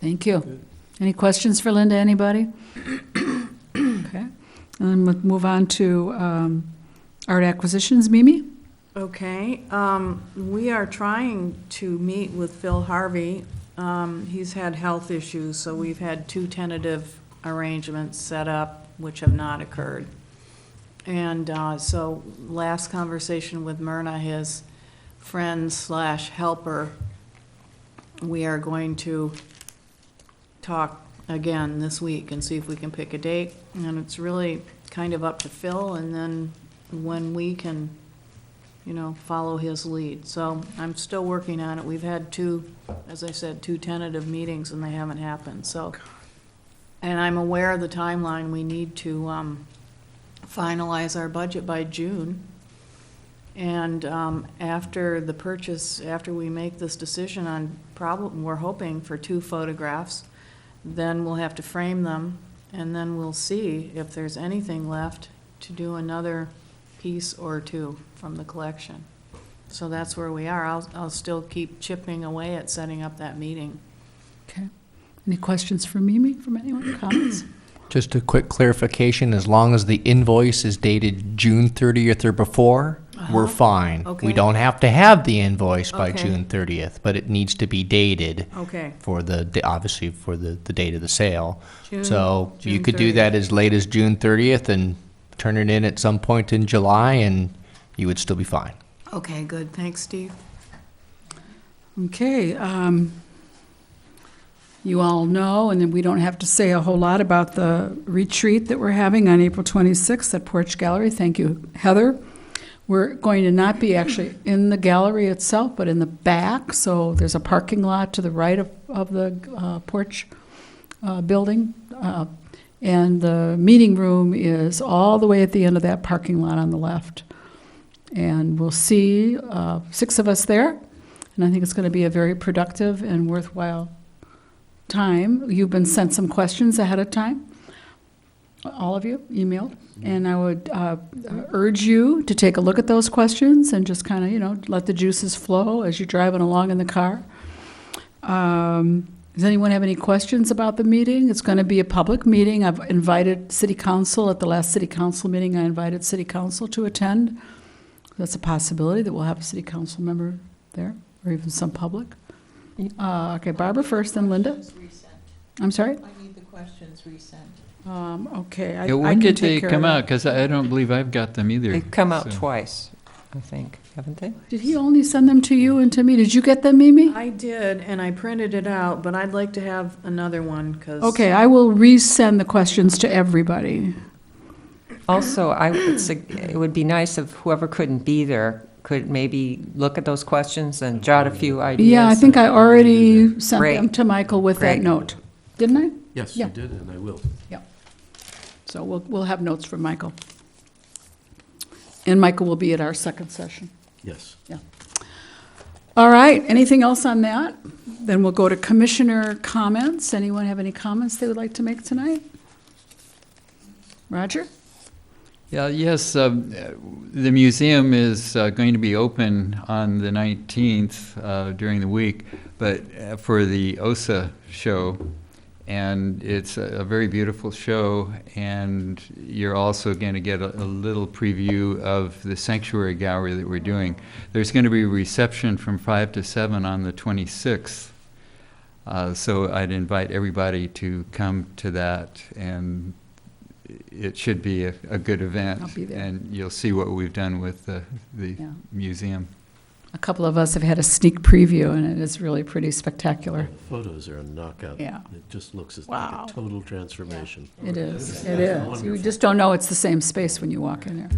Thank you. Any questions for Linda, anybody? Okay. And then we'll move on to art acquisitions. Mimi? Okay, we are trying to meet with Phil Harvey. He's had health issues, so we've had 2 tentative arrangements set up, which have not occurred. And so last conversation with Myrna, his friend/helper, we are going to talk again this week and see if we can pick a date. And it's really kind of up to Phil, and then when we can, follow his lead. So I'm still working on it. We've had 2, as I said, 2 tentative meetings, and they haven't happened, so. And I'm aware of the timeline. We need to finalize our budget by June. And after the purchase, after we make this decision on we're hoping for 2 photographs, then we'll have to frame them, and then we'll see if there's anything left to do another piece or 2 from the collection. So that's where we are. I'll still keep chipping away at setting up that meeting. Okay. Any questions for Mimi, from anyone, comments? Just a quick clarification, as long as the invoice is dated June 30th or before, we're fine. Okay. We don't have to have the invoice by Okay. June 30th, but it needs to be dated Okay. for obviously for the date of the sale. June- So you June could do 30th. that as late as June 30th and turn it in at some point in July, and you would still be fine. Okay, good. Thanks, Steve. Okay, you all know, and then we don't have to say a whole lot about the retreat that we're having on April 26th at Porch Gallery. Thank you, Heather. We're going to not be actually in the gallery itself, but in the back. So there's a parking lot to the right of the Porch building. And the meeting room is all the way at the end of that parking lot on the left. And we'll see 6 of us there. And I think it's going to be a very productive and worthwhile time. You've been sent some questions ahead of time, all of you, emailed. And I would urge you to take a look at those questions and just kind of, let the juices flow as you're driving along in the car. Does anyone have any questions about the meeting? It's going to be a public meeting. I've invited City Council. At the last City Council meeting, I invited City Council to attend. That's a possibility that we'll have a City Council member there, or even some public. Okay, Barbara first, then Linda. I'm sorry? I need the questions resent. Okay, I Yeah, when can did take they care come of out? that. Because I don't believe I've got them either. They've come out so. twice, I think, haven't they? Did he only send them to you and to me? Did you get them, Mimi? I did, and I printed it out, but I'd like to have another one, because... Okay, I will resend the questions to everybody. Also, it would be nice if whoever couldn't be there could maybe look at those questions and jot a few ideas. Yeah, I think I already sent them Great. to Michael with that Great. note. Didn't I? Yes, Yeah. you did, and I will. So we'll have notes from Michael. And Michael will be at our second session. Yes. All right, anything else on that? Then we'll go to commissioner comments. Anyone have any comments they would like to make tonight? Roger? Yeah, yes, the museum is going to be open on the 19th during the week, but for the OSA show, and it's a very beautiful show, and you're also going to get a little preview of the sanctuary gallery that we're doing. There's going to be a reception from 5 to 7 on the 26th, so I'd invite everybody to come to that, and it should be a good event. I'll be there. And you'll see what we've done with the Yeah. museum. A couple of us have had a sneak preview, and it is really pretty spectacular. The photos are a knockout. Yeah. It just looks like Wow. a total transformation. It is, it is. You just don't know it's the same space when you walk in there.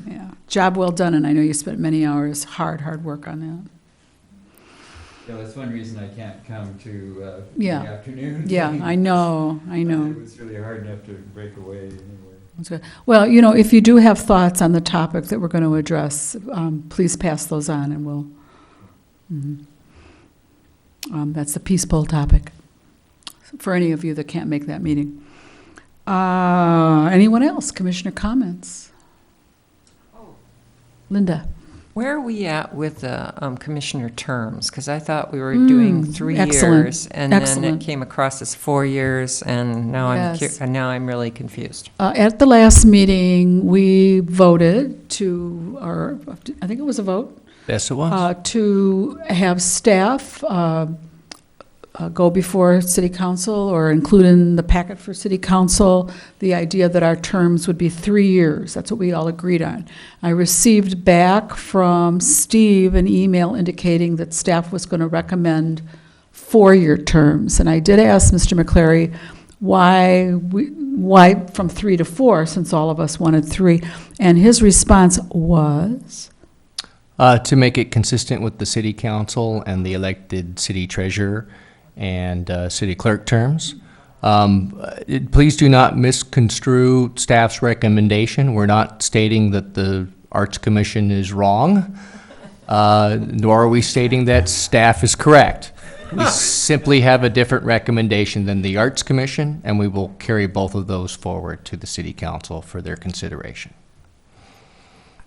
Yeah, job well done, and I know you spent many hours, hard work on that. Yeah, that's one reason I can't come to the Yeah. afternoon. Yeah, I know. It was really hard enough to break away anyway. That's good. Well, if you do have thoughts on the topic that we're going to address, please pass those on, and we'll, that's the Peace Bowl topic, for any of you that can't make that meeting. Anyone else? Commissioner comments? Linda? Where are we at with the commissioner terms? Because I thought we were doing 3 excellent, years, and then excellent. it came across as 4 years, and now Yes. now I'm really confused. At the last meeting, we voted to, or I think it was a vote, Yes, it was. to have staff go before city council or include in the packet for city council the idea that our terms would be 3 years. That's what we all agreed on. I received back from Steve an email indicating that staff was going to recommend 4-year terms. And I did ask Mr. McClary why from 3 to 4, since all of us wanted 3. And his response was? To make it consistent with the city council and the elected city treasurer and city clerk terms. Please do not misconstrue staff's recommendation. We're not stating that the Arts Commission is wrong, nor are we stating that staff is correct. We simply have a different recommendation than the Arts Commission, and we will carry both of those forward to the City Council for their consideration.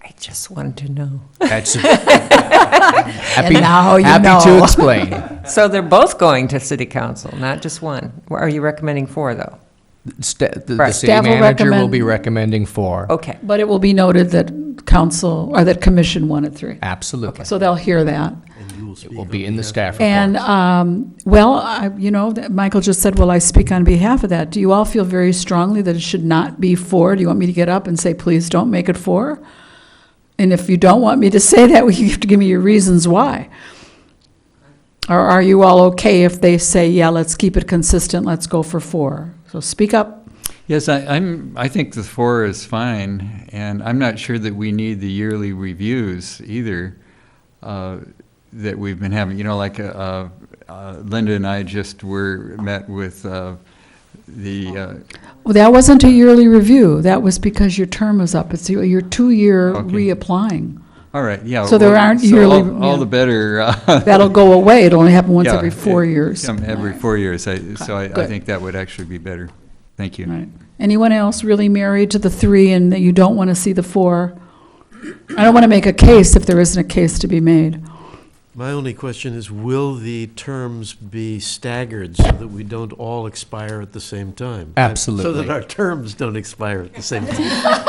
I just wanted to know. That's happy, now you happy know. to explain. So they're both going to city council, not just one. Are you recommending 4, though? The Right. city Staff will manager will recommend- be recommending 4. Okay. But it will be noted that council, or that commission wanted 3. Absolutely. So they'll hear that. And you will speak It will on be in the behalf- And, staff reports. that Michael just said, well, I speak on behalf of that. Do you all feel very strongly that it should not be 4? Do you want me to get up and say, please don't make it 4? And if you don't want me to say that, well, you have to give me your reasons why. Or are you all okay if they say, yeah, let's keep it consistent, let's go for 4? So speak up. Yes, I think the 4 is fine, and I'm not sure that we need the yearly reviews either that we've been having. You know, like Linda and I just met with Well, that wasn't a yearly review. That was because your term is up. It's your 2-year Okay. reapplying. all right, yeah. So there aren't yearly- all yeah. the better. That'll go away. It'll only happen once Yeah, every 4 years. Every 4 years. I Good. think that would actually be better. Thank you. Right. Anyone else really married to the 3 and that you don't want to see the 4? I don't want to make a case if there isn't a case to be made. My only question is, will the terms be staggered so that we don't all expire at the same time? So Absolutely. that our terms don't expire at the same time.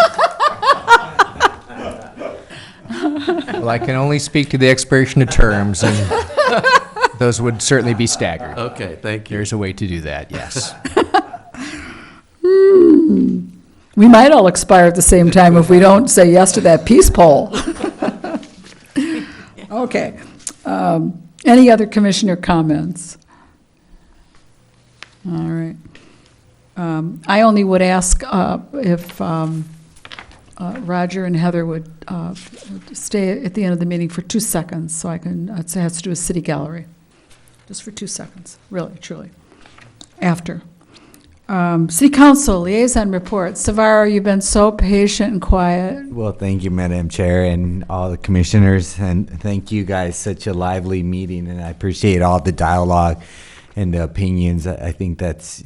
Well, I can only speak to the expiration of terms, and those would certainly be staggered. Okay, thank you. There's a way to do that, yes. We might all expire at the same time if we don't say yes to that peace poll. Okay. Any other commissioner comments? All right. I only would ask if Roger and Heather would stay at the end of the meeting for 2 seconds, so I can, it has to do with City Gallery. Just for 2 seconds, really, truly. After. City Council liaison reports. Savaro, you've been so patient and quiet. Well, thank you, Madam Chair, and all the commissioners, and thank you guys. Such a lively meeting, and I appreciate all the dialogue and the opinions. I think this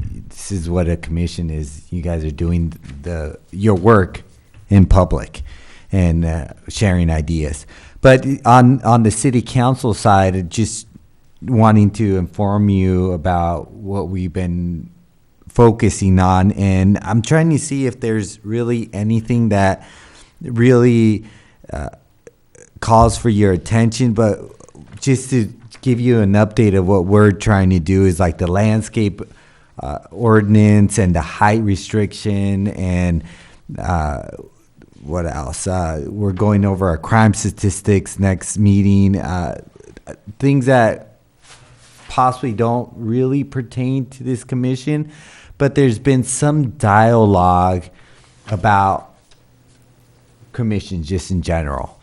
is what a commission is. You guys are doing your work in public and sharing ideas. But on the City Council side, just wanting to inform you about what we've been focusing on, and I'm trying to see if there's really anything that really calls for your attention. But just to give you an update of what we're trying to do is like the landscape ordinance and the height restriction, and what else? We're going over our crime statistics next meeting, things that possibly don't really pertain to this commission, but there's been some dialogue about commissions just in general.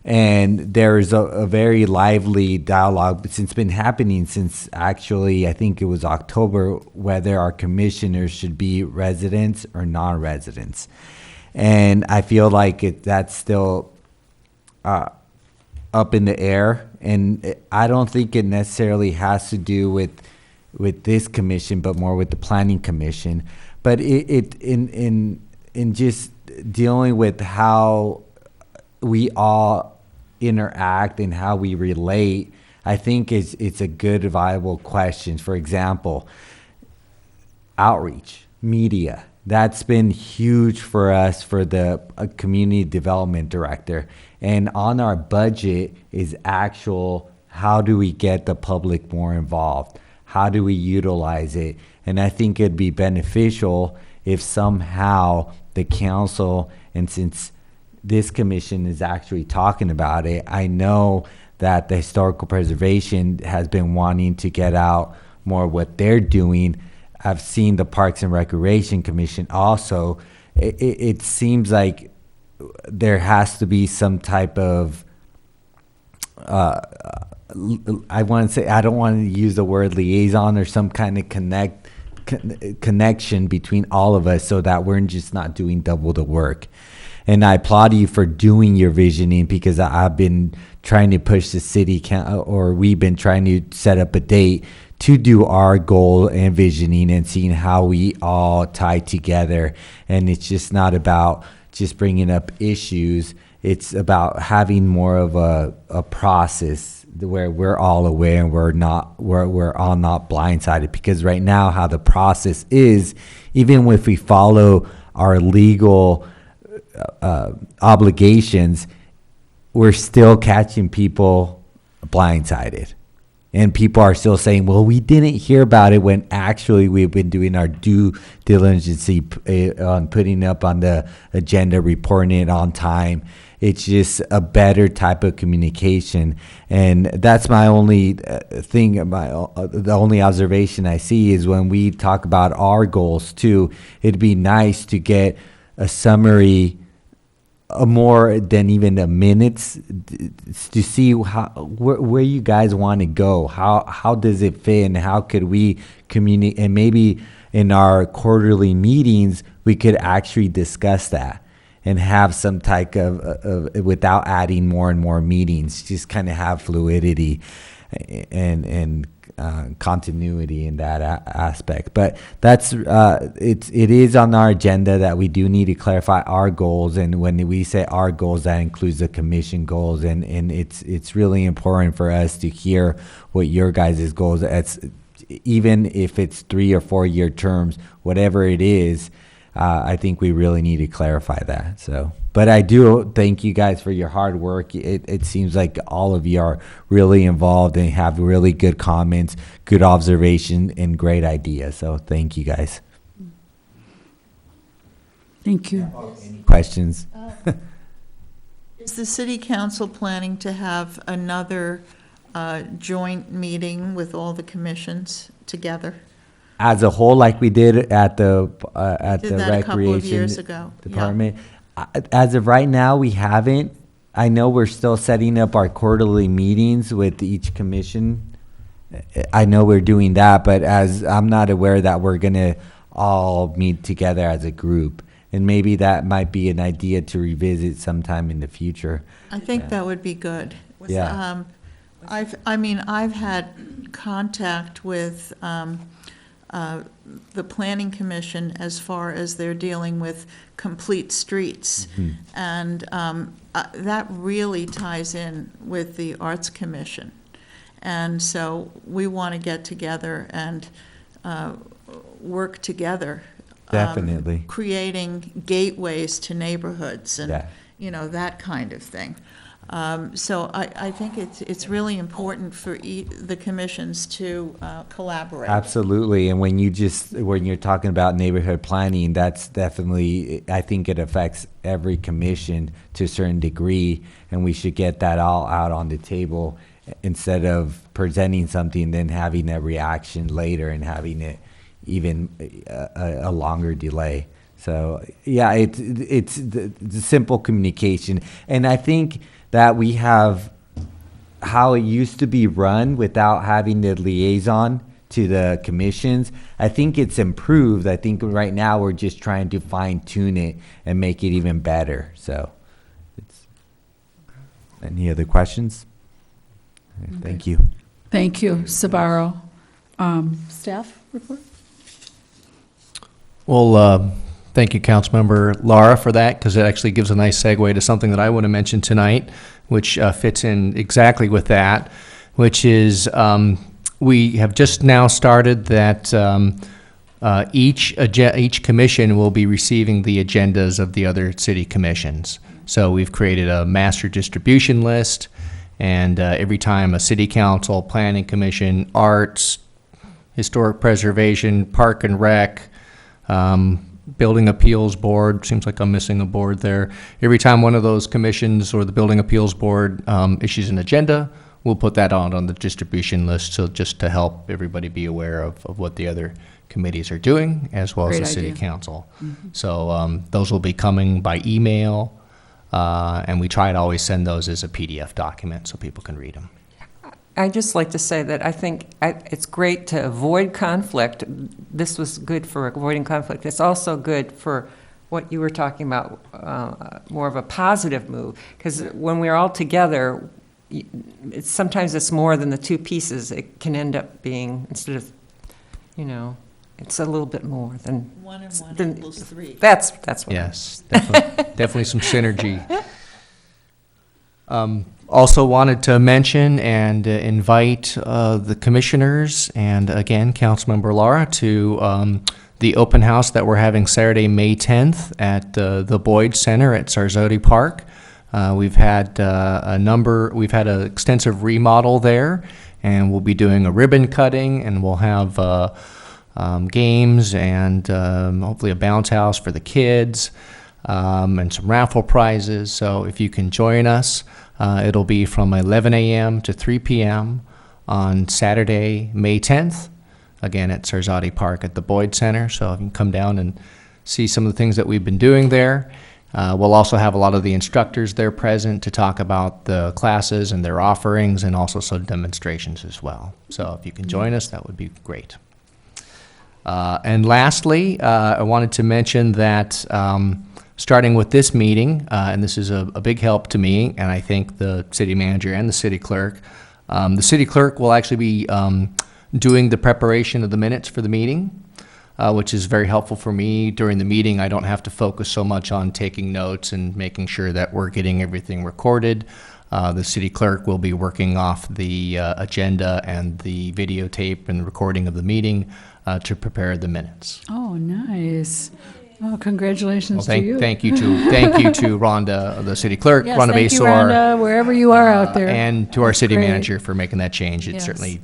And there's a very lively dialogue since been happening since actually, I think it was October, whether our commissioners should be residents or non-residents. And I feel like that's still up in the air, and I don't think it necessarily has to do with this commission, but more with the planning commission. But in just dealing with how we all interact and how we relate, I think it's a good, viable question. For example, outreach, media. That's been huge for us for the community development director. And on our budget is actual, how do we get the public more involved? How do we utilize it? And I think it'd be beneficial if somehow the council, and since this commission is actually talking about it, I know that the historical preservation has been wanting to get out more what they're doing. I've seen the Parks and Recreation Commission also. It seems like there has to be some type of, I want to say, I don't want to use the word liaison, or some kind of connection between all of us so that we're just not doing double the work. And I applaud you for doing your visioning, because I've been trying to push the city or we've been trying to set up a date to do our goal and visioning and seeing how we all tie together. And it's just not about just bringing up issues. It's about having more of a process where we're all aware and we're all not blindsided. Because right now, how the process is, even if we follow our legal obligations, we're still catching people blindsided. And people are still saying, well, we didn't hear about it, when actually we've been doing our due diligence on putting up on the agenda, reporting it on time. It's just a better type of communication. And that's my only thing, the only observation I see is when we talk about our goals too, it'd be nice to get a summary, more than even a minutes, to see where you guys want to go. How does it fit, and how could we communicate? And maybe in our quarterly meetings, we could actually discuss that and have some type of without adding more and more meetings, just kind of have fluidity and continuity in that aspect. But that's it is on our agenda that we do need to clarify our goals. And when we say our goals, that includes the commission goals. And it's really important for us to hear what your guys' goals are. Even if it's 3 or 4 year terms, whatever it is, I think we really need to clarify that. So, but I do thank you guys for your hard work. It seems like all of you are really involved and have really good comments, good observation, and great ideas. So thank you guys. Thank you. Questions? Is the city council planning to have another joint meeting with all the commissions together? As a whole, like we did at the Did that a couple of years recreation ago. department. As of right now, we haven't. I know we're still setting up our quarterly meetings with each commission. I know we're doing that, but as I'm not aware that we're gonna all meet together as a group. And maybe that might be an idea to revisit sometime in the future. I think that would be good. Yeah. I've had contact with the Planning Commission as far as they're dealing with complete streets. And that really ties in with the Arts Commission. And so we want to get together and work together. Definitely. Creating gateways to neighborhoods and, Yeah. that kind of thing. So I think it's really important for the commissions to collaborate. Absolutely. And when you're talking about neighborhood planning, that's definitely, I think it affects every commission to a certain degree, and we should get that all out on the table instead of presenting something, then having a reaction later and having it even a longer delay. So yeah, it's the simple communication. And I think that we have how it used to be run without having the liaison to the commissions. I think it's improved. I think right now we're just trying to fine tune it and make it even better. So any other questions? Thank you. Thank you, Sabaro. Staff report? Well, thank you, Councilmember Lara, for that, because it actually gives a nice segue to something that I want to mention tonight, which fits in exactly with that, which is we have just now started that each commission will be receiving the agendas of the other city commissions. So we've created a master distribution list, and every time a city council, planning commission, arts, historic preservation, park and rec, building appeals board, seems like I'm missing a board there. Every time one of those commissions or the building appeals board issues an agenda, we'll put that on the distribution list, so just to help everybody be aware of what the other committees are doing, as well as the city council. So those will be coming by email, and we try to always send those as a PDF document so people can read them. I'd just like to say that I think it's great to avoid conflict. This was good for avoiding conflict. It's also good for what you were talking about, more of a positive move. Because when we're all together, sometimes it's more than the two pieces. It can end up being, instead of, it's a little bit more than. 1 and 1 than- equals 3. That's what. Yes, definitely, definitely some synergy. Also wanted to mention and invite the commissioners and again, Councilmember Lara to the open house that we're having Saturday, May 10th at the Boyd Center at Sarzotti Park. We've had an extensive remodel there, and we'll be doing a ribbon cutting, and we'll have games and hopefully a bounce house for the kids, and some raffle prizes. So if you can join us, it'll be from 11 a.m. to 3 p.m. on Saturday, May 10th, again at Sarzotti Park at the Boyd Center. So you can come down and see some of the things that we've been doing there. We'll also have a lot of the instructors there present to talk about the classes and their offerings, and also some demonstrations as well. So if you can join us, that would be great. And lastly, I wanted to mention that starting with this meeting, and this is a big help to me, and I think the city manager and the city clerk will actually be doing the preparation of the minutes for the meeting, which is very helpful for me. During the meeting, I don't have to focus so much on taking notes and making sure that we're getting everything recorded. The city clerk will be working off the agenda and the videotape and recording of the meeting to prepare the minutes. Oh, nice. Oh, congratulations Well, to you. thank you to Rhonda, the city clerk, Yes, Rhonda thank you, Basor, Rhonda, wherever you are out there. and to our That's city great. manager for making that change. It Yes. certainly,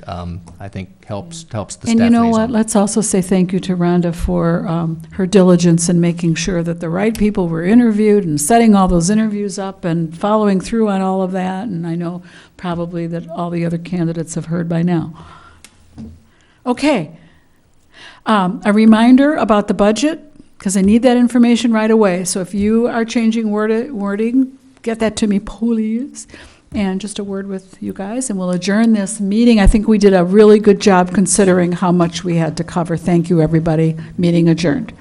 I think, helps the staff And you know what? liaison. Let's also say thank you to Rhonda for her diligence in making sure that the right people were interviewed and setting all those interviews up and following through on all of that. And I know probably that all the other candidates have heard by now. Okay. A reminder about the budget, because I need that information right away. So if you are changing wording, get that to me, please. And just a word with you guys, and we'll adjourn this meeting. I think we did a really good job considering how much we had to cover. Thank you, everybody. Meeting adjourned.